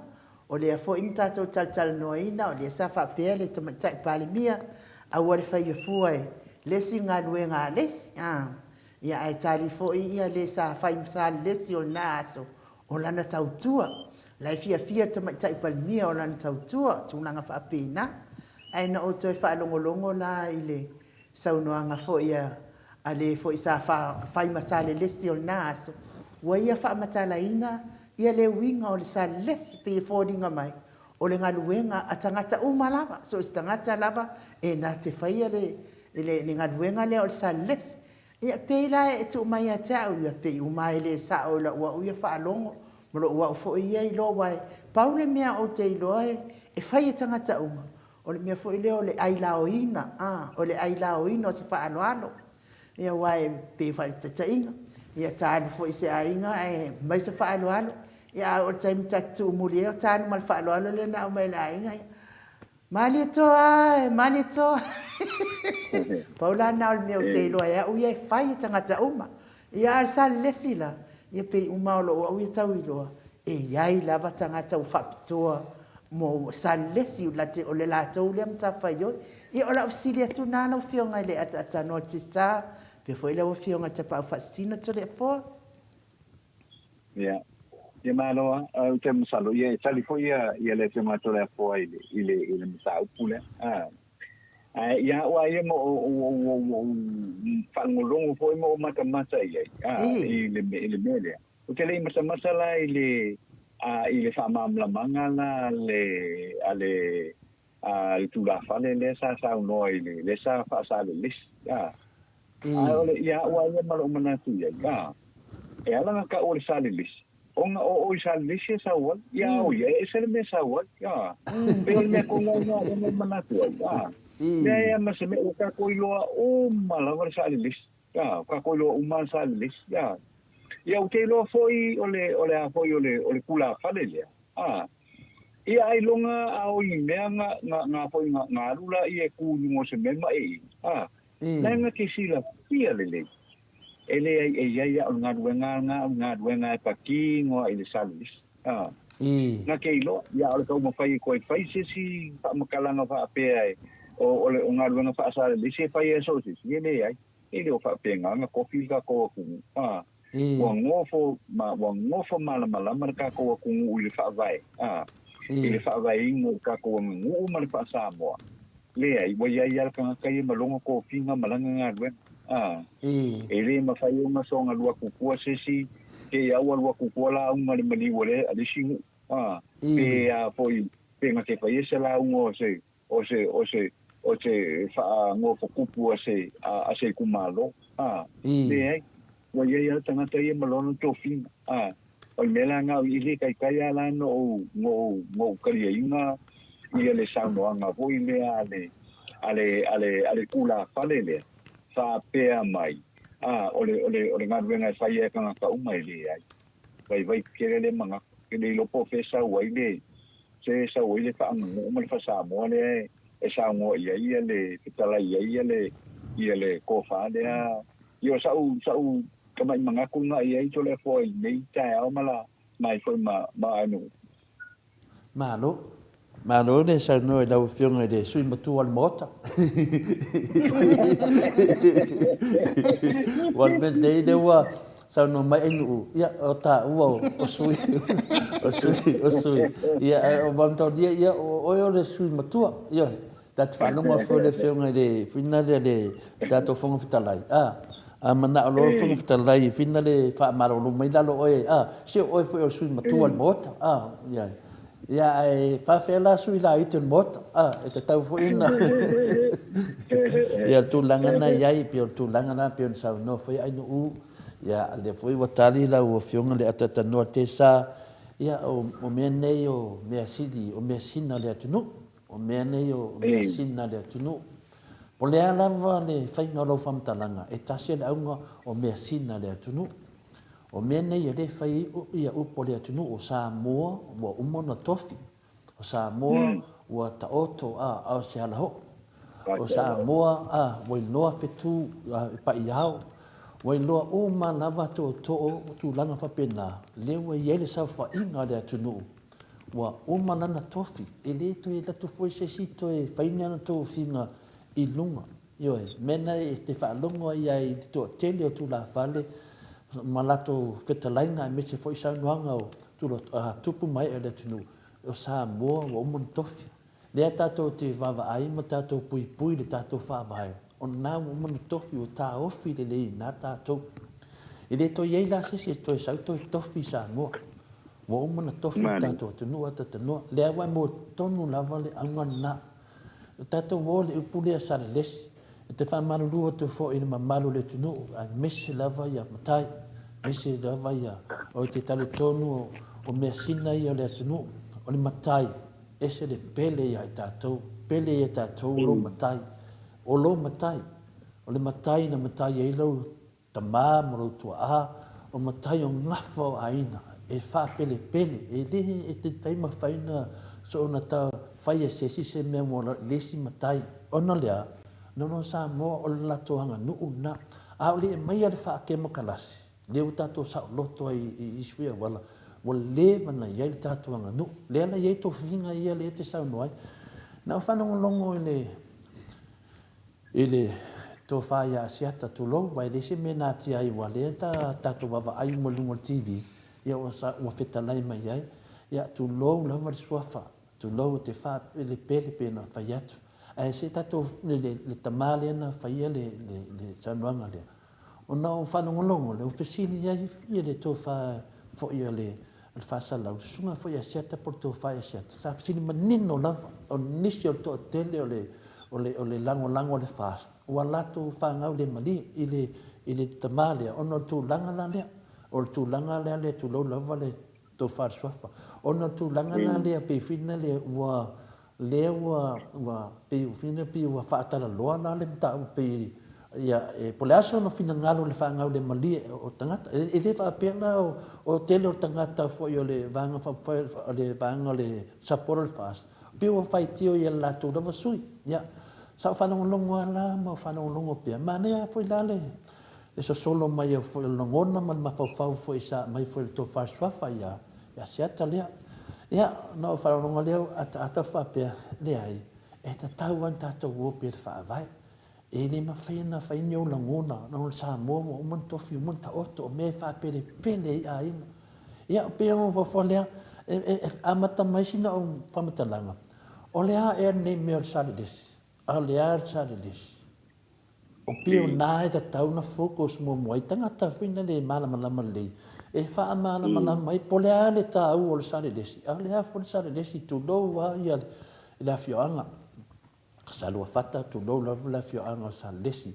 o lea fo in tatou tal noina o lea sa whapea le tamatai pale mia a wale whai fua le si ngā luenga lesi ia ai tari fo i ia le sa whai msa lesi o na aso o lana tautua lai fia tamatai pale mia o lana tautua tūlanga whapena ai na o toi whaalongolongo la i le saunoanga fo ia ale fo isa fai masale lesi o naso wa ia fa matala ina ia le winga o le sale lesi pe fodinga mai o le ngaluenga atangata umalava so istangata lava e na te fai le ngaluenga le o le sale lesi ia pe la e tu mai ata o ia pe umai le sa o la wa ia fa longo mo wa fo ia i lo wai paule mea o te loe e fai tangata uma o le mea foi leo le ailaoina o le ailaoina o se whaaloalo ia wai pe whaitatainga ia tānu foi se ainga e mai se whaaloalo ia o taimi tatu umuli o tānu mal whaaloalo le na o mai la ainga mali toa paula na o le mea o te iloa ia ui e whai tangata uma ia al sa lesi la ia pe umaolo o ui tau iloa e iai lava tangata u whapitoa mo salesi o le latou le matawhai oi i o la usilia tu nana o fionga le ata no te sa pe foi le o fionga te pa fasina to le fo ia ia malo o te masalo ia tali fo ia le te mato le fo ile masau pule ia wa ia mo fangolongo fo mo mata ia ile mele o te le masa la ile i le whamamlamanga la le tūra whale le sa unoa le sa whaasa le lis. Ia ua ia mara umanatu ia. E alanga ka o le sa le lis. Onga o i sa le lis e sa wal. Ia o ia e sele me sa wal. Peo le mea konga unga umanatu ia. Ia masa me o ka koiloa o malawa le sa le lis. Ka koiloa umar sa le lis. Ia o te loa foi ole a foi ole kula fale lea. Ia ai longa a o i mea ngā foi ngā rula i e kūni mo se mema e. Nanga ke sila pia lele. Ele ai ia o ngā ruenga e paki ngoa i le salis. Ngā ke ilo, ia ole kau mawhai koe whai sesi wha makalanga wha apea e. o le unga luenga fa sa le se fa ye so si ne ai ele o fa penga nga kofi ka ko ku wa ngofo mala ka ko ku u le fa vai ele fa vai ngo ka ko ngu ma le fa sa mo le ai wa ya ka ka ye malongo ko finga malanga nga luen ele ma fa yo ma so nga lua ku ku se si ke ya wa lua ku ku la un mali mali wole ali si pe a foi penga ke fa ye se la un o se fa ngo fo kupu a se kumalo le ai wa ya tanga te malono to fin o mela nga i kai ala no ngo kali inga i le sa no nga vo i le ale kula falele fa pe mai ole nga venga fa ye ka umai le ai vai kere le manga ke le lo profesa wa ile se sa wa ile fa ngo mo fa sa mo le esa ngo ia le pitala ia le ko fa le yo sa u kama manga ku nga ia to le foi nei ta o mala mai foi ma anu malo ne sa no da u fiona de sui matu al mota wan ben de wa sa no mai enu ya o ta o sui ya o bam to dia ya o le sui matu ya dat fa no mo fo le fiona de fina de dato fonga fitalai mana lo fonga fitalai fina le fa maro lo mai dalo se o fo o sui matu al mota ya ai fa fela sui la it mota e tau fo ina ya tu langana ya i pio tu langana pio sa no fo ai no ya le fo watali la o fiona le atata no tesa ya o mene o me asidi o me sina le atu o mene o me sina le atu po le ala le fai ngalo fam talanga e tasi le aunga o me sina le atu o mene ia le fai ia upo le atu o Samoa wa umona tofi o Samoa wa taoto a se ala ho o Samoa wa loa fetu pa iao wa loa o ma lava to tu langa fa pena le wa yele sa fa inga le atu wa o ma nana tofi ele to e latu foi se sito e faina na to finga i lunga yo mena e te fa lunga ia i to tele o tu la fale malato fetalainga me se foi sa nuanga o tu tupu mai ele tunu o Samoa o mon tofi le tato te vava ai ma tato pui le tato fa vai o na o mon tofi o ta ofi le na tato ele to ye la se to sa to tofi Samoa o mon tofi tato tunu ata tunu le wa mo tonu lava le angana tato vole u pulia sa les te fa malu lu to fo in malu le tunu a mes lava ya matai mes lava ya o te tale tonu o me sina ia le tunu o le matai ese de pele ya tato lo matai o lo matai o le matai na matai e lo tama mo tu o matai o ngafo aina e fa pele e le e te taima faina so na ta fai se me mo le si matai ona lea no sa mo o la toanga no una a le mai al fa ke mo kalas le uta to sa loto i sfia wala le mana ia le tatuanga no le na ia to finga ia le te sa no ai na fa no longo ele to fa ya siata to lo vai le se mena ti ai wale ta to va ai mo lungo TV ia o sa o feta lai mai ai ia to lo la va swafa to lo te fa le pele pena fa yatu ai se tato le tamale na fa ia le sanuanga le o na o fa no longo le ofisini ia ia le to fa fo ia le fa sala sunga fo ia siata por to fa ia siata sa sini manino lava o nisio to tele o le lango le fast o lato fa ngau le mali ile tamale o no tu langa la le o tu langa le tu lo lava le to fa swafa o no tu langa la le pe fina le wa pe fina pe wa fa tala lo na le ta pe ia e polaso no fina ngalo le fa ngau le mali o tangata e le fa pena o tele o tangata fo yo le vanga fa le vanga le saporo fast pe o fai tio ia la tu do sui ia sa fa no longo ala ma fa no longo pe ma ne foi dale le so solo mai fo longo na ma fa fo isa mai fo to fa swafa ia sia talia ia no fa longo le ata fa pe le ai e ta tau an tātou wope te whaavai. E le mawhaina whaini o langona, no Samoa o man tofi o man ta oto, o me whaapere pele i a ina. Ia o pea o whawhalea, amata maisina o whamatalanga. O lea e ne mea saridesi, a lea saridesi. O pio nā e ta tauna focus mo mo, i tangata whina le malamalama lei. E wha malamalama i po lea le tā au o le saridesi. A lea fo le saridesi tu lou wa ia le fioanga. Salua fata tu lou la fioanga o saridesi.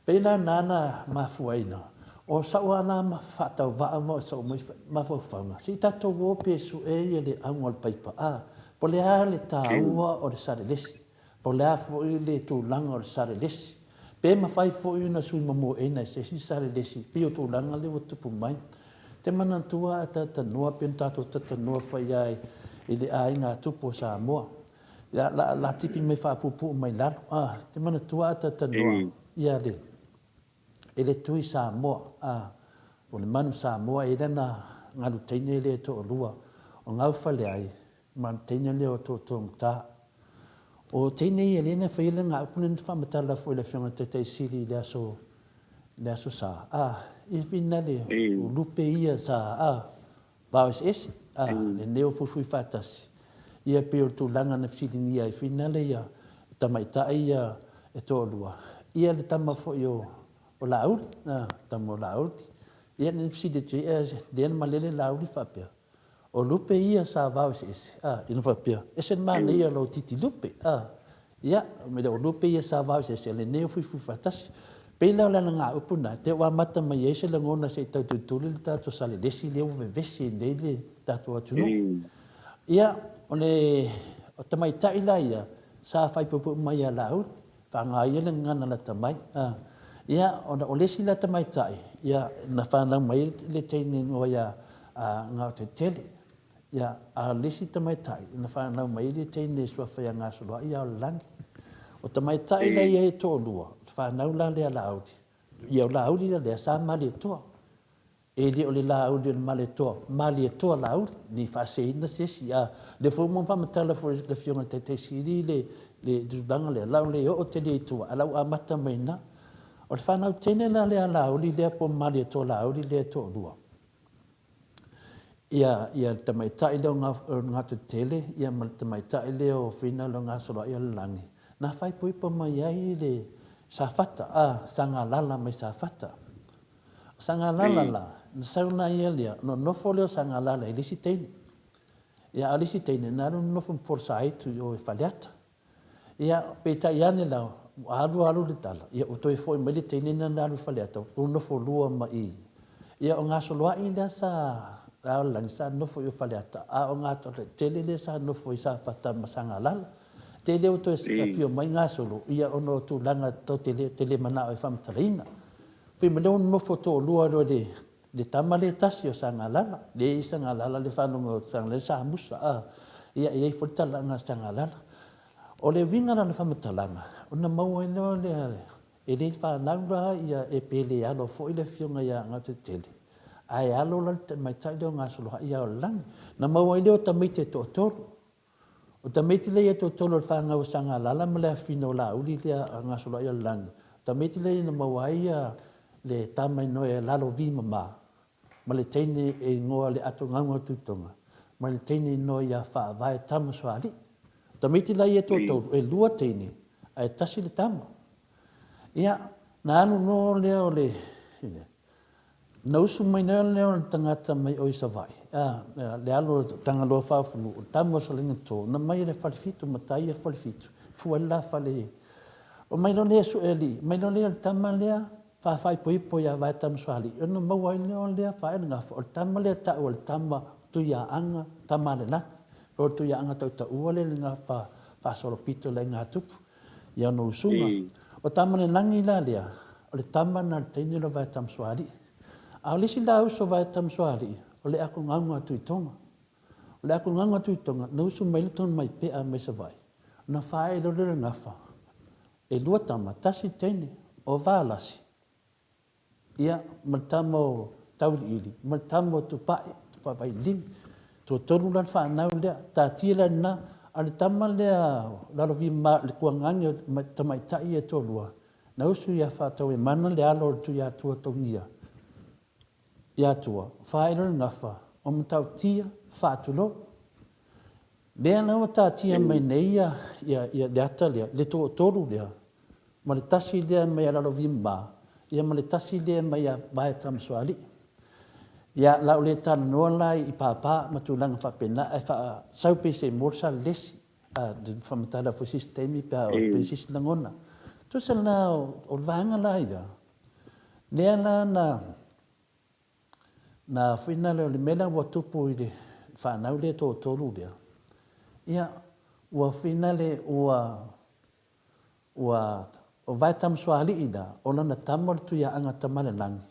Pena nana mafuaina. O saua ana mawhatau waa mo sa o mawhawhanga. Si tato wope su e ia le angol paipa. Po lea le tā ua o le saridesi. Po lea fo i le tūlanga o le saridesi. Pe mawhai fo i na sui mamo e na se si saridesi. Pio tūlanga le o tupu mai. Te manantua ta tanua pien tato ta tanua whai ai i le ai ngā tupu o Samoa. La tipi me whapupu mai lalo. Te manantua ta tanua ia le. E le tui Samoa. O le manu Samoa e lena ngaru teine le to o lua. O ngau whale ai. Man teine le o to tong ta. O teine i elena whaile ngā upunen whamatala fo i le whionga te siri le aso sa. I whina le o lupe ia sa. Baos esi. Le neo fufui whatasi. Ia peo tu langa na whisiring ia i whina le ia. Tamaita ia e to lua. Ia le tama fo i o lauri. Tama o lauri. Ia le whisiring tui le malele lauri whapea. O lupe ia sa vaus ese. Ina whapea. Ese mana ia lo titi lupe. Ia, me o lupe ia sa vaus ese. Le neo fui fatasi. Pela o lana ngā upuna. Te wa mata mai ese la ngona se tau tutuli le tato sale lesi leo vevesi nei le tato atunu. Ia, o le o tamai taila ia. Sa whaipupu mai a lau. Whanga ia le ngana la tamai. Ia, o lesi la tamai tai. Ia, na whanau mai le teine ngoa ia ngā te tele. Ia, a lesi tamai tai, na whanau mai le teine sua whaya ngā soloa, ia o langi. O tamai tai la ia e tō lua, whanau la lea laudi. Ia o laudi la lea sa mali e toa. E le o le laudi le mali e toa, mali e toa laudi, ni whaseina sesi. Le fumo whamatala fo le fionga te siri le dudanga le lau le o te le tua, alau a mata mai na. O le whanau tene la lea laudi, lea po mali e toa laudi, lea tō lua. Ia tamaitai leo ngā tutele, ia tamaitai leo whina leo ngā soloa ia langi. Nā whai puipa mai ai le sāwhata, sanga lala mai sāwhata. Sanga lala la, na sauna ia lea, no nofo leo sanga lala i lisi teine. Ia a lisi teine, nā ru nofo mporsa aitu o e whaleata. Ia peta iane lau, alu le tala, ia o toi fo i mele teine na nā ru whaleata, o nofo lua ma i. Ia o ngā soloa i lea sa a lang sa nofo i whaleata. O ngā tole tele le sa nofo i sa whata masanga lala. Te leo to e fio mai ngā solo. Ia ono tu langa to tele mana o i whamtaraina. Pui me leo nofo to lua roa le tamale tasi o sanga lala. Le i sanga lala le whanonga o sanga le sa musa. Ia i whatalanga sanga lala. O le wingara le whamtalanga. O na maua i leo le e le whanaura ia e pele alo fo i le fionga ia ngā te tele. Ai alo la mai tai leo ngā soloha ia o langi. Na maua i leo tamite to tolu. O tamite le ia to tolu o whanga o sanga lala ma lea whina o la uli lea ngā soloha ia o langi. Tamite le na maua ia le tamai no e lalo vima ma. Ma le teine e ngoa le ato ngangua tutonga. Ma le teine no ia wha vai tama soali. Tamite le ia to tolu e lua teine. Ai tasi le tama. Ia, na anu no leo le... Na usu mai nea leo na tangata mai o isa vai. Le alo tangaloa whawhunu. O tamo sa linga tō. Na mai le whalifitu, matai e whalifitu. Fua la whale. O mai lo lea su e li. Mai lo lea tama lea. Whawhai poipo ia vai tama suali. O na mawai leo lea whae nga wha. O tama lea ta o le tama tuia anga. Tama le naki. O tuia anga tau ta ua le nga whasolo pito le ngā tupu. Ia no usunga. O tama le nangi la lea. O le tama na teine lo vai tama suali. A lisi la uso vai tam soari, o le ako nganga tuitonga. O le ako nganga tuitonga, na uso mai liton mai pea mai sa vai. Na whae lo lera ngafa. E lua tama, tasi teine, o vālasi. Ia, matamo tauli ili, matamo tupai vai lim. Tō toru lan whanau lea, tā tira na, ale tama lea lalovi ma le kuangangi tamaitai e tolua. Na usu ia whātau e mana le alo tu ia tua tongia. Ia tua, whaero ngafa, o matau tia, whātulo. Lea nawa tā tia mai neia ia le ata lea, le tō toru lea. Ma le tasi lea mai a lalovi ma, ia ma le tasi lea mai a vae tamsoali. Ia lau le tāna noa lai i pāpā matulanga whapena, e wha saupe se morsa lesi, whamatala fo sistemi pia o pesis langona. Tusa na o vanga lai ia. Lea la na whina leo le mela wa tupu i le whanau le tō toru lea. Ia, ua whina le o vai tamsoali i da, o lana tamal tu ia anga tamale langi.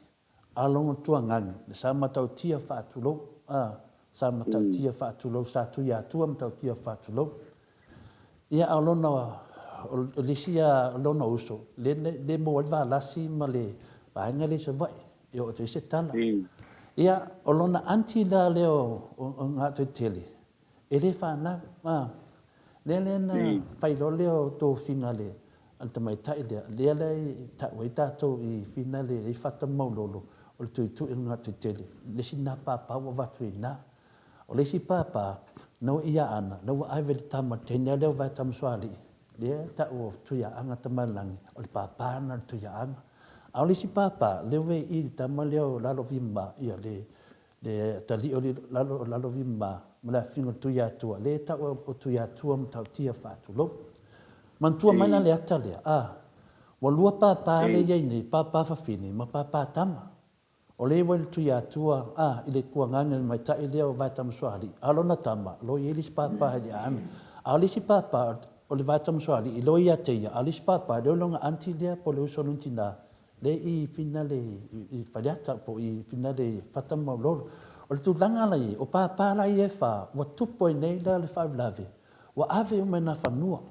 Alonga tua ngangi, sa matau tia whaatulo, sa matau tia whaatulo, sa tu ia tua matau tia whaatulo. Ia alona o lisia alona uso, le mo alva lasi ma le vaenga le se vai, e o te se tala. Ia alona anti da leo o ngā te tele, e le whanau, le na whairo leo tō whina le, anta mai tai lea, lea lei wai tātou i whina le, i whata maulolo, o le tui tui ngā te tele. Lesi nā pāpā wa watu i nā. O lesi pāpā, nau ia ana, nau aiwe le tama tēnea leo vai tamsoali. Lea ta o tui a anga tamalangi, o le pāpā na tui a anga. A o lesi pāpā, leo wei i le tama leo lalo vimba, ia le tali o lalo vimba, ma le whina tui atua. Lea ta o tui atua mtau tia whātulo. Mantua maina le ata lea, wa lua pāpā le iei nei, pāpā whawhine, ma pāpā tama. O le wale tu ia tua, i le kuanganga mai tai leo vai tamsoali. Alona tama, lo i elis papa he ana. A lisi papa, o le vai tamsoali, i lo ia teia. A lisi papa, leo longa anti lea po le usonuntina. Le i fina le, i whariata po i fina le whatamau loro. O le tūlanga lai, o papa lai e wha, wa tupo i nei la le whaulave. Wa ave umai na whanua.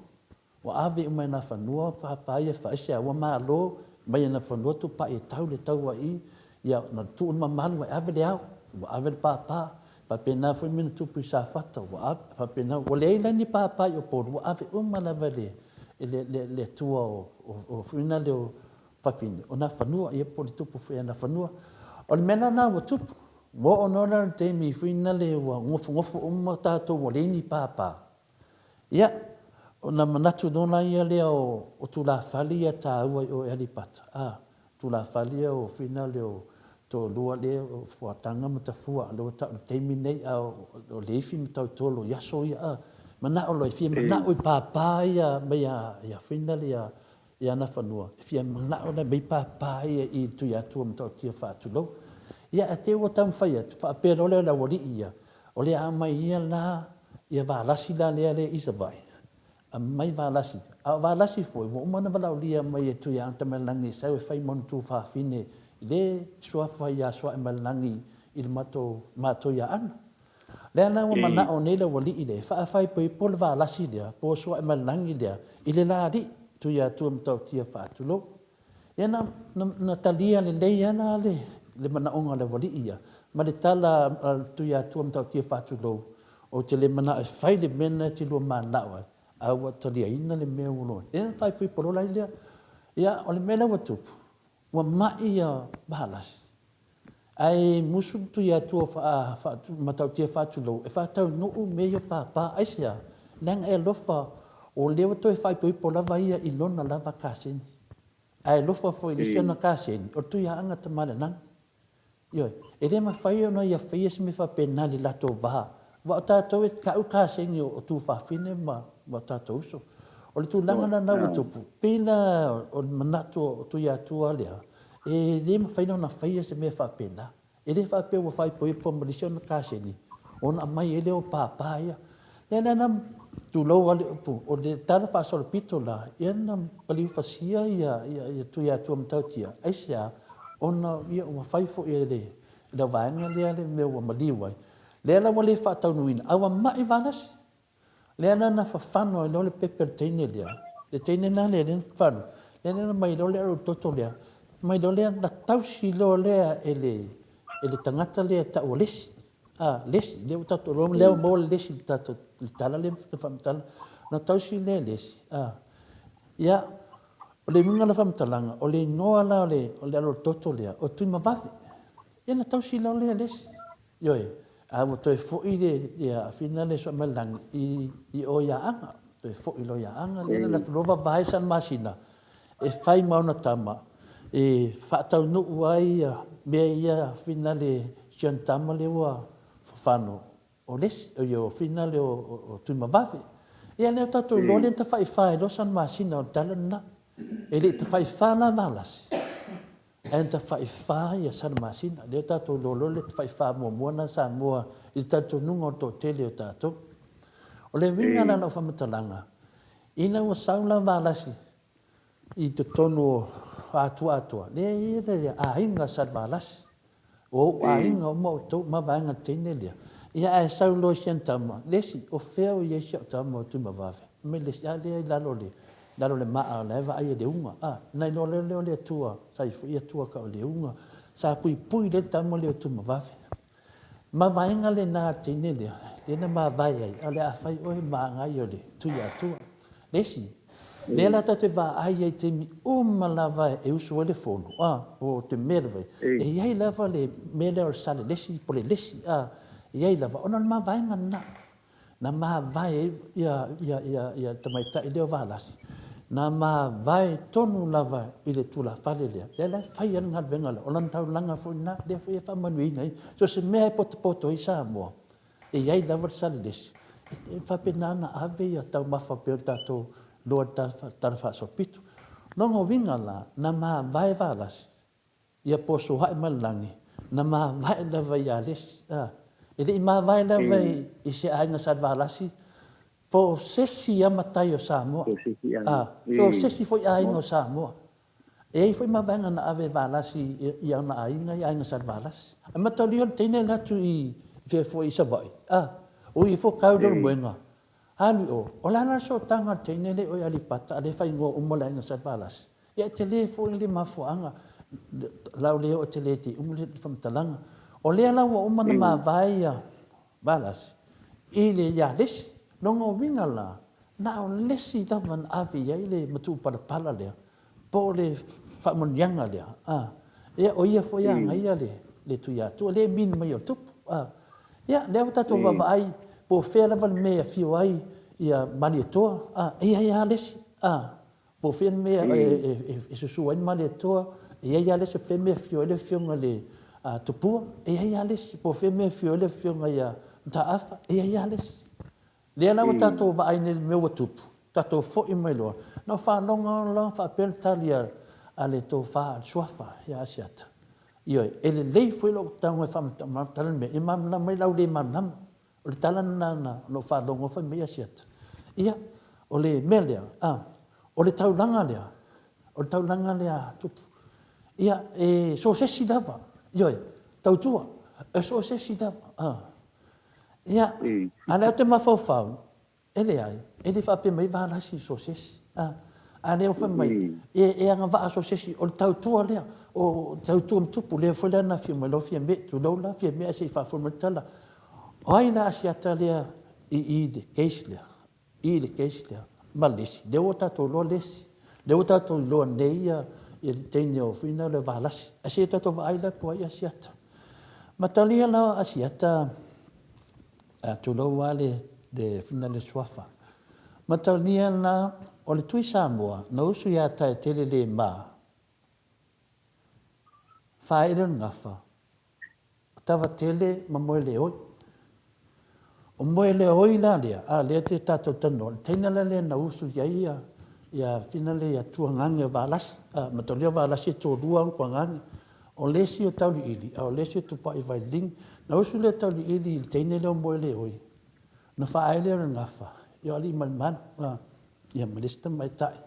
Wa ave umai na whanua, papa i e wha, ese a wa maa lo, mai na whanua tu pa e tau le tau wa i, ia na tu ma malu wa ave le au wa ave le papa pa pena foi min tu pisa fata wa ave pa pena wa le ila ni papa yo por wa ave uma la vale le tua o fina le fa fin ona fanua ia por tu pu foi na fanua o mena na wa tu mo onora te mi fina le wa ngofu uma ta to wa le ni papa ia ona manatu dona ia le o tu la falia ta o elipata tu la falia o fina le to lua le fuatanga mata fua lo ta terminate o le fi mata tolo ya so ya mana o lo fi mana o papa ya ya finale ya na fanua fi mana o le papa ya i tu ya tu mata ti fa tu lo ya te o tam fa ya fa pero le la wori ya o le ama ya la ya va la sila le isavai a mai va la si foi vo mana va la lia mai tu ya tamalangi sa fai mon tu fa fine le sua fai ya sua malangi il mato ya an le na wa mana o ne le wali ile fa fai po pol va la si dia po sua malangi dia ile la di tu ya tu mto tia fa tu lo ya na talia le ya na le mana o le wali ia ma le tala tu ya tu mto tia fa tu lo o te le mana fai de mena ti lo mana wa a wa talia ina le me ulo e fai po pol la ile ya o le mena wa tu wa mai ya balas ai musu tu ya tu fa matau tia fa tu lo e fa tau no me yo papa aisia nang e lofa o le to e fa po la vai i lona la vacasin ai lofa foi le sona casin o tu ya anga te mala nang yo e le ma fai no ya fai me fa penali la to va wa ta to e ka u casin yo tu fa fine ma ta to so o le tūlanga na wa tupu. Pena o manatu tu ya tua lea. E le ma whaina na whaia se mea whapena. E le whapea wa whai po ipo marisio na kāseni. O na mai e leo pāpāia. Le na tu lau ale upu. O le tāna whasolo pito la. Ia na paliu whasia ia tu ya tua matautia. Aisia o na ia wa whai fo ia le. Le waanga lea le mea wa maliwai. Le la wa le whatau nuina. Awa mai vanasi. Le ana na fafano e le pepper teine lea. Le teine na le fano. Le ana mai le aro toto lea. Mai le na tausi lo lea e le tangata lea ta o lesi. lesi le tato ro le mo lesi tato tala le famtala na tausi le lesi ia o le minga la famtalanga o le noa la o le alo toto le o tu mavafi ia na tausi la le lesi yoi a mo to fo i le ia fina le so malang i o ya anga to fo i lo ya anga le na to va vai san masina e fai mauna tama e fa tau no wai me ia fina le chantama le wa fano o les o yo fina le o tu mavafi ia le tato lo le ta fai lo san masina o talana e le ta fai na malas en ta fai ia san masina le tato lo le ta fai mo na Samoa il tato nungo to tele o tato o le winga na no famatalanga ina o saula malasi i te tono atua le a inga san malas o a inga mo to ma vanga tene le ia e saulo sentama lesi o feo ia sha tama tu mavave me le sia le la lo le ma la va ai de unga nai no le tua sai fu ia tua ka le unga sa pui le tama le tu mavave ma vainga le na tene le na ma vai ai ale a fai o ma ngai o le tu ia tua lesi le la te va ai te mi uma la vai e uso le fono o te merve e ia la va le mele o sale lesi po le lesi ia lava ona ma vai na ma vai ia tamaita i leo valas na ma vai tonu lava i le tula fale le la fai ana venga ona tau langa fo na le fo fa manui nei so se me poto i Samoa e ia lava sale des e fa penana ave ia tau mafa pe tato lo ta fa so pitu no ngo vinga la na ma vai valas ia poso hai malangi na ma vai lava ia les e le ma vai la vai i se ainga sa valasi fo sesi ya matai o Samoa so sesi foi ainga o Samoa e foi ma vanga na ave valasi i ana ainga sa valasi a matalio tene na tu i fe foi sa vai o i fo kau do buenga ali o la na so tanga tene le o ali pata le fai ngo mo la sa valasi ya tele fo le mafuanga la le o tele ti le fam talanga o le ala wa umana ma vai balas ile ya les longo winga la na o lesi tavan avi ya ile matu para pala le po le famon yanga le e o ia fo yanga ia le tu ya tu le min mai o tup ya le ta to va vai po fela val me fi wai ia mani to ia les po fen me e su en mani to ia les fe me fi le fi ngale tupua ia les po fe me fi le fi ngaya ta afa ia les le na tato va ai nel meu tupu tato fo i mai lo no fa longa fa pel talia ale to fa suafa ya siat io ele lei foi lo tanga fa tal me imam na mai lau de manam o talan na no fa longa fa me siat ia o le melia o le taulanga lea tupu ia so se sidava io tautua so se sidava ia ala te mafau ele fa pe mai va la si soses ale o fa mai e anga va soses o tautua le o tautua tupu le foi na fi mai lo fi me tu lo la fi me se fa fo metala ai la asiata le i de keisle malis de ota to lo les de ota to lo neia e tene o fina le valas asiata to vai la po asiata matalia la asiata tu lo wale de fina le suafa matalia na o le tui Samoa na usu ya tai tele le ma faire ngafa tava tele mamoele oi o moele oi la le te tato tano tena le na usu ya fina le ya tuangange valas matalia valas to duang kuangange o lesi o tau ili o lesi tu pa vai ling na usu le tau ili tene le moele oi na fa ai le ngafa yo ali man ya malista mai tai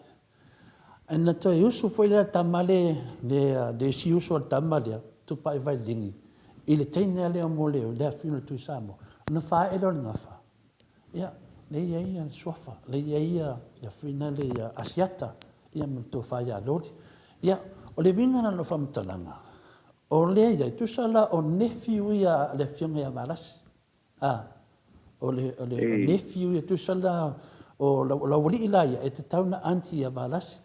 ana to usu foi le tamale le de si usu tamale tu pa vai ling ile tene le moele le fino tu Samoa na fa ai le ngafa ya le ia sofa le ia ya fina le asiata ia to fa ya lodi ya o le vinga na no famtalanga o le ia tu sala o nefiu ia le fionga ya valas o le nephew e tu sala o la wali ilaya e te tauna anti a valas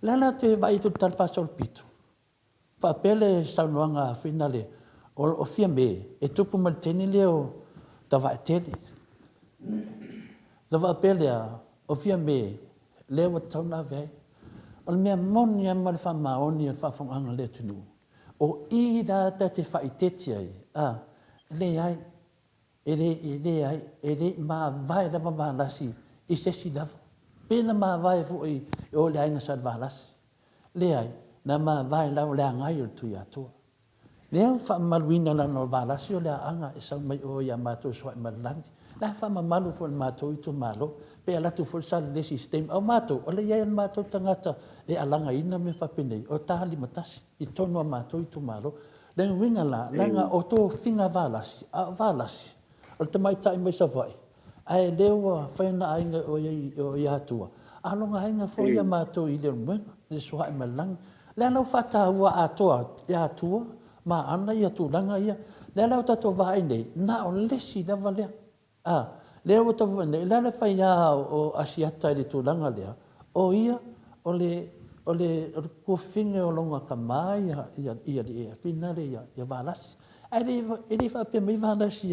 lana te vai tu tal pasol pitu fa pele saunoanga finale o fia me e tupu mal teni leo tava tele tava pele o fia me leo tauna ve o me monia mal fa maoni fa fonga le tunu o ida te fa iteti ai le ai ele ma vai da ma lasi i se si da pena ma vai fu i o le ainga sa valas le ai na ma vai la le ngai o tu ya tu le fa malwina la no valas o le anga e sa mai o ya ma tu so ma lan la fa ma malu fu ma tu i tu malo pe ala tu fu sa le sistem o ma tu o le ya ma tu tangata e alanga ina me fa pene o ta li matas i tono ma tu i tu malo le winga la langa o to finga valas valas o te mai tai mai sa vai ai lewa whaina ainga o ia tua alonga ainga fo ia mātou i leo mwenga le soa i malang le anau whata ua ia tua ma ana ia tūranga ia le anau tato vai nei na o lesi lava lea lea o tato vai nei le anau whai ia o asiata i le tūranga lea o ia o le kuwhinge o longa ka mai ia finale ia valasi ai le whapea mai valasi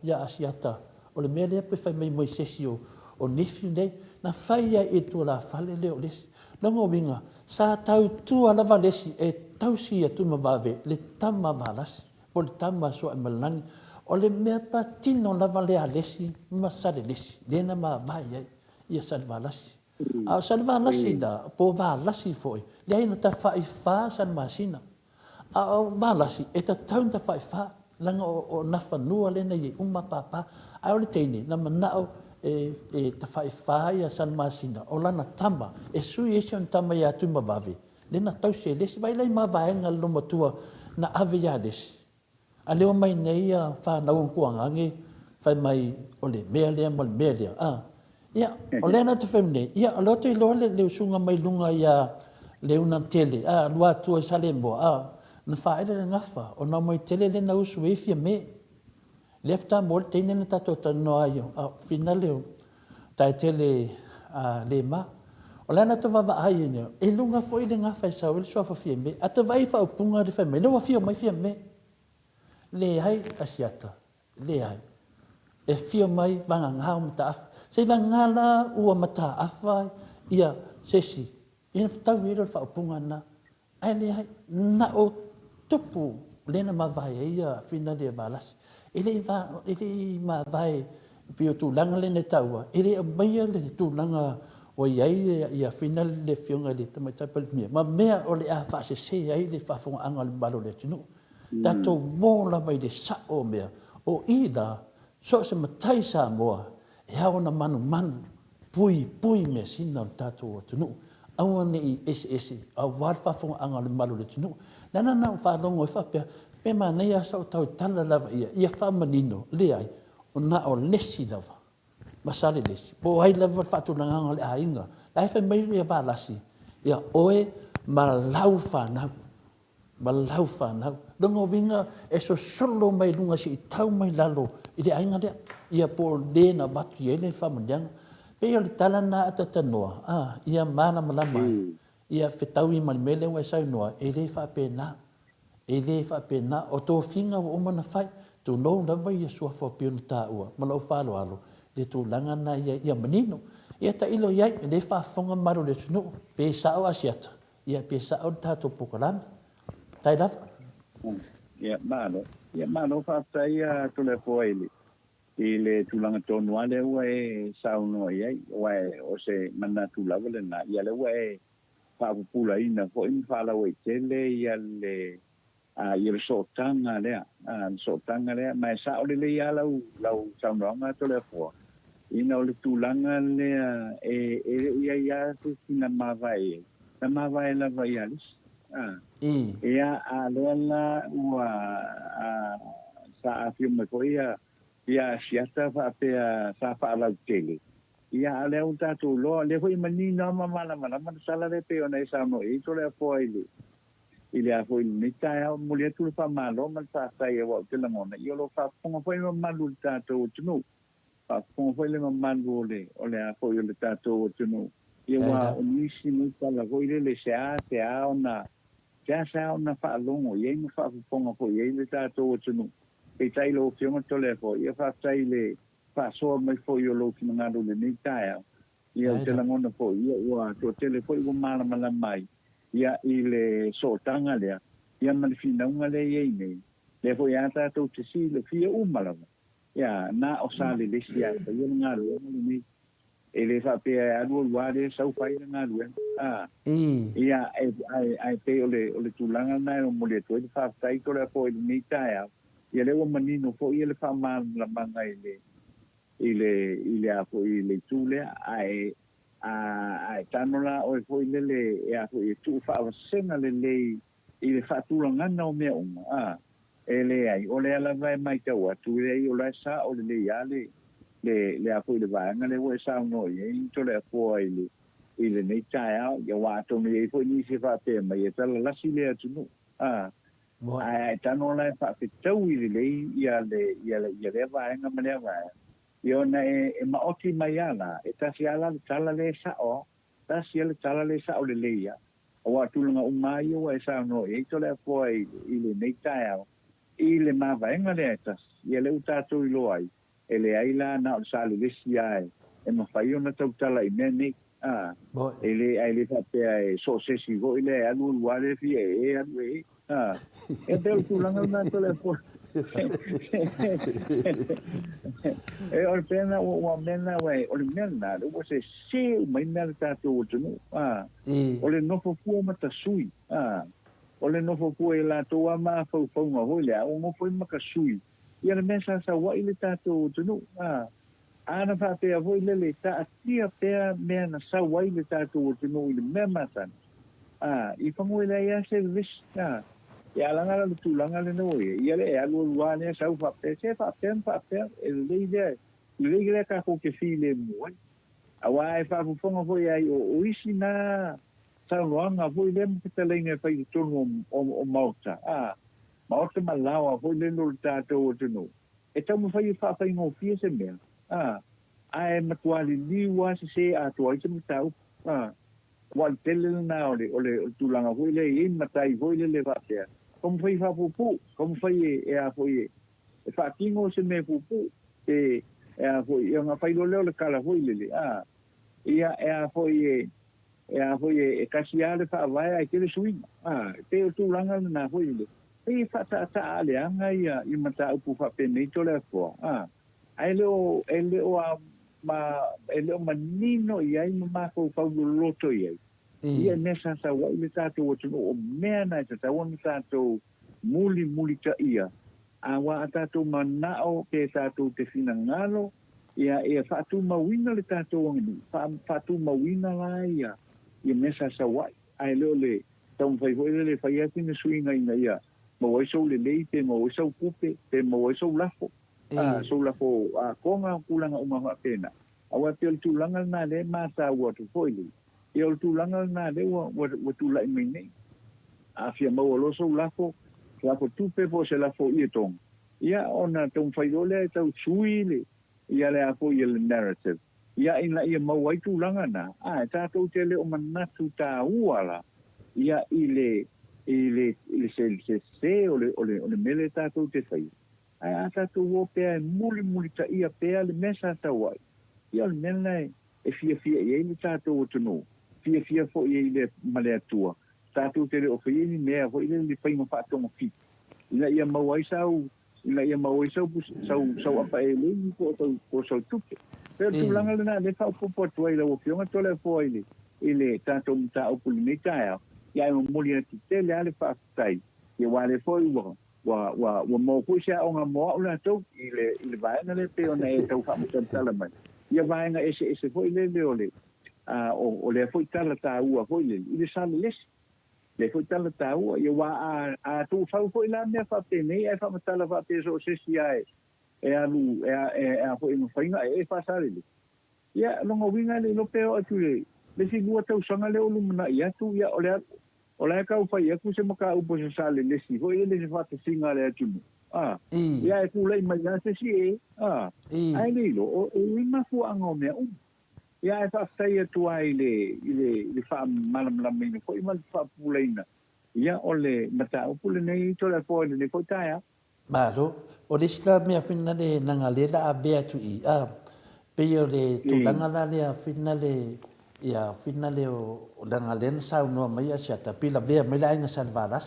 ia asiata o le mea lea pe whai mai moisesi o nephew nei na whai ia e tua la whale leo lesi longa winga sa tau tua lava lesi e tau si atu mawave le tama valasi o le tama so e malani o le mea pa tino lava lea lesi ma sare lesi lena ma vai ia sare valasi a sare valasi da po valasi foi le aina ta whai wha san masina a valasi e ta taun ta whai wha langa o na whanua lena i uma papa a o le teine na manao e ta whai whaia san masina o lana tama e sui e sion tama i atu mawave lena tau se lesi vai lai mawaenga loma tua na ave ia lesi a leo mai nei a whanau kuangange whai mai o le mea lea mo le mea lea ia o lena te whaimne ia o loto i loa le usunga mai lunga ia le una tele lua tua sale moa na whaere le ngafa o na mai tele le na usu e fia me lefta mo le teine na tato tano aio finale o tai tele le ma o lana te wawa ai ne e lunga fo i le ngafa e sa o le soafa fia me a te vai wha upunga le whaime le wa fia mai fia me le hai asiata le hai e fia mai vanga ngā mata afa se vanga la ua mata afa ia sesi ina tau i le wha upunga na ai le hai na o tupu lena ma vai ia finale balas ele ma vai pio tu langa le taua ele mai le tu langa o ia ia final le fionga le tama tapal mia ma mea o le a fa se ai le fa fonga anga le balo le tunu tato mo la vai de sa o mea o ida so se matai Samoa e haona manu pui me sina tato tunu aua nei ese a warfa fonga anga le balo le tunu nana na fa longo fa pe ma nei asa o tau tala lava ia fa manino le ai o na o lesi lava masale lesi po ai lava fa tu langa le ainga lai fa mai ia ba lasi ia oe malau fa na dongo winga e so solo mai lunga si tau mai lalo i le ainga le ia po le na batu ele fa mandiang pe ia le tala na atata noa ia mana malama ia fetaui malmele wa sai noa ele fa pena o to finga o mana fai tu no na vai ia sua fa pion ta ua malo fa alo le tu langa na ia menino ia ta ilo ia le fa fonga maro le tunu pe sa o asiata ia pe sa o ta to pokolan tai da ia malo fa tai to le foile ile tu langa to no ale ua e sa no ia o se mana tu la vele na ia le ua e fa pula ina fo in fa la we tele ia le ia sotanga lea mai sa o le ia lau saunga to le fo ina o le tulanga lea ia tu sina mavai la vai alis ia a lea ua sa afio me ko ia siata fa pe sa fa la tele ia le un tatu lo le foi manina mala sala le pe ona sa no i to le fo ile ile a foi ni tai mo le tu fa malo ma sa sai wa te la ngona io lo fa ponga foi ma malu tato tunu fa ponga foi le ma malu ole a foi le tato tunu ia wa o nisi ni kala foi le se a ona fa longo ia ni fa ponga foi ia le tato tunu e tai lo fiona tole foi ia fa tai le fa so mai foi lo ki ngado le ni tai ia te la ngona foi ia wa to tele foi go mala mai ia ile so tanga lea ia malifina unga le ye nei le foi ata to te si le fia umala ia na o sale le sia ia nga lo ni ele fa pe adu wale sau fai nga lo ia ai pe ole tulanga na mo le to fa sai to le foi ni taia ia le o manino foi ele fa mal la manga ile a foi le tule ai tanola o foi le e foi tu fa senga le ile fa tu ngana o me ele ai ole ala vai mai te wa tu le o la sa o le ya le a foi le va nga le o sa no ye to le foi ile nei taia ya wa to me foi ni se fa pe mai ta la si le tu no ai tanola fa pe tau ile ia le va nga me le va io ne ma oti maiala e tasiala tala le sa o le leia o atulunga umai o e sa no e to le foi ile nei taia ile ma va enga le tas ia le utato i loai ele ai la na sa le sia e ma fai ona tau tala i meni ele ai le fa pe so se si go ile anu wale fi e e te tulanga na to le foi e o pena o mena we o mena o se se mai mena tato tunu o le no fo mata sui o le no fo e la to ma fo nga ho le o mo fo maka sui ia le mesa sa wa ile tato tunu ana fa pe vo ile le ta tia pe mena sa wa ile tato tunu ile mema san i fa mo ile ia se vista ia langa le tulanga le no ia le alu luane sa fa pe le ka ko ke file mo awa fa fonga fo ia o isi na sa luanga fo ile mo te lenga fa i tono o mauta mauta malawa fo le no tato o no e tamu fa i fa ngo fie se me ai matuali ni wa se a to ai se mtau wa tele na ole tulanga fo ile i matai fo ile le va pe como foi fa pupu como foi a foi fa kingo se me pupu e a foi nga fai lo le kala foi le ia foi e kasiale fa vai ai que swing te tu langa na foi le e fa ta ale anga ia i mata upu fa pe nei to le fo ai lo ele o manino ia i ma ko fa loto ia ia nesa sa wa ile tato o mea na tato o tato muli ta ia wa tato manao ke tato te fina ngalo ia fatu mawina le tato ngi fatu mawina la ia nesa sa wa ai le tau fai le fai ati ni suinga ia mo wai so le leite mo wai so kupe te mo wai so lafo so lafo konga kulanga uma pena awa tel tu langa na le mata wa tu foili e o tulanga na le wa tu la mine a fia mo lo so lafo tu pe po se lafo i tong ia ona tong fai le tau suile ia le apo i le narrative ia ina ia mo wai tulanga na ta to tele o manatu ta uala ia ile se ole mele ta to te fai ta to wo pe muli ta ia pe le mesa ta wai ia le mele e fia ia ni ta to no fia fo i le male tua tatu te o fai ni mea fo i le fai mo fa tonga fi ina ia mawai sau apa e le ni ko sau tuke pero tu langa na le fa po tu ai le o fionga to le fo ile tatu mta o pulimita ia mo moli ti te le ale fa tai ia wale fo wa mo ko sia o nga mo una to ile vai na le pe ona e tau fa mo tala mai ia vai nga ese fo ile le ole o le foi tala ta ua foi le sale le foi tala ta ua ia wa a tu fa foi la me fa te nei e fa tala fa te so se si ai alu foi no fainga e fa sale ia longo winga le lo peo atu le si lua tau sanga le o lumana ia tu ia ole o le ka ufa ia ku se maka upo se sale le si ho ile se fata singa le atu ia e ku le mai na se si ai le lo o ma fu ango me ia e fa sai atu ai le fa malam la me ko i mal fa puleina ia o le mata upo le nei to le po le ko taia Malo, o le sila mea whina le nanga le la a bea tu i Peo le tūlanga la le a whina le ia whina le o nanga le na sau noa mai a siata pila vea mai la ainga san valas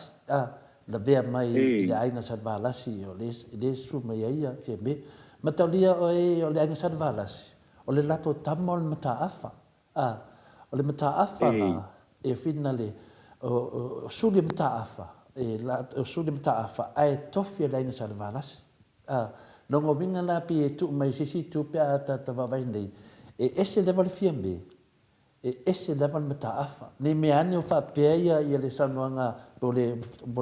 la vea mai i le ainga san valasi o le su mai aia fia me mataulia o le ainga san valasi o le lato tama o le mata afa o le mata afa la e whina le o suli mata afa o suli mata afa ai tofi le ainga san valasi Nongo vinga la pi e tu mai sisi tu pe ata tava vai nei. E ese level fia me. E ese level mata afa. Ni me ane o fa pe ia le sanuanga bole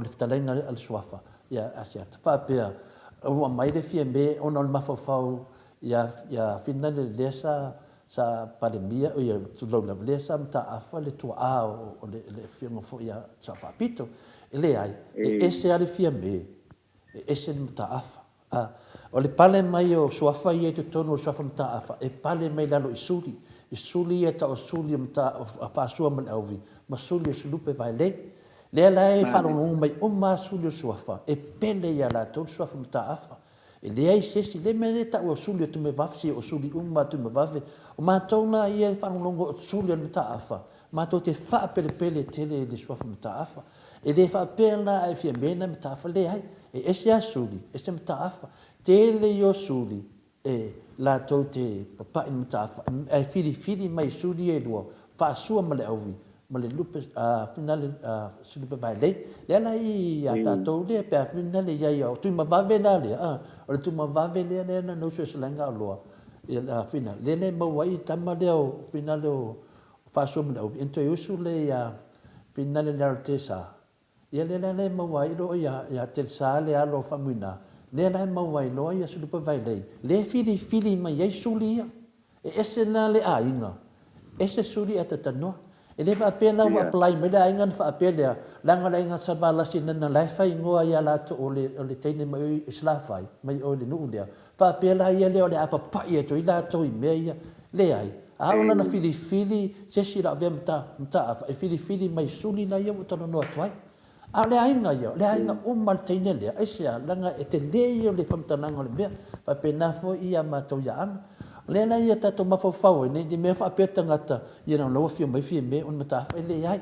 fitalenga al suafa. Ia asiat. Fa pe o mai le fia me o non mafofau ia fina le lesa sa pandemia o ia tu lo lesa mata afa le tu a o le fia fo ia sa fa pito. Ele ai. E ese ale fia me. E ese mata afa. O le pale mai o suafa ia te tono o suafa mta afa e pale mai lalo i suli ia ta o suli mta a whaasua man auvi ma suli o sulupe vai le ala e whanongongo mai o ma suli o suafa e pele ia la tau suafa mta afa e le ai sesi le mene ta o suli o tume vafsi o suli umma tume vafe o ma tauna ia e whanongongo o suli o mta afa ma tau te wha pele tele le suafa mta afa e le wha pela e fia mena mta afa le ai e ese a suli ese mta afa tele yo suli e la tau te papa in mta afa e fili mai suli e lua fa sua male auvi male lupe finale sulupe vai le ana i a tatou le pe finale ia ia tu ma va vela le o tu ma va vela le na no se langa loa ia finale le mo wai tama le o finale o fa sua male auvi ento yo sule ia finale le artesa ia le mo wai lo ia tel sale alo famina le la mo wai lo ia sulupe vai le fili mai ia suli e ese na le ainga ese suli atatano e le fa pena wa apply me la inga fa pena langa la inga salva sin na la fa ingoa ia la to le tene mai slafai mai o le nu dia fa pena ia le apa pa ia to ila to i meia le ai a ona na fili se si la vem ta e fili mai suli na ia to no twai a le ainga o mal tene le ai sia langa e te le ia le famtananga le mea fa pena fo ia ma to ia ang le na ia tato mafofau nei di me fa peta ngata ia na lo fia me on mata fa le ai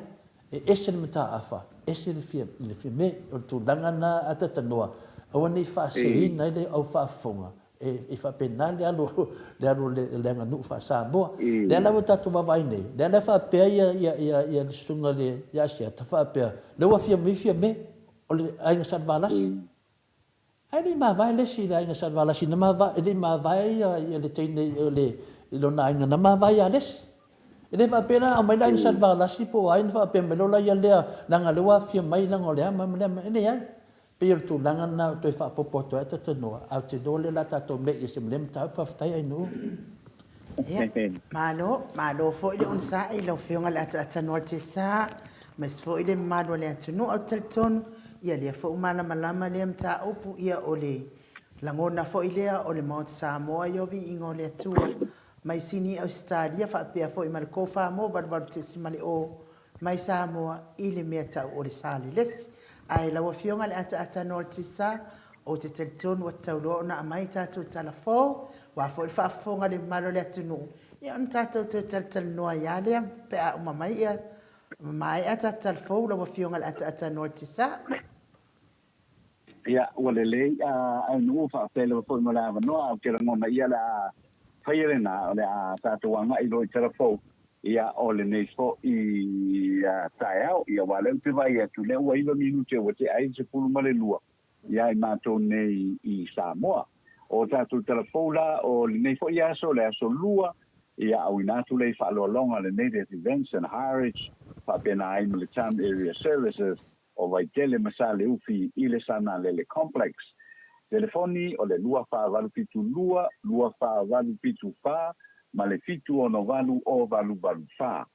e ese mata afa ese le fia me o tu danga na atata noa o nei fa se ina le au fa fonga e fa pena le alo le nganu fa sa bo le na tato va vai nei le na fa pe ia sunga le ia sia ta fa pe le wa fia me o le ai sa balas Ai ma vai le si da inga salva la si na ma vai le ma vai le tene le lo na inga na ma vai ales. Ele fa pena o mai da inga salva la si po ai fa pe me lo la ia le na nga le wa fia mai na ngole ma ne ai. Pe tu langa na to fa po to ta to no au te dole la ta to me ye se me ta fa tai ai no. Malo fo ile un sa ile fio ngala ta no te sa mas fo ile ma do le tu no au telton ia le fo mana malama le mta upu ia ole langona fo ilea ole Mount Samoa yo vi ingo le tua mai sini Australia fa pe fo mal ko fa mo bar te simale o mai Samoa ile meta ole sale les ai la fionga le ata no tisa o te telton wa taulo na mai tatu telefo wa fo fa fonga le malo le tunu ia on tatu tel no ya le pe a mai ia mai ata telefo la fionga le ata no tisa ia ua lelei au nuu faapele foi ma le avanoa au kelagona ia le a faia lenā o le a tatou agaʻi lo i telefou ia o lenei foʻi taeao ia ua leu te vai atu lea ua 1 minute ua teʻai 10 ia i matou nei i Samoa o tatou telefou la o lenei foʻi aso le aso lua ia auina atu lei faaloaloga lenei le events and heritage faapena ai ma le town area services o vai tele masale ufi ile sana lele complex telefoni o le 2572 2575 ma le fitu o no valu o valu fa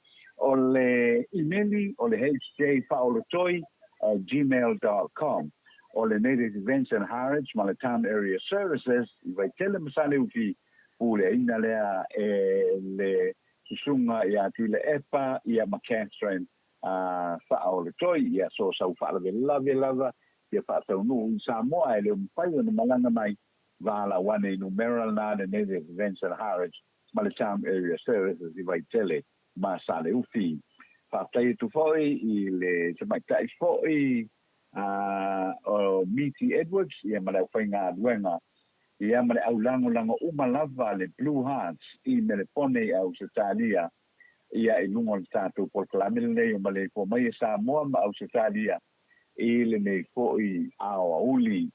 o le emaili o le HJ Faolotoi gmail.com. O le Native Events and Heritage ma le Town Area Services I vai tele masale uti ule ina lea le susunga ia tu le epa ia ma Catherine Faolotoi ia so sau whaalawe lava ia whaatau nu I Samoa e le umpai o na malanga mai vala wane numero na le Native Events and Heritage ma le Town Area Services I vai tele ma sale uti whaatai tu foi I le tamaitai foi o Miti Edwards ia ma le whainga duenga ia ma le au lango umalava le Blue Hearts I me le pone au Satalia ia I lungo le tātou porkalame le o Maleifua-Mai e Samoa ma au Satalia I le nei foi ao auli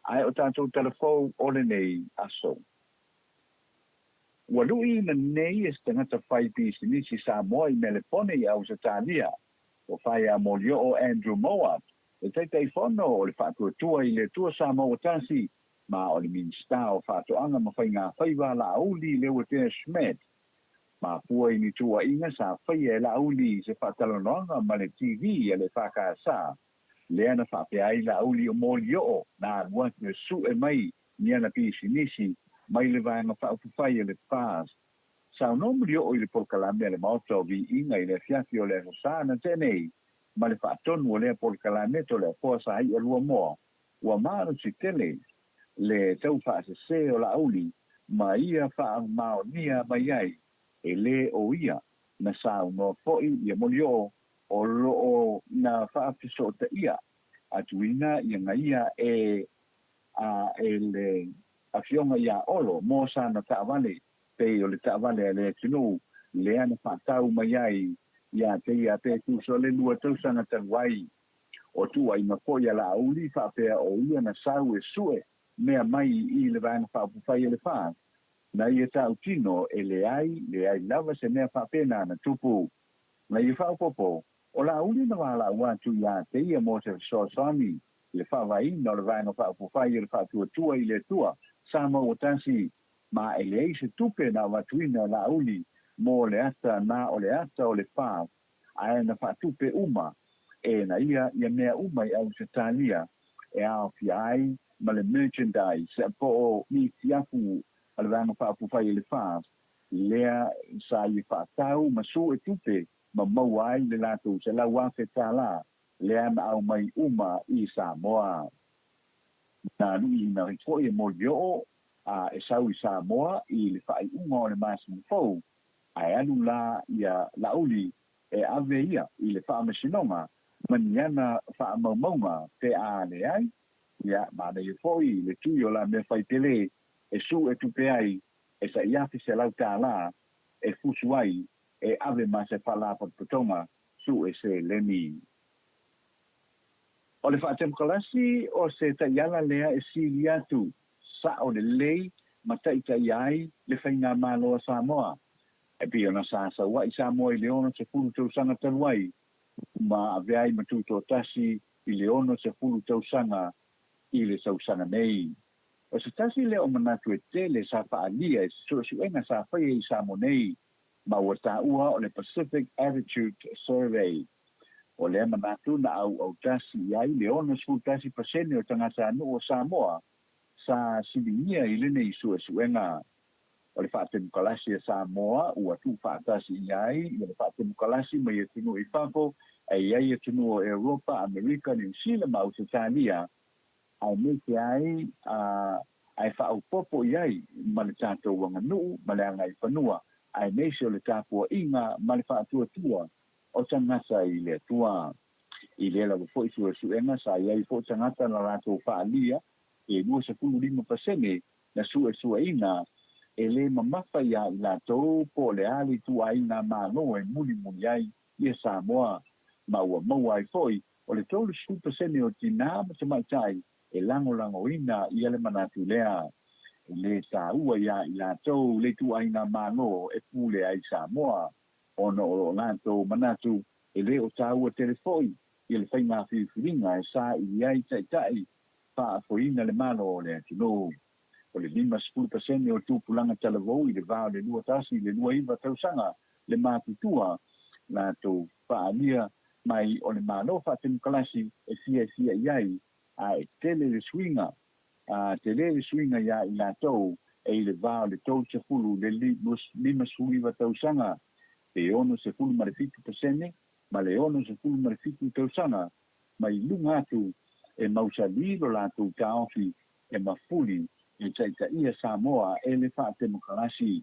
ai o tātou telefou o le nei aso. Walui na nei e stangata whai pisi nisi Samoa I me le pone au Satalia o whai a molio o Andrew Moab e tei whono o le whātua I le tua Samoa tasi ma o le minsta o whātoanga ma whai ngā whaiwa la auli le o te Schmidt ma pua I ni tua inga sa whai e la auli se whātalonoanga ma le TV e le whakasa le ana whāpeai la auli o molio na mua te su e mai ni ana pisi nisi mai le vanga whaapuwhai e le pās sa no molio o I le polkalame le maoto vi inga I le fiafi o le asasana tenei ma le whaatonu o le polkalame to le poa sa hai o lua moa ua maano si tele le tau whaasese o la auli ma ia whaamaonia mai ai e le o ia na sao no foi ia molio o loo na whaafiso ta ia atuina ia ngaia e le afionga ia olo mo sa na taavale pe o le taavale le tinu le ana whaatau mai ai ia te ia te tu so le lua tausanga tanwai o tu ai makoia la auli whaapea o ia na sau e sue mea mai I le vanga whaapufai le whaa na ia tau tino e le ai lava se mea whaapena na tupu na ia whaapopo o la auli na wala watu ia te ia mo se sosami le whaavai no le vanga whaapufai le whaatuatua I le tua sama o tansi ma e le eise tupe na watuina la auli mo le ata na o le ata o le whaa ae na whaatupe uma e na ia mea uma I au Satalia e au fiai ma le merchandise po o mi tiafu al vanga whaapufai le whaa lea sa I whaatau ma su e tupe ma mauai le lato se la wafe tala lea na au mai uma I Samoa na nui na rikoi e molio e sau I Samoa I le whai unga o le masimu fau ai anu la ia lauli e ave ia I le whaamasinonga maniana whaamaumaunga te a le ai ia ma na I foi le tui o la me whai tele e su e tupe ai e sa iafi se lau tā la e fusu ai e ave ma se whala patonga su e se leni. O le whaatemkalasi o se taiala lea e sili atu sa o le lei ma taitai ai le whainga māloa Samoa. E pia na sa wai Samoa I leono se fulu tausanga tanuai ma aveai matuto tasi I leono se fulu tausanga I le tausanga nei. O se tasi leo manatu e tele sa whaalia e suenga sa whai I Samoa nei ma ua ua o le Pacific Attitude Survey. O le manatu na au tasi ai leono se fulu tasi pasene o tangata anu o Samoa sa sibinia I lene I suenga. O le whaatemukalasi e Samoa ua tu whaatasi iai I le whaatemukalasi mai e tunu I whapo e iai e tunu o Europa, Amerika, New Zealand ma Australia ai meke ai ai whaaupopo iai ma le tātou wanga nuu ma le angai whanua ai meise o le tāpua inga ma le whaatua o tangata I le tua I le la fo I suenga sa iai fo tangata na rātou whaalia e 25% na su ina e le mamafa ia I lātou po le ali tu ai ngā māno e muli ai I Samoa ma ua maua ai foi o le 30% o tina ma te maitai e lango ina I le manatu lea le sa ua ia I lātou le tu ai ngā māno e pule ai Samoa ono o lātou manatu e le o tā ua telefoi I le whainga whiwhiringa e sa I ai taitai whaafoina le māno o le atino. O le 5% o tūpulanga talavou I le vāo le lua tasi le lua iwa tausanga le mātutua la to fa'alia mai o le malo fa'atemakalasi e fia iai a tele le swinga ia i latou e le vā le tau te fulu le lima sui wa tausanga e ono se fulu ma le fitu pasene ma le ono se fulu ma le fitu tausanga mai lunga atu e mausalilo latou taofi e mafuli e taita ia Samoa e le fa'atemakalasi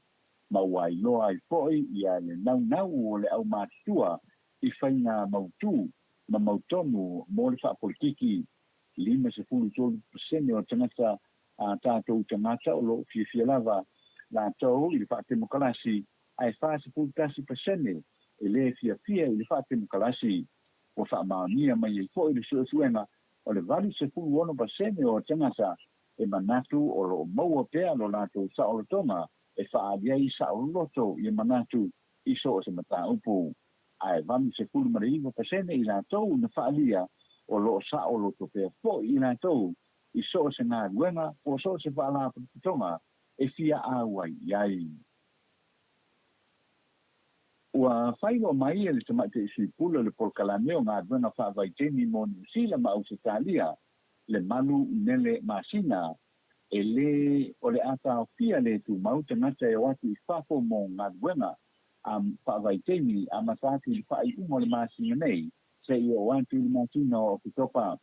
ma wailoa i fo'i ia le nau o le au mātua i whainga mautu ma mautonu mo le wha'apolitiki 50% o tangata tātou tangata o lo fia lava lātou i le wha'atemakalasi ai 50% e le fia i le wha'atemakalasi o wha'amaonia mai e fo'i le suenga o le 21% o tangata e manatu o lo maua pea lo lātou sa'olotonga e wha'adia i sa'oloto i manatu i so o se mataupu ai 21% i lātou na wha'alia o lo sa'oloto pea fo'i i lātou i so o se ngā ruenga o so o se wha'ala putitonga e fia awai iai. Ua whaino mai e le tamate isi pula le polkalameo ngā ruenga wha'avaiteni mo New Zealand ma Australia le malu nele masina e le o le ata fia le tu mau tangata e watu i whafo mo ngā ruenga wha'avaiteni a matati i wha'i umo le masina nei se i o wantu i masina o kutopa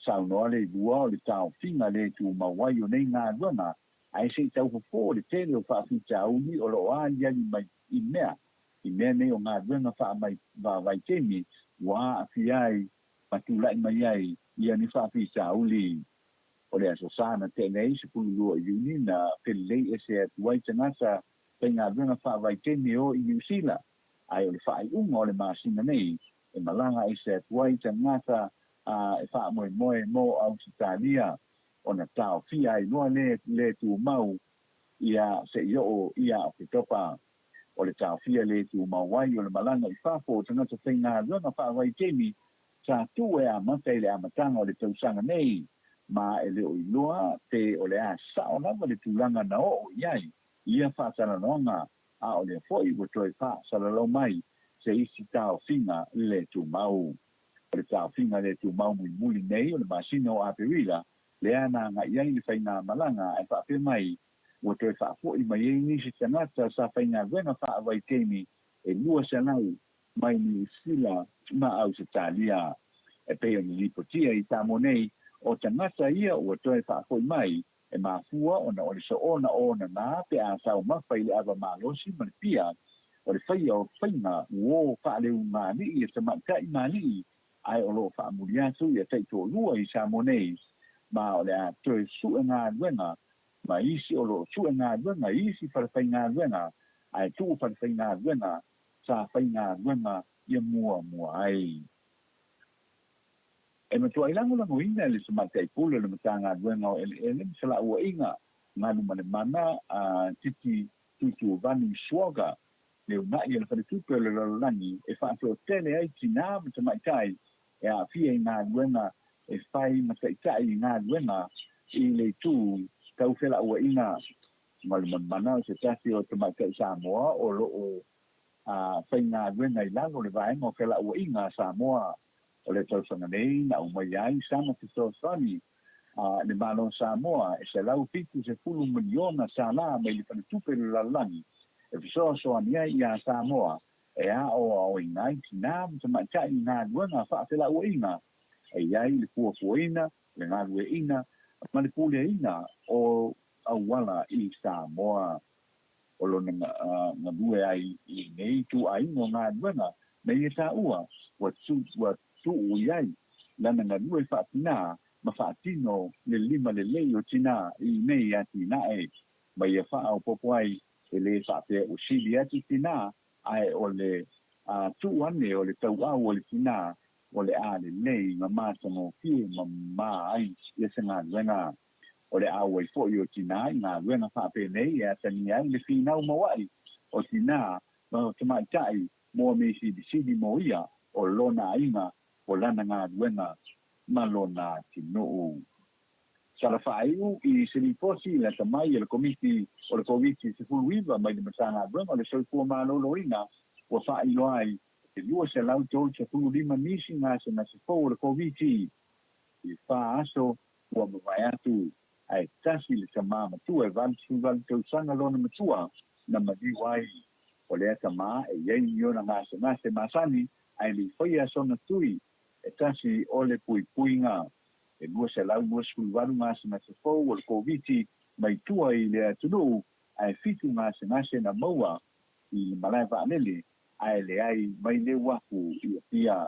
saunoa le dua o le tau finga le tu mawai o nei ngā ruenga ai se i tau fo le tele o wha'awhita auli o lo ali ali mai i mea nei o ngā ruenga wha'avaiteni wa afiai matulai mai ai ia ni wha'awhita auli o le aso sana tenei se pulu o iuni na pelei e se atuai tangata pe ngā ruenga wha'avaiteni o i New Zealand ai o le wha'i unga o le masina nei e malanga e se atuai tangata e wha'amoe mo Australia o na tau fia i noa le tu mau ia se ia o Kitopa o le tau fia le tu mau wai o le malanga i wha'afo tangata pe ngā ruenga wha'avaiteni sa tu e a mata i le amatanga o le tausanga nei ma e le o iloa te o le a sao lava le tūlanga na o iai ia whātaranonga a o le foi o toi whāsaralo mai se isi tau finga le tu mau. O le tau finga le tu mau muli nei o le masina o Aperila le ana nga iai le whainga malanga e whaape mai o toi whaafoi mai e nisi tangata sa whainga wenga whaavaiteni e lua sanau mai ni sila ma au se talia e peo ni lipotia i tamo nei o tangata ia o toi whaafoi mai e mafua o na o le so o na nā pe a sau mawhai le awa malosi ma le pia o le whaia o whainga o whaaleu ngāni i e tamakai ngāni ai o lo whaamuria atu i a teito lua i samo nei ma o le a toi sue ngā ruenga ma isi o lo sue ngā ruenga isi whawhai ngā ruenga ai tu whawhai ngā ruenga sa whai ngā ruenga ia mua ai. E matua ilango lango ina le samate ai pula le matanga ruenga o ele sala ua inga nganu mane mana titi tutu vani suaga le una i le whanitupe le lalani e whaafeo tele ai tina matamaitai e a fia i ngā ruenga e whai mataitai i ngā ruenga i le tū tau whela ua inga malu mana se tasi o tamaitai Samoa o lo o whai ngā ruenga i lango le vaenga o whela ua inga Samoa o le tausanga nei na umai ai sama te tōwhani le malo Samoa e se lau pitu se pulu miliona sa la mai le whanitupe le lalani e fisoa ni ai a Samoa e a o ingai tina matamatai ngā ruenga whaafela ua inga e iai le kuafuaina le ngā rueina ma le puleina o awala i Samoa o lona ngā rue ai i nei tu ai no ngā ruenga nei e tā ua wa tu iai lana ngā rue whaatina ma whaatino le lima le lei o tina i nei a tina e mai e wha au popo ai e le whaapea o sili ati tina ai o le tu ane o le tau au o le tina o le a le lei ma mātango pie ma ai i se ngā ruenga o le au ai fōi o tina i ngā ruenga whaapea nei e atani ai le whinau mawai o tina ma tamaitai mo me sidi mo ia o lona inga o lana ngā ruenga ma lona tinuu. Sala whaaiu i siliposi le tamai e le komiti o le komiti se fuluiva mai le matanga ruenga o le soifua malolo inga o whailo ai lua se lau tolu se pulu lima nisi ngā se fōu le COVID i wha aso ua mawai atu ai tasi le ta mā matua e vali tausanga lona matua na madiwai o le ata mā e iei niona ngase masani ai li whai aso na tui e tasi o le pui ngā e lua se lau lua suluwaru ngase fōu o le COVID mai tua i le atunu ai fitu ngase na maua i Maleifua-Mai ai le ai mai le waku i pia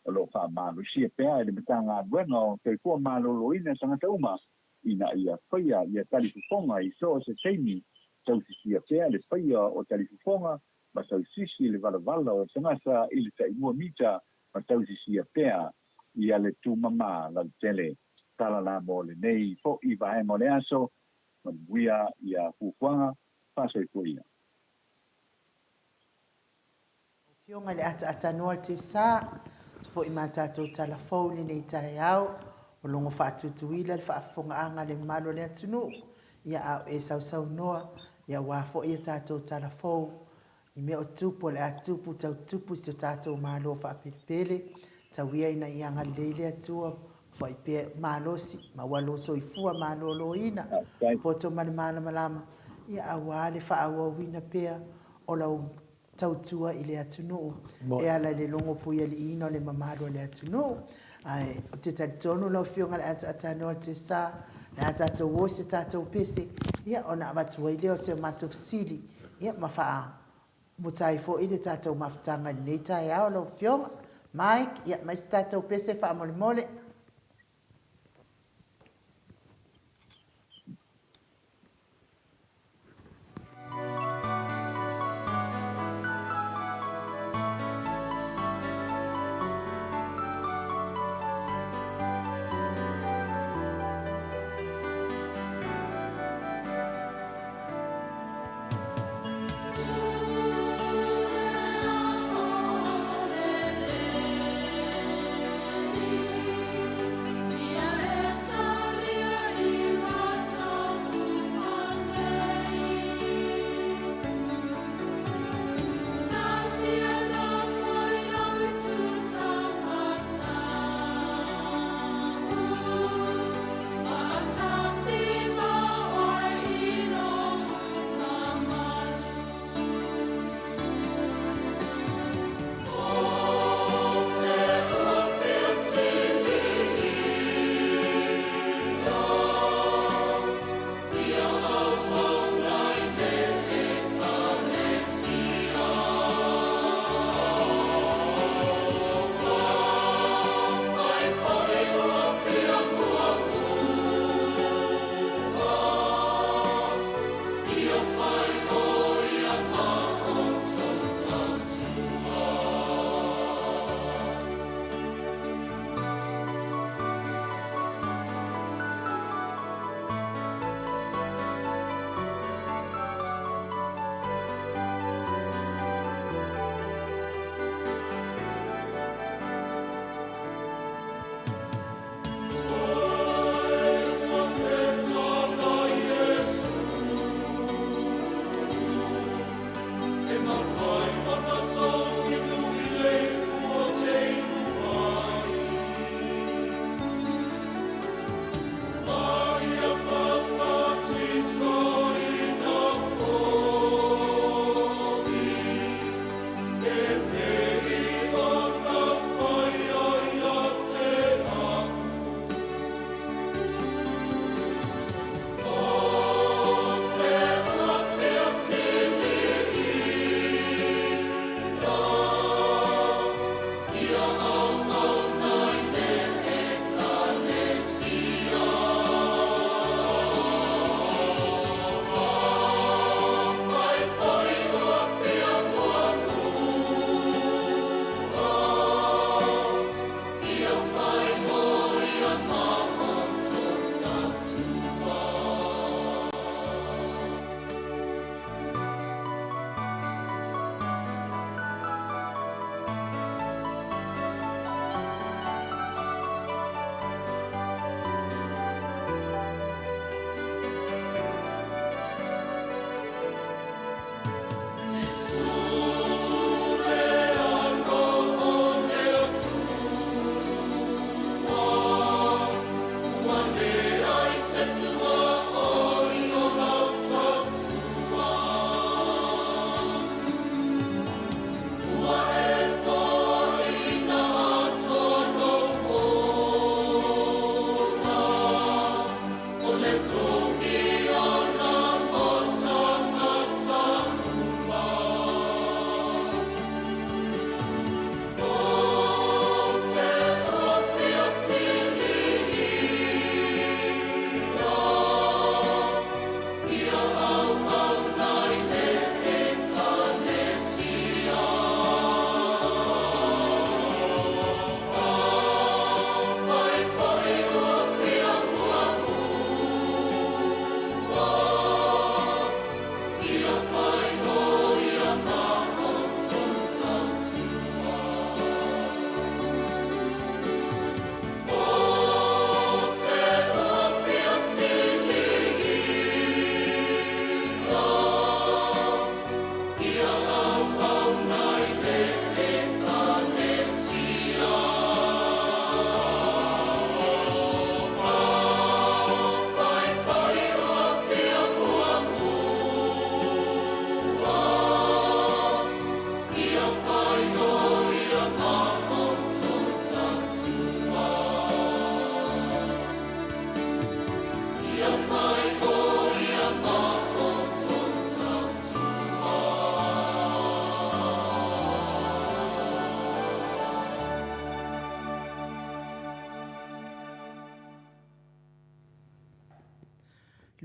o lo fa malu si pea le betanga bueno te ko malo ina sanga tauma ina ia faia ia talifonga i so se seini tau si pea le faia o talifonga ma tau sisi le vala o sanga sa il sai mo mita ma tau si pea ia le tu mama la tele tala la mo le nei fo i va mo le aso ma buia ia fuanga fa so ia Fionga le ata noa te sa, fo i mātātou telefoni nei tae au, o longo whaatutuila le whaafonga anga le malo le atunu, ia au e sau noa, ia wafo i tātou telefou, i mea o tupu le atupu, tau tupu si tātou malo whaapiripele, tau ia ina i anga leile atua, fo i pe malo si, ma walo so i fua malo lo ina, poto mani malama, ia awale whaawa wina pea, o lau tautua i le atunu e ala le longo pui ali ino le mamaro le atunu ai te tonu lau fionga le atano te sa le atato wo se tato pese ia ona abatu i leo se mato sili ia mafaa mutai fo i le tato maftanga nei tai au lau fionga Mike ia mai tato pese fa mole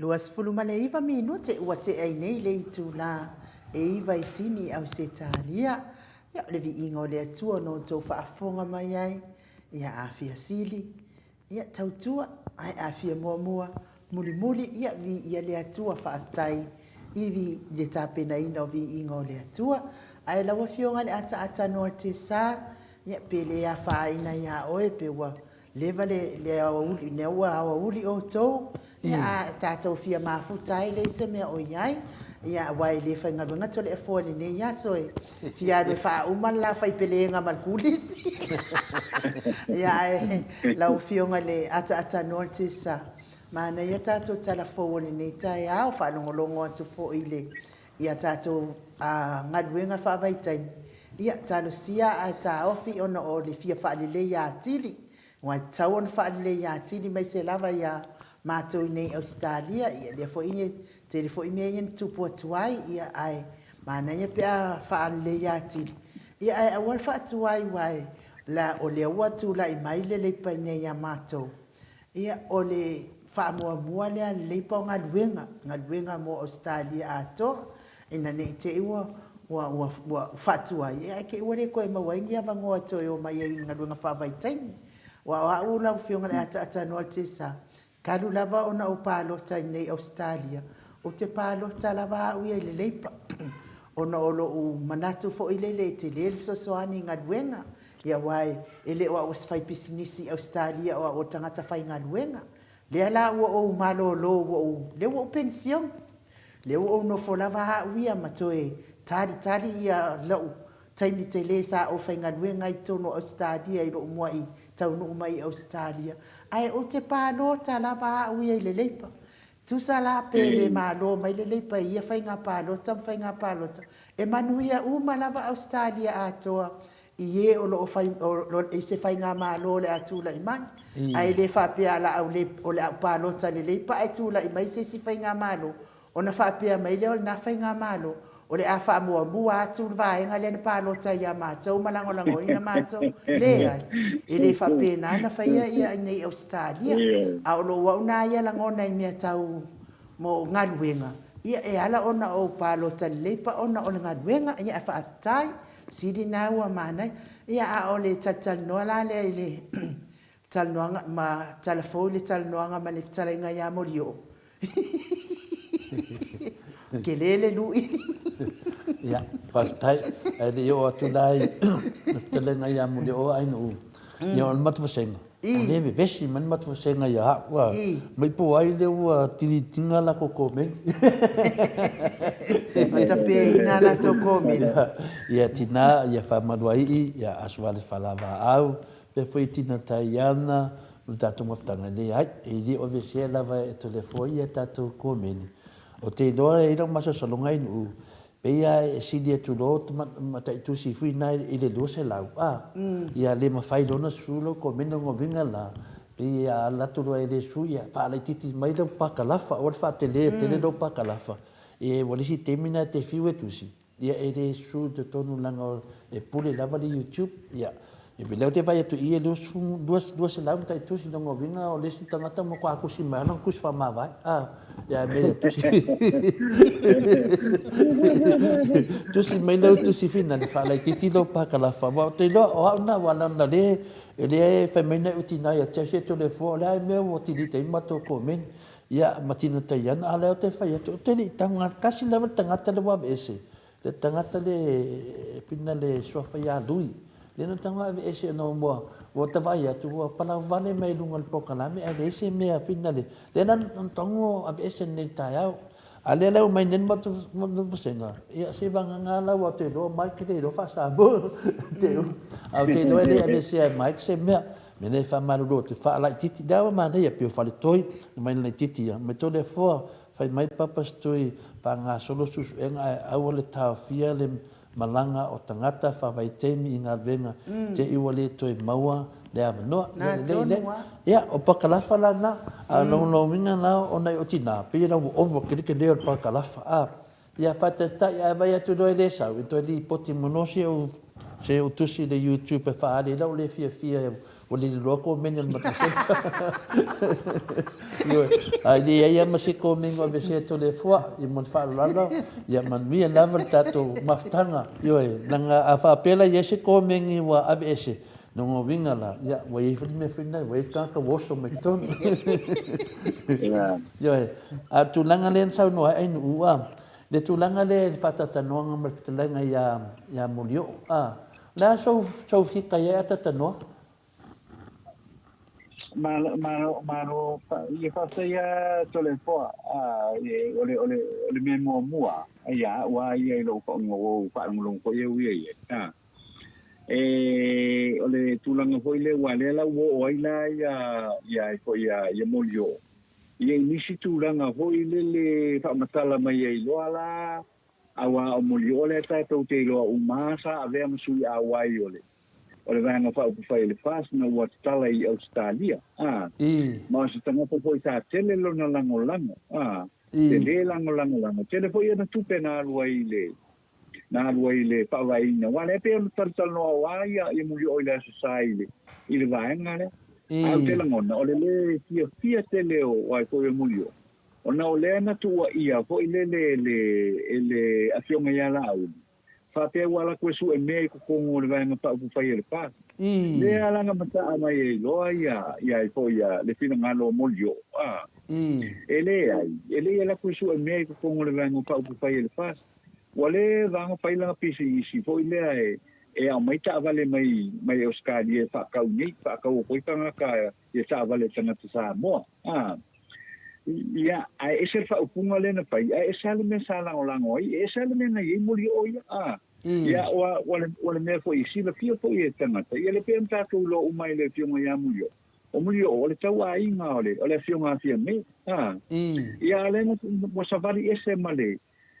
Luasfulu ma le iwa minute ua te ai nei le itu la e iwa i sini au se talia. Ia le vi ingo le atua no tau whaafonga mai ai. Ia awhia sili. Ia tautua ai awhia mua mua. Muli muli ia vi ia le atua whaatai. Iwi le tāpena ina o vi ingo le atua. Ai lawa fionga le ata no te sa. Ia pele a whaina ia oe pe wa. Lewa le awauli, ne ua awauli o tau. Ia tātou fia mafutai le se mea o iai. Ia wai le whai ngaruanga tole e fōne ne ia soe. Fia le wha uman la whai peleenga malkulisi. Ia lau fionga le ata noa te sa. Mana ia tātou tala fōne ne tai au whanongolongo atu fō ile. Ia tātou ngaruanga whawaitai. Ia talo sia a tā ofi ona o le fia whaalile ia tili. Wai tau on whaalile ia tili mai se lava ia mātou nei Australia. Ia lea fo inye te le fo ime ian tupu atuai. Ia ai mana ia pia whaalile ia tili. Ia ai awal whaatuai wai la o le ua tu la i mai le leipa nei ia mātou. Ia o le whaamua mua lea leipa o ngaluenga mo Australia ato. Ina nei te iwa wa fatua ia ke ore ko ma waingi ava ngo to yo mai nga lunga fa vai taimi wa ula fionga le ata no tesa kalu lava ona o palo tai nei Australia o te palo talava u ile leipa ona olo u manatu fo ile le te le so ani nga luenga ia wai ele wa was fai business Australia o tangata fai nga luenga le la o malo lo le o pension le o no fo lava u matoe tari ia lau taimi te le sa o whainga nuenga i tono Australia i ro mua i tau no mai Australia. Ai o te pāno ta lava a uia i le leipa. Tu sa la pele mālo mai le leipa ia whainga pālo tam whainga pālo ta. E manuia uma lava Australia atoa i e o lo i se whainga mālo le atula i mai. Ai le whapea la au le o le pālo ta le leipa ai tula i mai se si whainga mālo. O na whapea mai le o na whainga mālo. O le a wha atu vaenga le pa lota ia mātou malangolango ina mātou lea e le whapena na whaia ia nei Australia a o lo wauna ia langona i mea tau mo ngaluenga ia e ala ona o pa lota leipa ona o le ngaluenga ia e whaatai siri na ua manai ia a o le tatalnoa la le talnoanga ma talafou le talnoanga ma le fitarenga ia morio ke lele lui ya pastai ele yo atulai telenga ya muli o ai no ya on mat vasenga ne ve vesi man mat vasenga ya wa mai po ai le wa tiri tinga la ko komen mata pe ina la to komen ya tina ya fa madwai ya aswal falava au pe foi tina tayana no tatu maftanga le ai e o vesi la va telefone ya tatu komen o te doa e rong masa salonga inu Peia e sidi tu lo mata tu si fui na ile do se lau ia le ma fai dona sulo ko meno ngo vinga la ia la tu e de suia fa le titi mai do pakalafa o fa tele do pakalafa e vole si termina te fiwe tu si ia e de su de tonu langa e pule lava di YouTube ia e vele te vai tu ia duas lau ta tu si ngo vinga o le si tangata mo ko akusi mana kus fa ma vai ya me tu si tu si me no tu si fina le fa le titi do pa kala fa wa te lo o na wala na le fa me na utina ya che se to le fo la me o ti di te ma to komen ya matina te yan ala te fa ya te li tanga kasi le tanga te le wa ese le tanga te le pina le so fa ya lui le no tanga ese no mo o te vai atu pala vale mai lungal pokala me ale se me a finale le nan tongo a ese ne taiao ale le mai nen matu vusenga ia se vanga ngala wa te do mai ke do fa sa bo te au te do ele se mai se me ne fa malu do te fa la titi da ma ne pe fa le toi mai le titi me to le fo fa mai papa stoi pa nga solo sus enga au le ta fia le malanga o tangata fa vai temi inga venga te iwale toi maua le avano ya o pakalafa la na no minga na ona o tina pe na ovo ke le pakalafa ya fatata ya vai tu do le sa to li poti monosi o se o tusi de YouTube fa ale la le fia le loko men el matase yo ai le ia masi ko men wa vese to le fo i mon fa lalo ia man mi na tato maftanga yo nanga afa pela yese ko men i wa abese no vinga la ia wa i me fina wa ka woso me ton yo a tu langa len sa no ai nu le tu langa le fatata no nga mafitanga ya mulio la so fika ya tatano Mano ia faia tole fo ole me mua ia wa ia lo ko ngo pa ngulong ko ye ole tulanga foi le wale la wo oila ya ko ya molio ia nisi tulanga foi le fa matala mai ai lo ala awa o molio le ta to te lo umasa ave msui awai ole vanga fa upu fai le fas na wat tala i Australia ma se tanga po ta tele lo na lango tele lango tele foi na tupe na ruai le pa vai na wale pe tal no wai i mu yo ile society ile vanga le au tele ngona ole le fia tele o wai ko e mu yo ona ole na tu ia foi le afionga ya la au fa pe wala ko su e me ko ngol vai na pa fai le pas le ala nga mata mai lo ia ko ia le fina ngalo molio ele la ko su e me ko ngol vai na pa fai le pas wale vanga fai la pisi si foi le a mai ta vale mai Australia fa ka uni fa ka ko tanga ka ia ta vale tanga tu Samoa ia ai ese fa upunga le na pai ai sale me sala o lango ai sale me na i muri o ia wala me foi si la fio foi tanga ia le penta ko lo o mai le fio ya muri o muri o le tau ai nga ole fio nga fio me ia le mo savari ese male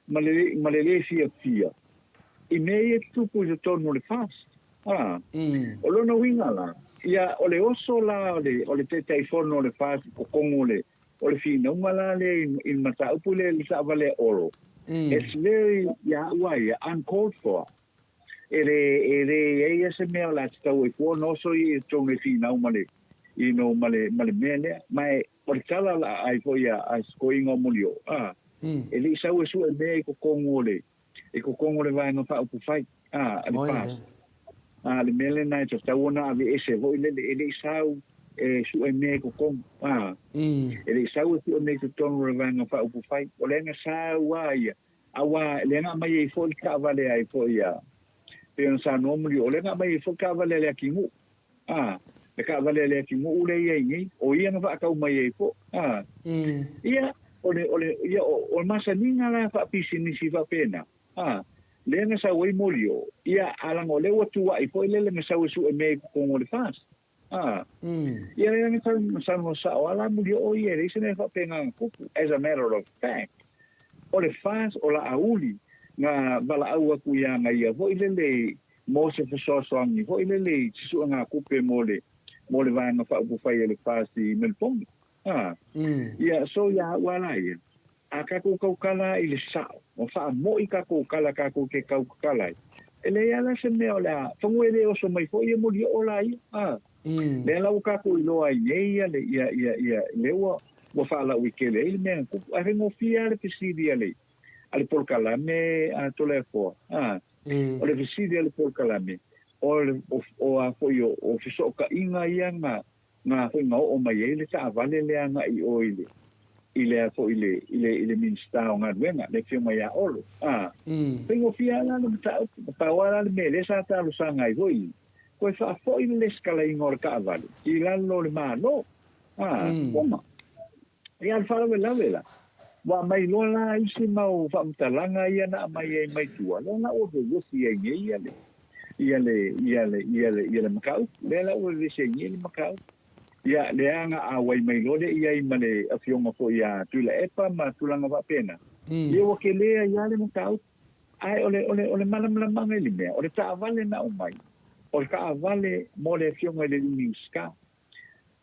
le fia i me tu pu je torno le fas o lo no winga la ia ole oso la ole te telefono le fas ko kongole ole fina umala le in mata upule le sa vale oro it's very uncalled for ese me la sta we ko no so i tonge fina umale i no male mele mai por kala la ai foi a going on mulio ele sa we su me ko kongole vai no fa upu fai ali pa le mele na to sta wona ave ese vo ele sa su me ko kong ele sa we su me to ton vai no fa upu fai ole nga sa awa le nga mai fo ka vale ai fo ia pensa no mulio ole nga mai fo ka vale le kingu le ka vale le kingu le ia ngi o ia nga fa ka mai fo ia ole ia o masa ninga la fa pisini si fa pena le nga sa wei molio ia ala ngo le watu ai foi le nga sa su me ko ngol fas ia le nga sa no sa ala molio o ia le se ne fa pena kuku as a matter of fact ole fas ola auli nga bala au ku ya nga ia foi le mo se so ni foi le su nga kupe mole va nga fa bu fai le fas di melpong ia so ya wala ia aka ko kala ile sa o fa mo ika ko kala ka ko ke kala ele ya la se me ola fongwele o so mai fo ye mo li ola ia le la ka ko lo ai ia le ia le wo fa la wikele il me ko a rengo fia le pisidi ale por kala me a tolefo o le pisidi ale por kala me o a fo yo o fiso ka inga ia nga fo nga o mai ele sa vale le nga I oile ile fo ile minsta nga wenga le fio mai a olo tengo fia la no pa wala le mele sa ta lo sanga I voi ko fa fo ile scala ingor ka vale I lo le malo como e al falo la vela wa mai lo la isi mau fa mtalanga ia na mai tua lo na o do si ia le makau le la o le se ia le makau ia le anga a wai mai lo le ia I male a fionga fo ia tula epa ma tulanga va pena ia o ke le ia le makau ai ole malam manga le me ole ta vale na o mai o ka vale mo le fionga le minska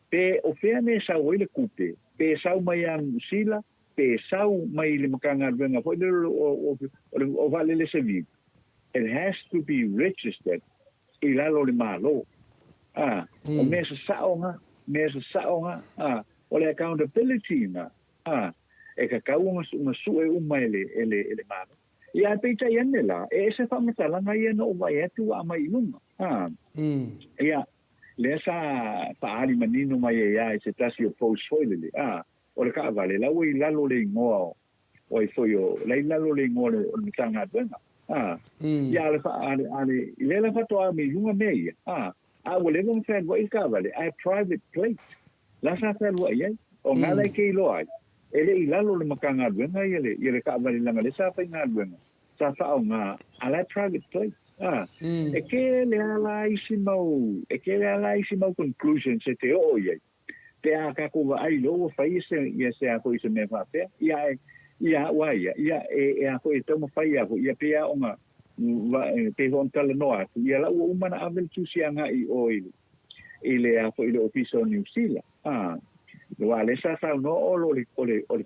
pe o fea me sa o le kupe pe sa mai an sila pe sa mai le makanga venga fo le o vale le se vi it has to be registered I lalo le malo o me sa saonga o le accountability na e ka kaunga su e ele mano ia pe ta yane la e se fa matala nga ia no vai atu a mai lunga ia le sa pa ali manino mai ia se tasi o post foilele o le ka vale la ui lalo le ngoa o i foi o le lalo le ngoa o le tanga benga ia le fa ale le la fa to a mi lunga me ia o le ngam fa vai ka vale a private plate la sa fa lo ia o ngala ke lo ai ele i lalo le makanga benga ia le ka vale la le sa fa nga benga sa fa o nga ala private plate e ke le ala isi mau conclusion se te o ia te a ka ko ai lo fa ise ia se a ko ise me fa pe ia wai ia e a ko te mo fa ia ko ia pe a nga pe hon tala no a ia la o mana avel tu sia nga i o ile a ko ile ofiso New Zealand lo ale sa no o le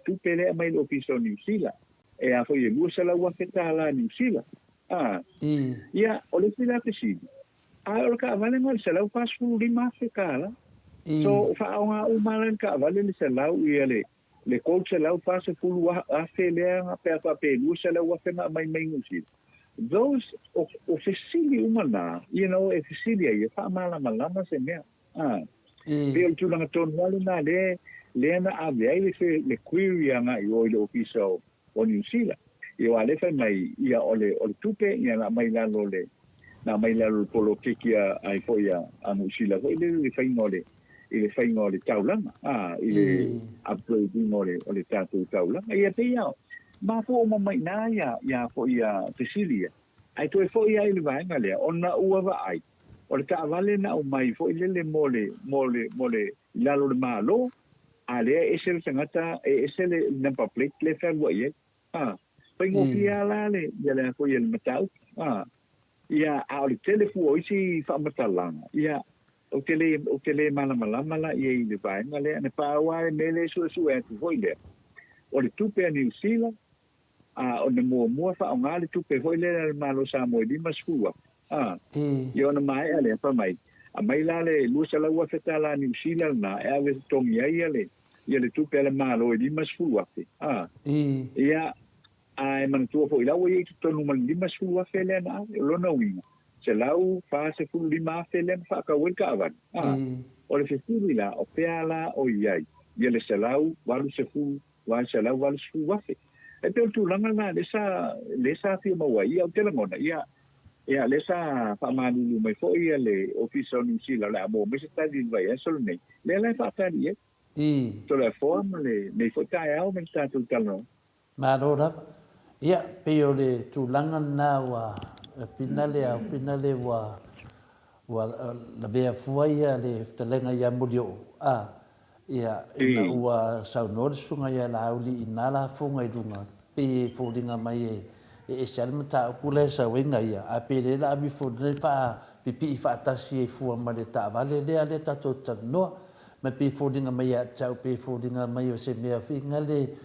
tu pele mai lo ofiso New Zealand e a ko ia busa la wa feta la New Zealand ia o le fila te si o ka vale ngal se la pas fu di ma fe kala so fa nga o malan ka vale le se la ia le coach la pas fu wa a fe le nga pe lu se la wa fe mai ngusi those officially umana e officially ia fa mala se me pe tu langa ton wale na le na a le query nga i o le official o New Zealand io ale fa mai ia ole tupe ia na mai lalo polo kekia ai foi a musila foi le fai ngole taulanga ile upgrading ole tatu taulanga ia te ia ma fo mo mai na ia foi a Cecilia ai to foi ia ile vai ngale ona uava ai ole ta vale na o mai foi le mole lalo le malo ale esel sangata esel number plate le fa ia pengo fiala le ya ko el matau ia a le telefo isi fa matalanga ia o tele mala ia i le vai ngale ne pa wa mele su e tu voile o le tupe New Zealand o ne mo fa nga le tupe voile malo Samoa di masfua ia na mai ale pa mai a mai la le lu sala wa feta la New Zealand na e ave tomi ia le tupe le malo di masfua ia ai man tu fo ila we to no man lima su wa fele na lo no winga se lau fa se fu lima fele fa ka wel ka van o le festival la o peala o iai ye le se lau walu se fu wa se lau walu su wa fe e pe tu langa na le sa fi ma wa ia o te ngona ia le sa fa ma lu mai fo ia le officer ni si la mo me se ta di vai so nei le fa ta di to le form le nei fo ta au men ta tu talo ma ro ia pe o le tulanga na wa finale wa la vea fuaia le talenga ia mulio ia ina ua saunor sunga ia la auli ina la funga i dunga pe fodinga mai e salma ta kule sa wenga ia a pe le la bi fodre fa pipi fa tasi e fu ma le ta vale le ta to no ma pe fodinga mai a chau pe fodinga mai o se mea finga le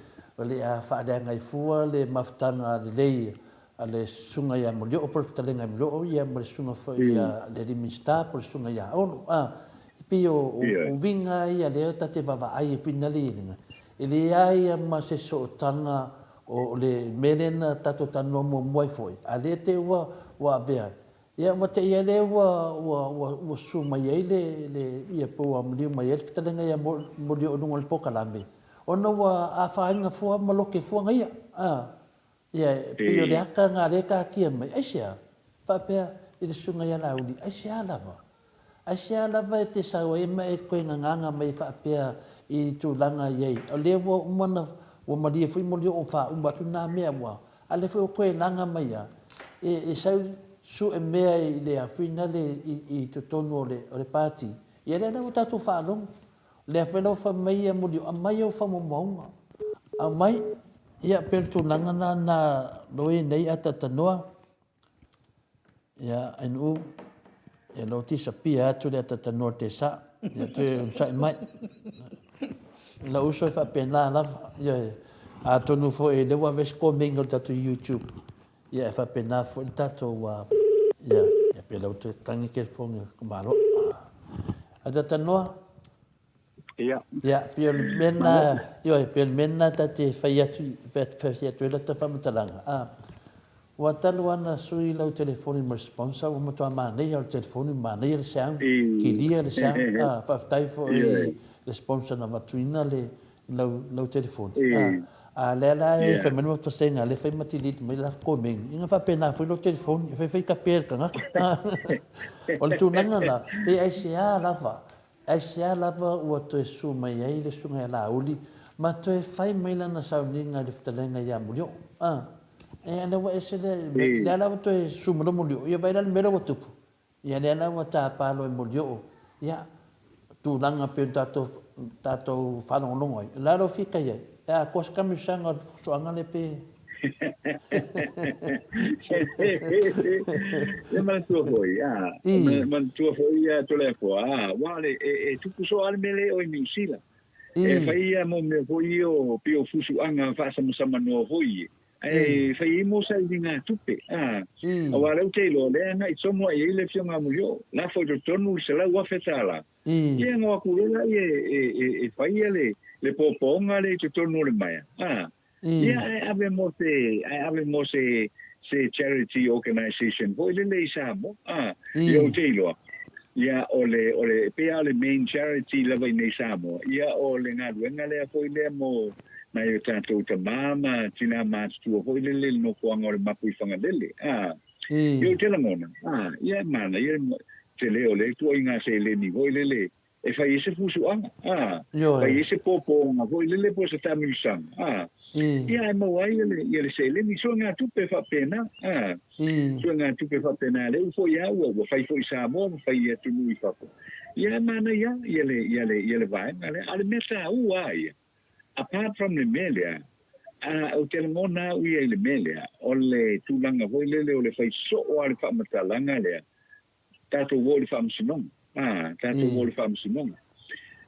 a fa da ngai fua le maftanga le ale sunga ia mo o por talenga mo ia mo sunga fo ia le rimista por sunga ia pe o vinga ia le ta te va ai finali ele ai ma se so tanga o le melena tato tano mo moi foi ale te wa vea ia wa te ia le wa suma ia le ia po am li mai e talenga ia mo o ngol pokalambe ona wa a fainga fua maloke fua ngai ia pio le aka nga le ka kia mai asia fa pe i sunga ia la uli asia lava te sa wa mai ko nga mai fa pe i tu langa ye o le wo mana wo madia foi mo o fa un batu na me wa ale foi ko langa mai ia e sa su e mea i le finale i to tono le party ia le na tatu fa long le felo fa mai mo a mai o fa mo mo a mai ia per tu langa na doi nei ata noa ia anu ia lo ti sapia tu le ata noa te sa ia tu sa mai la uso fa pena la ia a tonu fo e le wa ves coming tatu YouTube ia fa pena fo tatu wa ia pe lo tu tangi ke fo ko malo Ada tanoa. Ia. Ya, pio mena, pio mena te fai atu la te whamatalanga. Watalu ana sui lau telefoni ma responsa, wa matua manei au telefoni manei le seang, ki lia le seang, whaftai fo i responsa na matuina le lau telefoni. Le ala e whai manu atu senga, le whai matiliti mai la komeng, inga whapena fui lau telefoni, whai ka perkanga. O le tūnanga la, pe ai sea lava, ai sea lava ua toe su mai ai le sunga e la uli, ma toe whai mai lana sauninga le whatalenga ia mulio. E ana wa ese le ala wa toe su mo mulio, ia vai la mera wa tupu. Ia le ala wa ta palo e mulio. Ia tūnanga pe tato whanongonongo ai. La ro fika ia. Ia kos kamisanga suanga le pe. Le mantua foi, mantua foi to le fo, wale e tupu so al mele o New Zealand. E fai mo me foi o pio fusu anga fa sama no foi. E fai mo sa dinga tupe. Wale o telo le na i somo e le fionga mulio. La fo do tonu se la wa fetala. Ia ngo akulela e fai le poponga le tonu le mai. Ia ave mo se charity organization foi le samo. Ia telo. Ia ole pea le main charity lava nei Samoa. Ia o le ngaluenga le foi le mo na yo tanto ta mama tina mas tu foi le no kuanga le mapu fanga dele. Yo tela mona. Ia mana ia te leo le tu inga se le ni foi le e fai ese fusu anga. Fai ese popo nga foi le po se tamu sang. Ia mo wai le se le ni so nga tu pe fa pena. So nga tu pe fa pena le fo ia wo fai fo Samoa fai ia tu nui fa. Ia mana ia le vai ale meta ai. Apart from the melia, o telemona ui le melia, o le tūlanga hoi lele o le fai so o ale whamatalanga lea, tātou wōli whamsinong, tātou wōli whamsinong.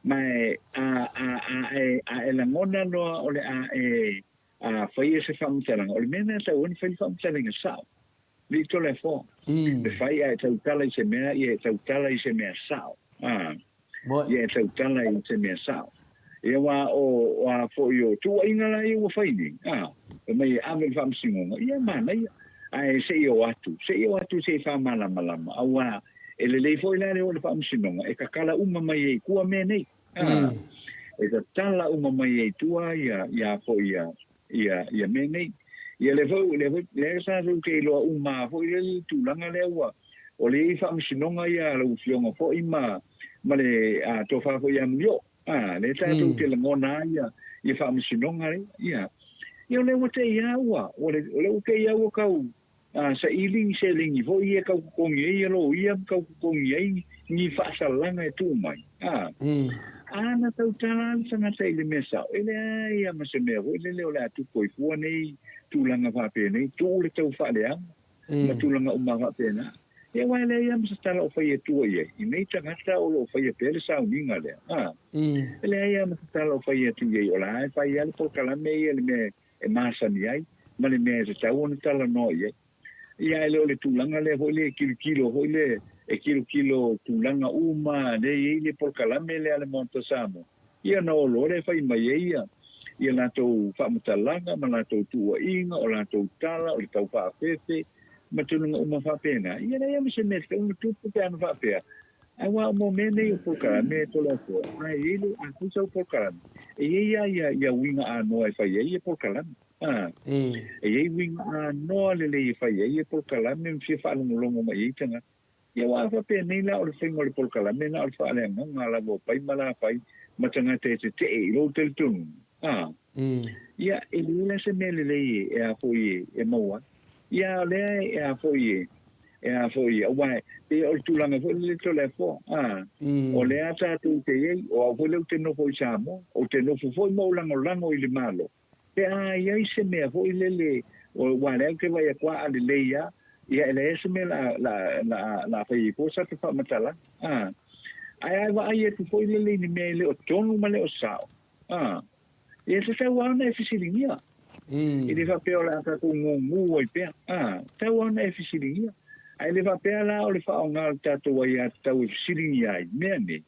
Mai e langona noa o le fai e se whamatalanga, o le mena tau wani fai whamatalanga sao, li tole fō. Le fai e tau tala i se mea, i e tau tala i se mea sao, i e tau tala i se mea sao. E wa o fo yo tu inga la yo fa ini mai ame fam singo ia mana ia ai se yo atu se fa mala awa ele fo ila le o fam singo e kakala uma mai ku me nei e ta tala uma mai tua ia fo ia me nei ia le sa ru ke lo uma fo ile tu langa le wa o le fam singo ia lo fionga fo ima male to fa fo ia mio le tātou te langona ia whaamisinonga ia. Ia le wate iaua, o le uke iaua kau sa iling se lingi fo ia kau kukongi ia lo ia kau kukongi ai ni whaasalanga e tūmai. Ana tau talan sanga te ile mesa, ele ia mase mea ho, ele leo le atu koi fua nei, tūlanga whape nei, tū le tau whaaleang, ma tūlanga uma whape na. E wai le ia masa tala o whaia tua ia. I nei tangata o whaia pele sa uninga lea. E le ia masa tala o whaia tua ia. O la ai whaia le po kalame ia le me e masani ai. Ma le me e tau ona tala no ia. Ia ele o le tūlanga le hoi le kilo hoi le e kilo tūlanga uma le ia le po kalame le ale monta samo. Ia na o lore whai mai ia. Ia lātou whamatalanga, ma lātou tua inga, o lātou tala, o le tau whaafefe. Matulunga uma whapena. Ia nei ame se mesta, uma tupu te anu whapea. Ai wā mo mene i o polkara, me tola fua. Ai ilu, a kusa o polkara. E ia winga a noa e whai e polkara. E ia winga a noa lele i whai e polkara, me mwhia whaalongolongo ma i tanga. Ia wā whapea nei la o le whingo le polkara, me na o le whaaleanga, ngā la wō pai, mala pai, matanga te i lo tel tunu. Ia, e lila se me lele e a fōi e maua. Ia le e a foi wai e o tulanga foi le tole fo o le ata tu te ei o foi le te no foi samo o te no foi mo lango i le malo e ia se me foi le o wale ke vai qua ale le ia le se me la foi po sa te fa matala ai vai tu foi le ni me le o tonu male o sao e se sa wana e fisilingia e le whapea la ka ko ngongu o i pea. Tau ana e fisiringia. Ai le whapea la o le whaonga o tatou ai a tau e fisiringia ai. Mea ne.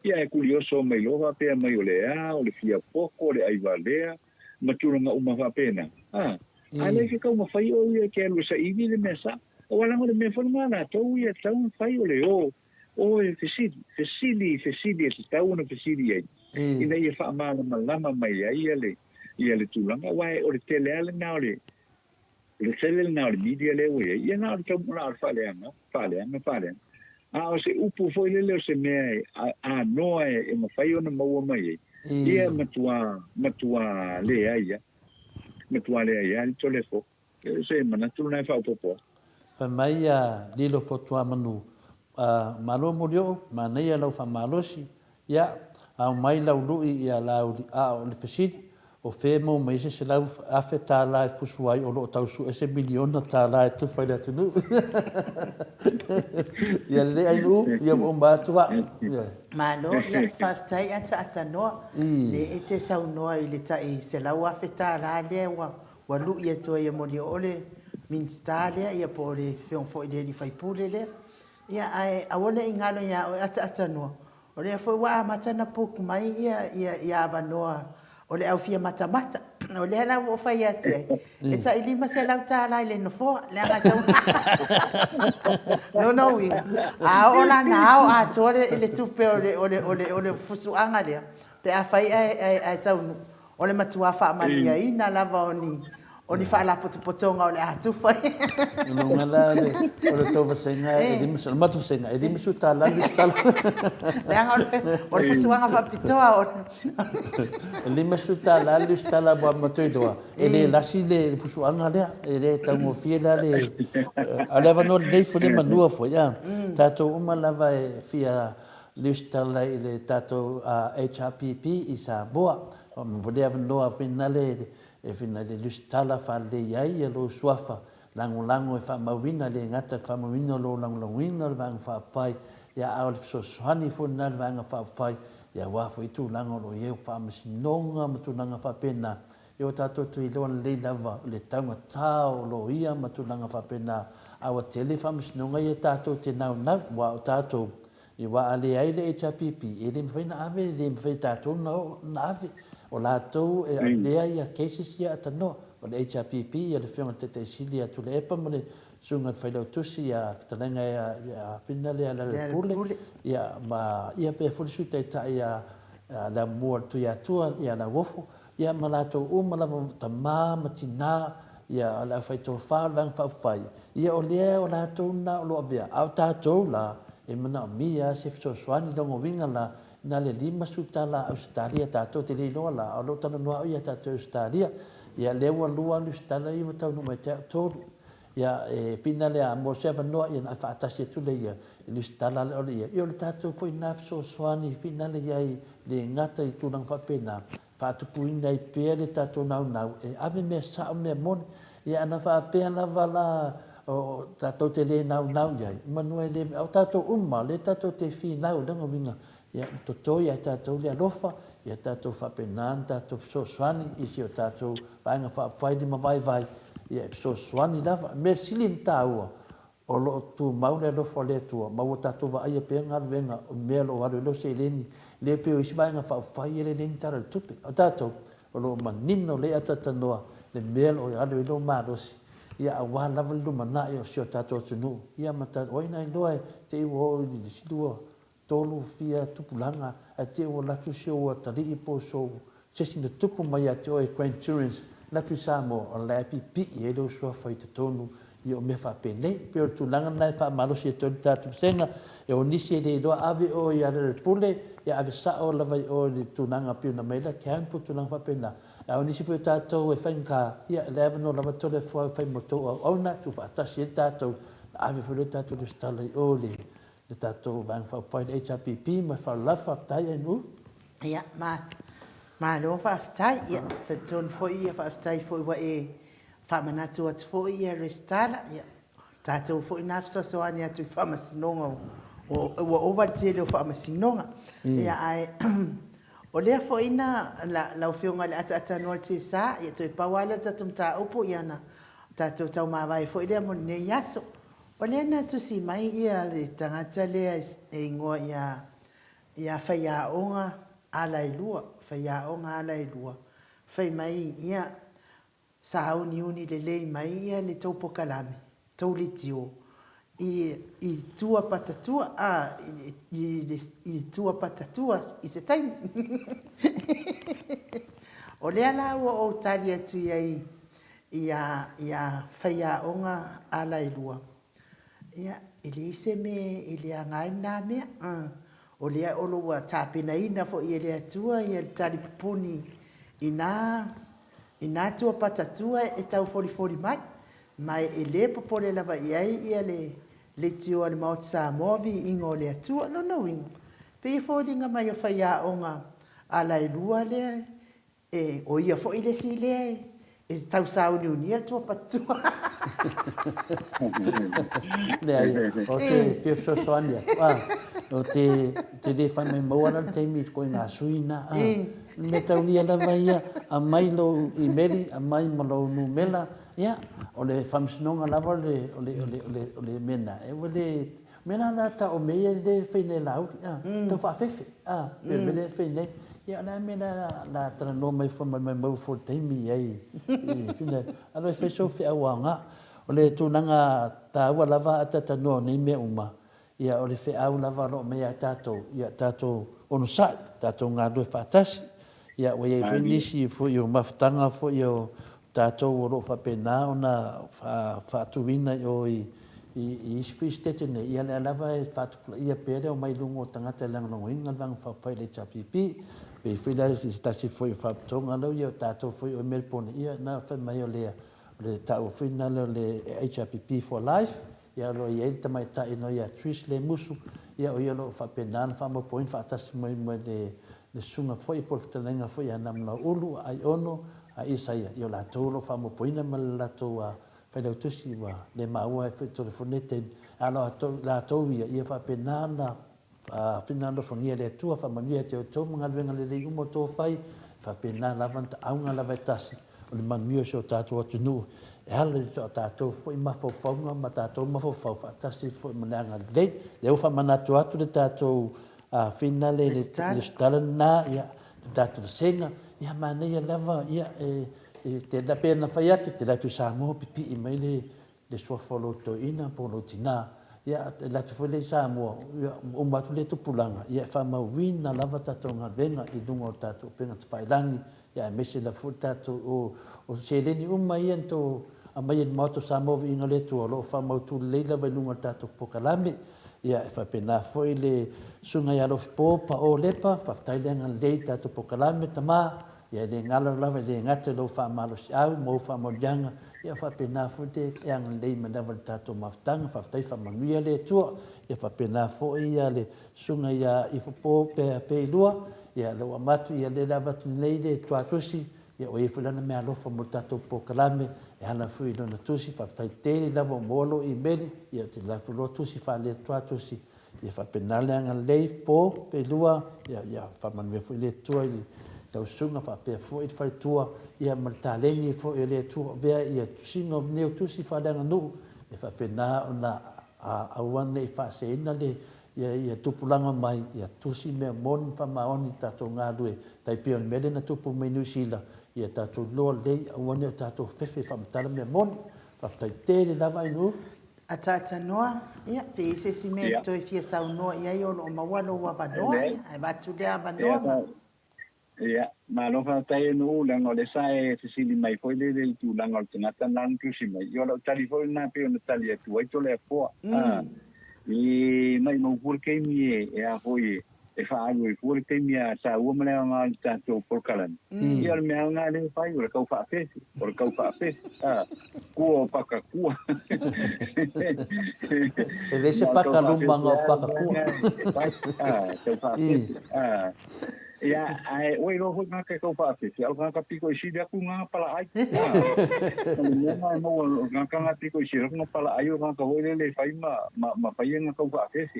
ia e kurioso mai loa pe mai ole o le fia poko le ai valea matuna nga uma fa pena ale ke ka uma fai o ia ke lu sa ivi le mesa o wala ngole me forma na to ia tau fai ole o e fesili e tau na fesili ai ina ia fa malama mai ai ia le tulanga wai o le tele ale na ole le tele na ole media le we ia na ole tau na fa le o se upu foi le se me noa e mawhai ona maua mai ia matua le aia li tole fo se manatu nai fa popo fa mai lilo fotua manu malo molio ma nei lau fa malosi ia au mai lau lui ia lau o le fesiti o femo mai se lau afeta la fusuai o lo tau su ese miliona ta la tu fai da tunu ia le ai lu ia o ba tu va malo ia faftai ata no le ete sau no i le tai se lau afeta la le wa lu ia to ia mo ole min stale ia po le fion fo ile di fai pule le ia ai awole ingalo ia ata no o le fo wa matana puk mai ia va no o le au fia mata o le ana o fai ati e ta ili ma se lau ta lai le no fo le anga tau no wi ola nao a tore ile tupe o le fusu anga le pe a fai ai tau o le matua fa mania ina lava oni fa la potonga o le atu fai no ngala o le tova senga e di musul matu senga e di musul tala le anga o le fusu anga fa pitoa o le musul tala le stala bo matu doa e le lasi le fusu anga le e le tango fiela le ale va no le fu le manua fo ya tato uma lava e fia le stala le tato HRPP isa boa o mo volea no finale e fina le lustala fa le ia lo suafa lango e fa mawina le ngata fa mawina lo lango vang fa fai ya au so swani fo na vang fa fai ya wa fo itu lango lo ye fa masinonga matunanga fa pena yo tato tu lo le lava le tanga tao lo ia matunanga fa pena au tele fa masinonga ye tato te na wa tato i wa ale ai le HPP e le mfina ave le mfina tato na ave o la tau e avea ia cases ia atano o le HRPP ia le whionga te sili atu le epa mo le sunga whailau tusi ia whatalenga ia whina lea le pule ia pe fulisu te ta ia la mua tu ia tua ia la wofo ia ma la tau lava ta matina ia la whaito whāwang whawhai ia o lea o la tau na o lo avea au tātou la e mana o mia se fito swani dongo winga la na le lima sutala Australia tato te le loa la o lo tana noa ia tato Australia ia lewa lua lu stala i watau no mai te tolu ia fina le a mo seva noa ia na whaatasi tu le ia lu stala le ole ia i o le tato foi naf so swani fina le iai le ngata i tunang whapena whaatupuina i pēr le tato nau e ave mea sao mea mone ia ana whapea na wala o tato te le nau iai manua le au tato le tato te fi nau lengo winga ia toto ia tatou le alofa ia tatou whapenan tatou fesoasoani isi o tatou vaenga whaafai di mawai ia fesoasoani lava me silin tāua o loo tu mau le alofa le atua mau o tatou vaaia pea galuega o mea loo alu lo se leni le peo isi vaenga whaafai e le leni tara le tupe o tatou o loo manino le atatanoa le mea loo alu e lo malosi ia awa lava le lumanaʻi o sio tatou atunuu ia mata oina iloa te iua o i silua tolu fia tupulanga a te o latu sio o tali po so sesi de tupu mai a te o Grand Tourist latu Samoa o la pipi e lo so fai te tonu i o me fa pele pe tu langa nai fa malo si to tatu senga e o nisi de do ave o ia le pule ia ave sa o la vai o le tu langa pi na mela kan pu tu langa fa pena a o nisi pe tatu e fanka ia 11 o la va to le fo fa moto o na tu fa ta si tatu ave fo le tatu le stala o le tatou vang whawhai HRPP ma whalafa tai anu. Ia, ma lo whawhai, ia, tatou foi ia whawhai foi wa whamanatu atu foi ia restara, ia, tatou foi na whasoani atu whamasinonga o over te leo whamasinonga. Ia, ai, o lea foi na lau whionga le ata noa te sa, ia toi pawala tatou mta upo ia na tatou tau mawai foi lea mo ne yaso. O lea na tusi mai ia le tangata lea e ingoa ia ia whaiaonga ala i lua, whaiaonga ala i lua. Whai mai ia sa uni le lei mai ia le taupo kalame, tau le tio. I tua patatua, i tua patatua i se taimi. O lea la ua o tali atu ia whaiaonga ala i lua. Ia, ele ise me, ele angai nā mea, o lea olo wa tāpena ina fo i ele atua, i ele tali pupuni i nā tua patatua e tau fori mai, mai ele popole lava i ai i le tio ale maot Samoa vi ingo le atua, no ingo. Pe i fōringa mai o whaiaonga ala i lua lea, o ia fo i le si lea, e tau sauni unia tua patua. Lea, o te whiwhio soania. O te re whai mai mauara te mi koe ngā suina. Me tau nia lava ia, a mai lo i meri, a mai malo nu mela. Ia, o le whamsinonga lava o le mena. E wale, mena la ta o mea le whaine lau. Tau whawhewhe. Pe mele whaine. Ia na mena la tana no mai fo mai mau fo teimi ai. Fina, alo e wheso whi awanga. O le tūnanga tāua lava a tata no nei mea uma. Ia o le whi au lava lo mea tātou. Ia tātou ono sai, tātou ngā rue whātasi. Ia o iei whainisi fo i o mawhtanga fo i o tātou o lo whapena o na whātuwina o i iswhistete nei. Ia le alava e whātupula ia pere o mai lungo tangata langanongo inga vang whawhai le chapipi. Pe whila i tasi fo i whaptonga lau ia o tātou fo i o Melbourne. Ia na whai mai o lea. Le tau whina le HRPP for Life. Ia lo i eita mai ta ino ia Trish le musu. Ia o ia lo whapenana whamo poin whaatasi mai le sunga fo i polfitalenga fo i anamna ulu ai ono a isaia. Ia la tolo whamo poina ma la toa whaidau tusi wa le maua e telefonete. Alo la tovia ia whapenana whinando whangia le tua whamania te o tau mga luenga le rei umo tō whai. Whapenana lavanta aunga lava tasi. O le manmio se o tātou atu nuu. E hala le o tātou fwoi mawhauwhaunga, ma tātou mawhauwhau whaatasi fwoi mananga lei. Le uwha manatu atu le tātou whina le stala nā, ia, le tātou senga, ia manei lava, ia, te lapena whai atu, te latu Samoa pipi i mai le suafolo to ina, pono tina. Ia, te latu fwoi le Samoa, o matu le tupulanga, ia whamau wina lava tātou ngā venga i dunga o tātou penga te whailangi. Ia mese la futa to o seleni mai ento a mai moto Samoa inga le tu lo fa mo tu leila vai lunga tato pokalame ia fa pena foi le sunga ya lo popa o lepa fa tailenga le tato pokalame tama ia le ngala lava le ngate lo fa malo au mo fa mo janga ia fa pena fute yang le mandava tato maftang fa tai fa manuia le tu ia fa pena foi ia le sunga ya ifo pe lua ia lo amatu ia le lava tu leile tuatusi ia o ifulana me alofa mo tatou pokalame e hana fui lona tusi faafetaitele lava molo i meli ia te lapuloa tusi faale tuatusi ia faapenale aga lei po pe lua ia faamanumea foi le tua i lausuga faapea foʻi i le faletua ia ma le taleni foʻi o le atua vea ia tusiga neu tusi faaleaga nuu e faapena ona auana i faaseina le ia tupulaga mai ia tusi mea moni faamaoni tatou galue taipia ona mele na tupu mai niusila ia tatou loa lei auane o tatou fefe faamatala mea moni faafetaitele lava ainuu a tatanoa ia pe ise si me toi fia saunoa ia i o loo maua lou avanoa ia e vatu lea avanoa ma ia malofa tai no lang o le sai se sili mai foi le tu lang o tangata lang tu si mai yo lo tali foi na pe ona tali tu ai to le po i mai mo porque mi e a foi e fa algo e porque mi a sa o me nga tanto por calan i al me nga le fai o ka fa fe por ka fa fe ku pa ka ku ele se pa ka lumba nga pa ka ku ka fa fe ia ai oi lo ho nga ka fa fe al nga ka piko si dia ku nga pala ai nga mo nga ka nga piko si nga pala ai nga ka ho le fai ma fai nga ka fa fe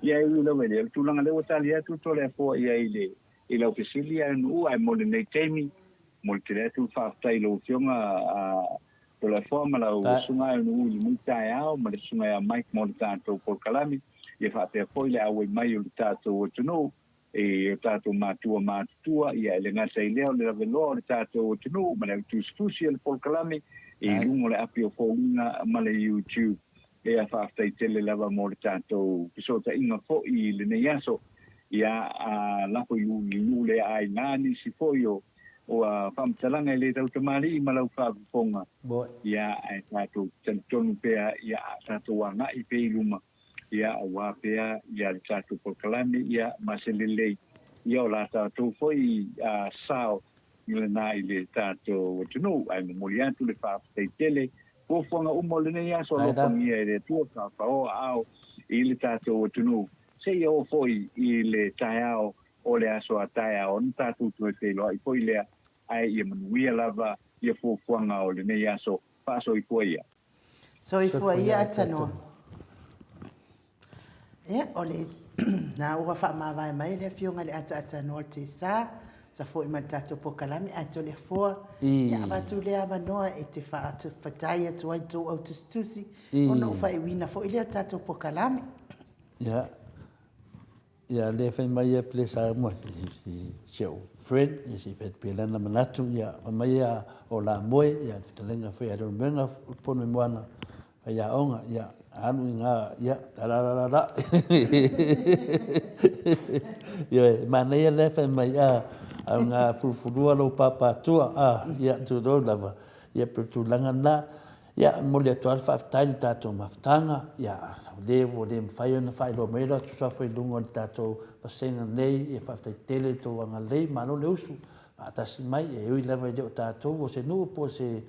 ia i lo vele tu langa le otalia tu to le po ia ile ila oficialia no ai mo le temi mo le tu fa tai lo fionga to la forma la sunga no i muita ia mo le sunga mai mo tanto por calami ia whapea foi le awe mai o le tātou o tunu, o tātou mātua, ia le ngata i leo le raveloa o le tātou o tunu, ma le tusifusi le polkalami, lungo le api o fōunga ma le YouTube, ia whaftai tele lava mo le tātou pisota inga fo i le nei aso, ia lapo i lule ai ngani si foi o whamtalanga i le tau tamari i malau whapiponga. Ia ai tātou tonu pea, ia tātou wanga i pe iluma. Ia awa pea, ia le tātou polkalami, ia maselelei. Ia o la tātou foi sao i le nā i le tātou tunu, ai mamoli atu le whaptai tele, Pofonga umo le nei aso lopangia i le tua whao au i le tātou tunu. Se ia o foi i le taiao o le aso a taiao, ni tātou tue wheloa i foi lea ai ia manuia lava ia pofonga o le nei aso paso i foi ia. So i foi ia atanoa. E o le na ua wha mawai mai le fionga le atanoa te sa. Sa foi ma tato pokalami ato le foa ia batu le abanoa e te fa atu fatai atu ai tu au tustusi ona ufa i wina fo ile tato pokalami ya le fe mai e plesa mo si show friend si fet pela na manatu ya mai o la moe ya fitalenga foi a menga pono moana ya onga ya anu nga ya la ya manai le fe mai nga fulfulua lo papatua ia tu do lava ia pertulanga na ia mole atual faftai tato maftanga ia levo le mfai na fai lo mera tu sa foi lungo tato pasenga nei e faftai tele to anga lei malo le usu atasi mai e ui lava de tato o se no po se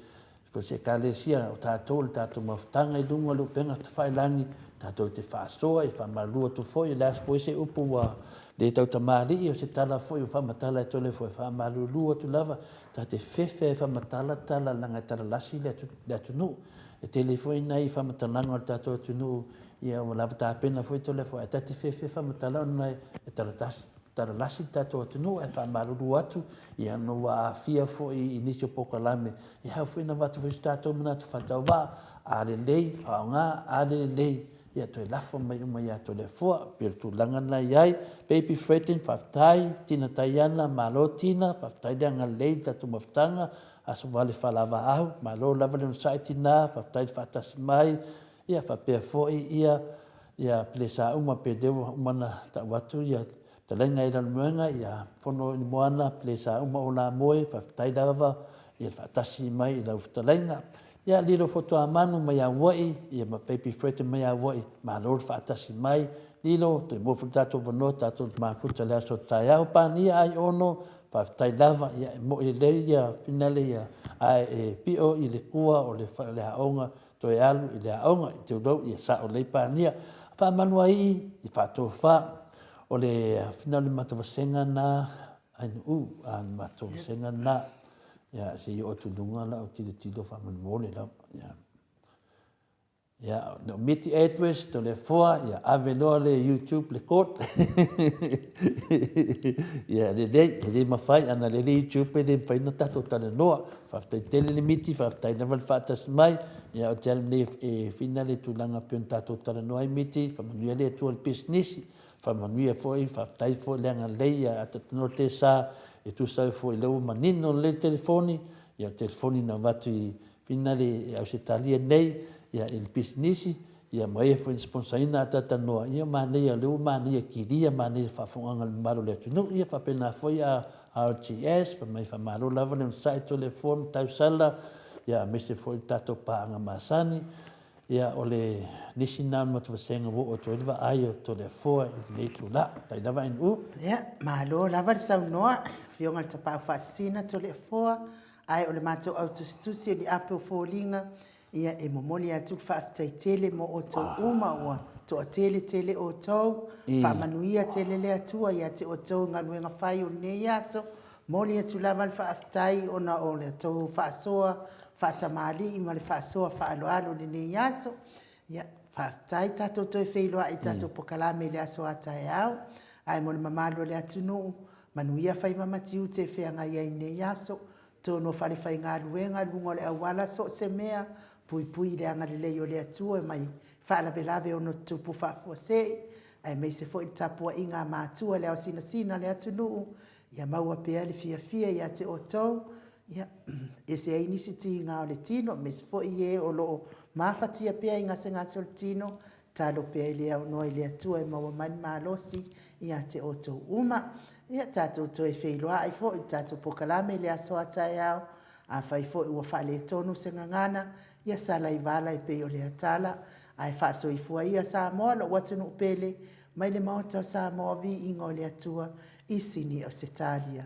kalesia o tato maftanga i lungo lo penga fai langi tato te fa soa e fa malua tu foi las po se upu wa le tau tamari o se tala foi o whamatala e tole foi whamalulua tu lava ta te whewhe e whamatala tala langa tala lasi le atunu e tele foi nei whamatalanga o tato atunu ia o lava ta pena foi tole foi ta te whewhe whamatala o nei e tala lasi tato atunu e whamalulua atu ia no wa fia foi inisio pokalame ia hau foi na watu foi tato mana tu whatau wa ale lei aonga ale lei ia to lafo mai ia to le foa per tu langa na iai baby fretting faftai tina taiana malo tina faftai danga leita tu maftanga aso vale falava au malo lava le site na faftai fatas mai ia fa pe foi ia plesa uma pedeu mana ta watu ia talenga ira menga ia fono ni moana plesa uma ona moe faftai lava ia fatasi mai ila talenga ia lilo foto amanu mai awai ia ma baby fret mai awai ma lor fa atasi mai lilo to mo futa to vono tato ma futa la so taia o pani ai ono fa tai lava ia mo ile ia finale ia ai po ile kua o le fa le aonga to e alu ile aonga te do ia sa o le pani fa manu ai i fa to fa o le finale mata vasenga na ai an mata vasenga na ya si o tu dunga la o tilo fa man mole la ya no miti address to le foa ya avelo le YouTube le code ya le mafai ana le YouTube le fai na tato tale no fa tele le miti fa tai na fa tas mai ya o tel ne finale tu langa pen tato tale no ai miti fa man le tu al business fa man foi fa tai fo langa le ya at no te sa e tu sai foi le manino le telefoni ia telefoni na vatu finale au se talia nei ia il business ia mai foi sponsorina tata no ia mane ia le mane ia kiria mane fa fonga malo le tu ia fa pena foi a RTS fa mai fa malo lava le site telefon tau sala ia mese foi tato pa nga masani ia ole nisina mo to senga vo o to leva ai to le foi le tu la tai lava in ia malo lava sa noa fionga te pa fasina to le foa ai o le mato autostudio di apo folinga ia e momoli atu fa tele mo o to uma o to tele o to fa manuia tele le atu ia te o to ngaluenga fai o ne yaso moli atu lava fa aftai ona o le to fa soa fa tamali i male fa soa fa alo le ne yaso ia fa aftai tato to feilo ai tato pokalame le aso atai au ai mo mamalo le atu no manuia fai mamatiu te feanga ia ne yaso tono fale fai ngā luenga lungo le awala so se mea pui le anga le o le atua mai whaalavelave o no tupu whaafua se, ai mei se fo i tapua i ngā mātua le au sina le atu nuu, ia maua pea le fia ia te o tau, ia e se ai nisi ti ngā o le tino, me se fo i e o lo mawhatia pea i ngā se ngā le tino, talo pea i le au noa i le atua e maua mani mālosi ia te o tau uma, ia tātou toi wheiloa ai fo i tātou pokalame le aso atai au, a whai fo i ua whale tonu se ngangana, ia sala i wala i pei o le atala, ai whaaso i fua ia Samoa lo watunu upele, mai le maota o Samoa vi ingo le atua i sini o Setalia.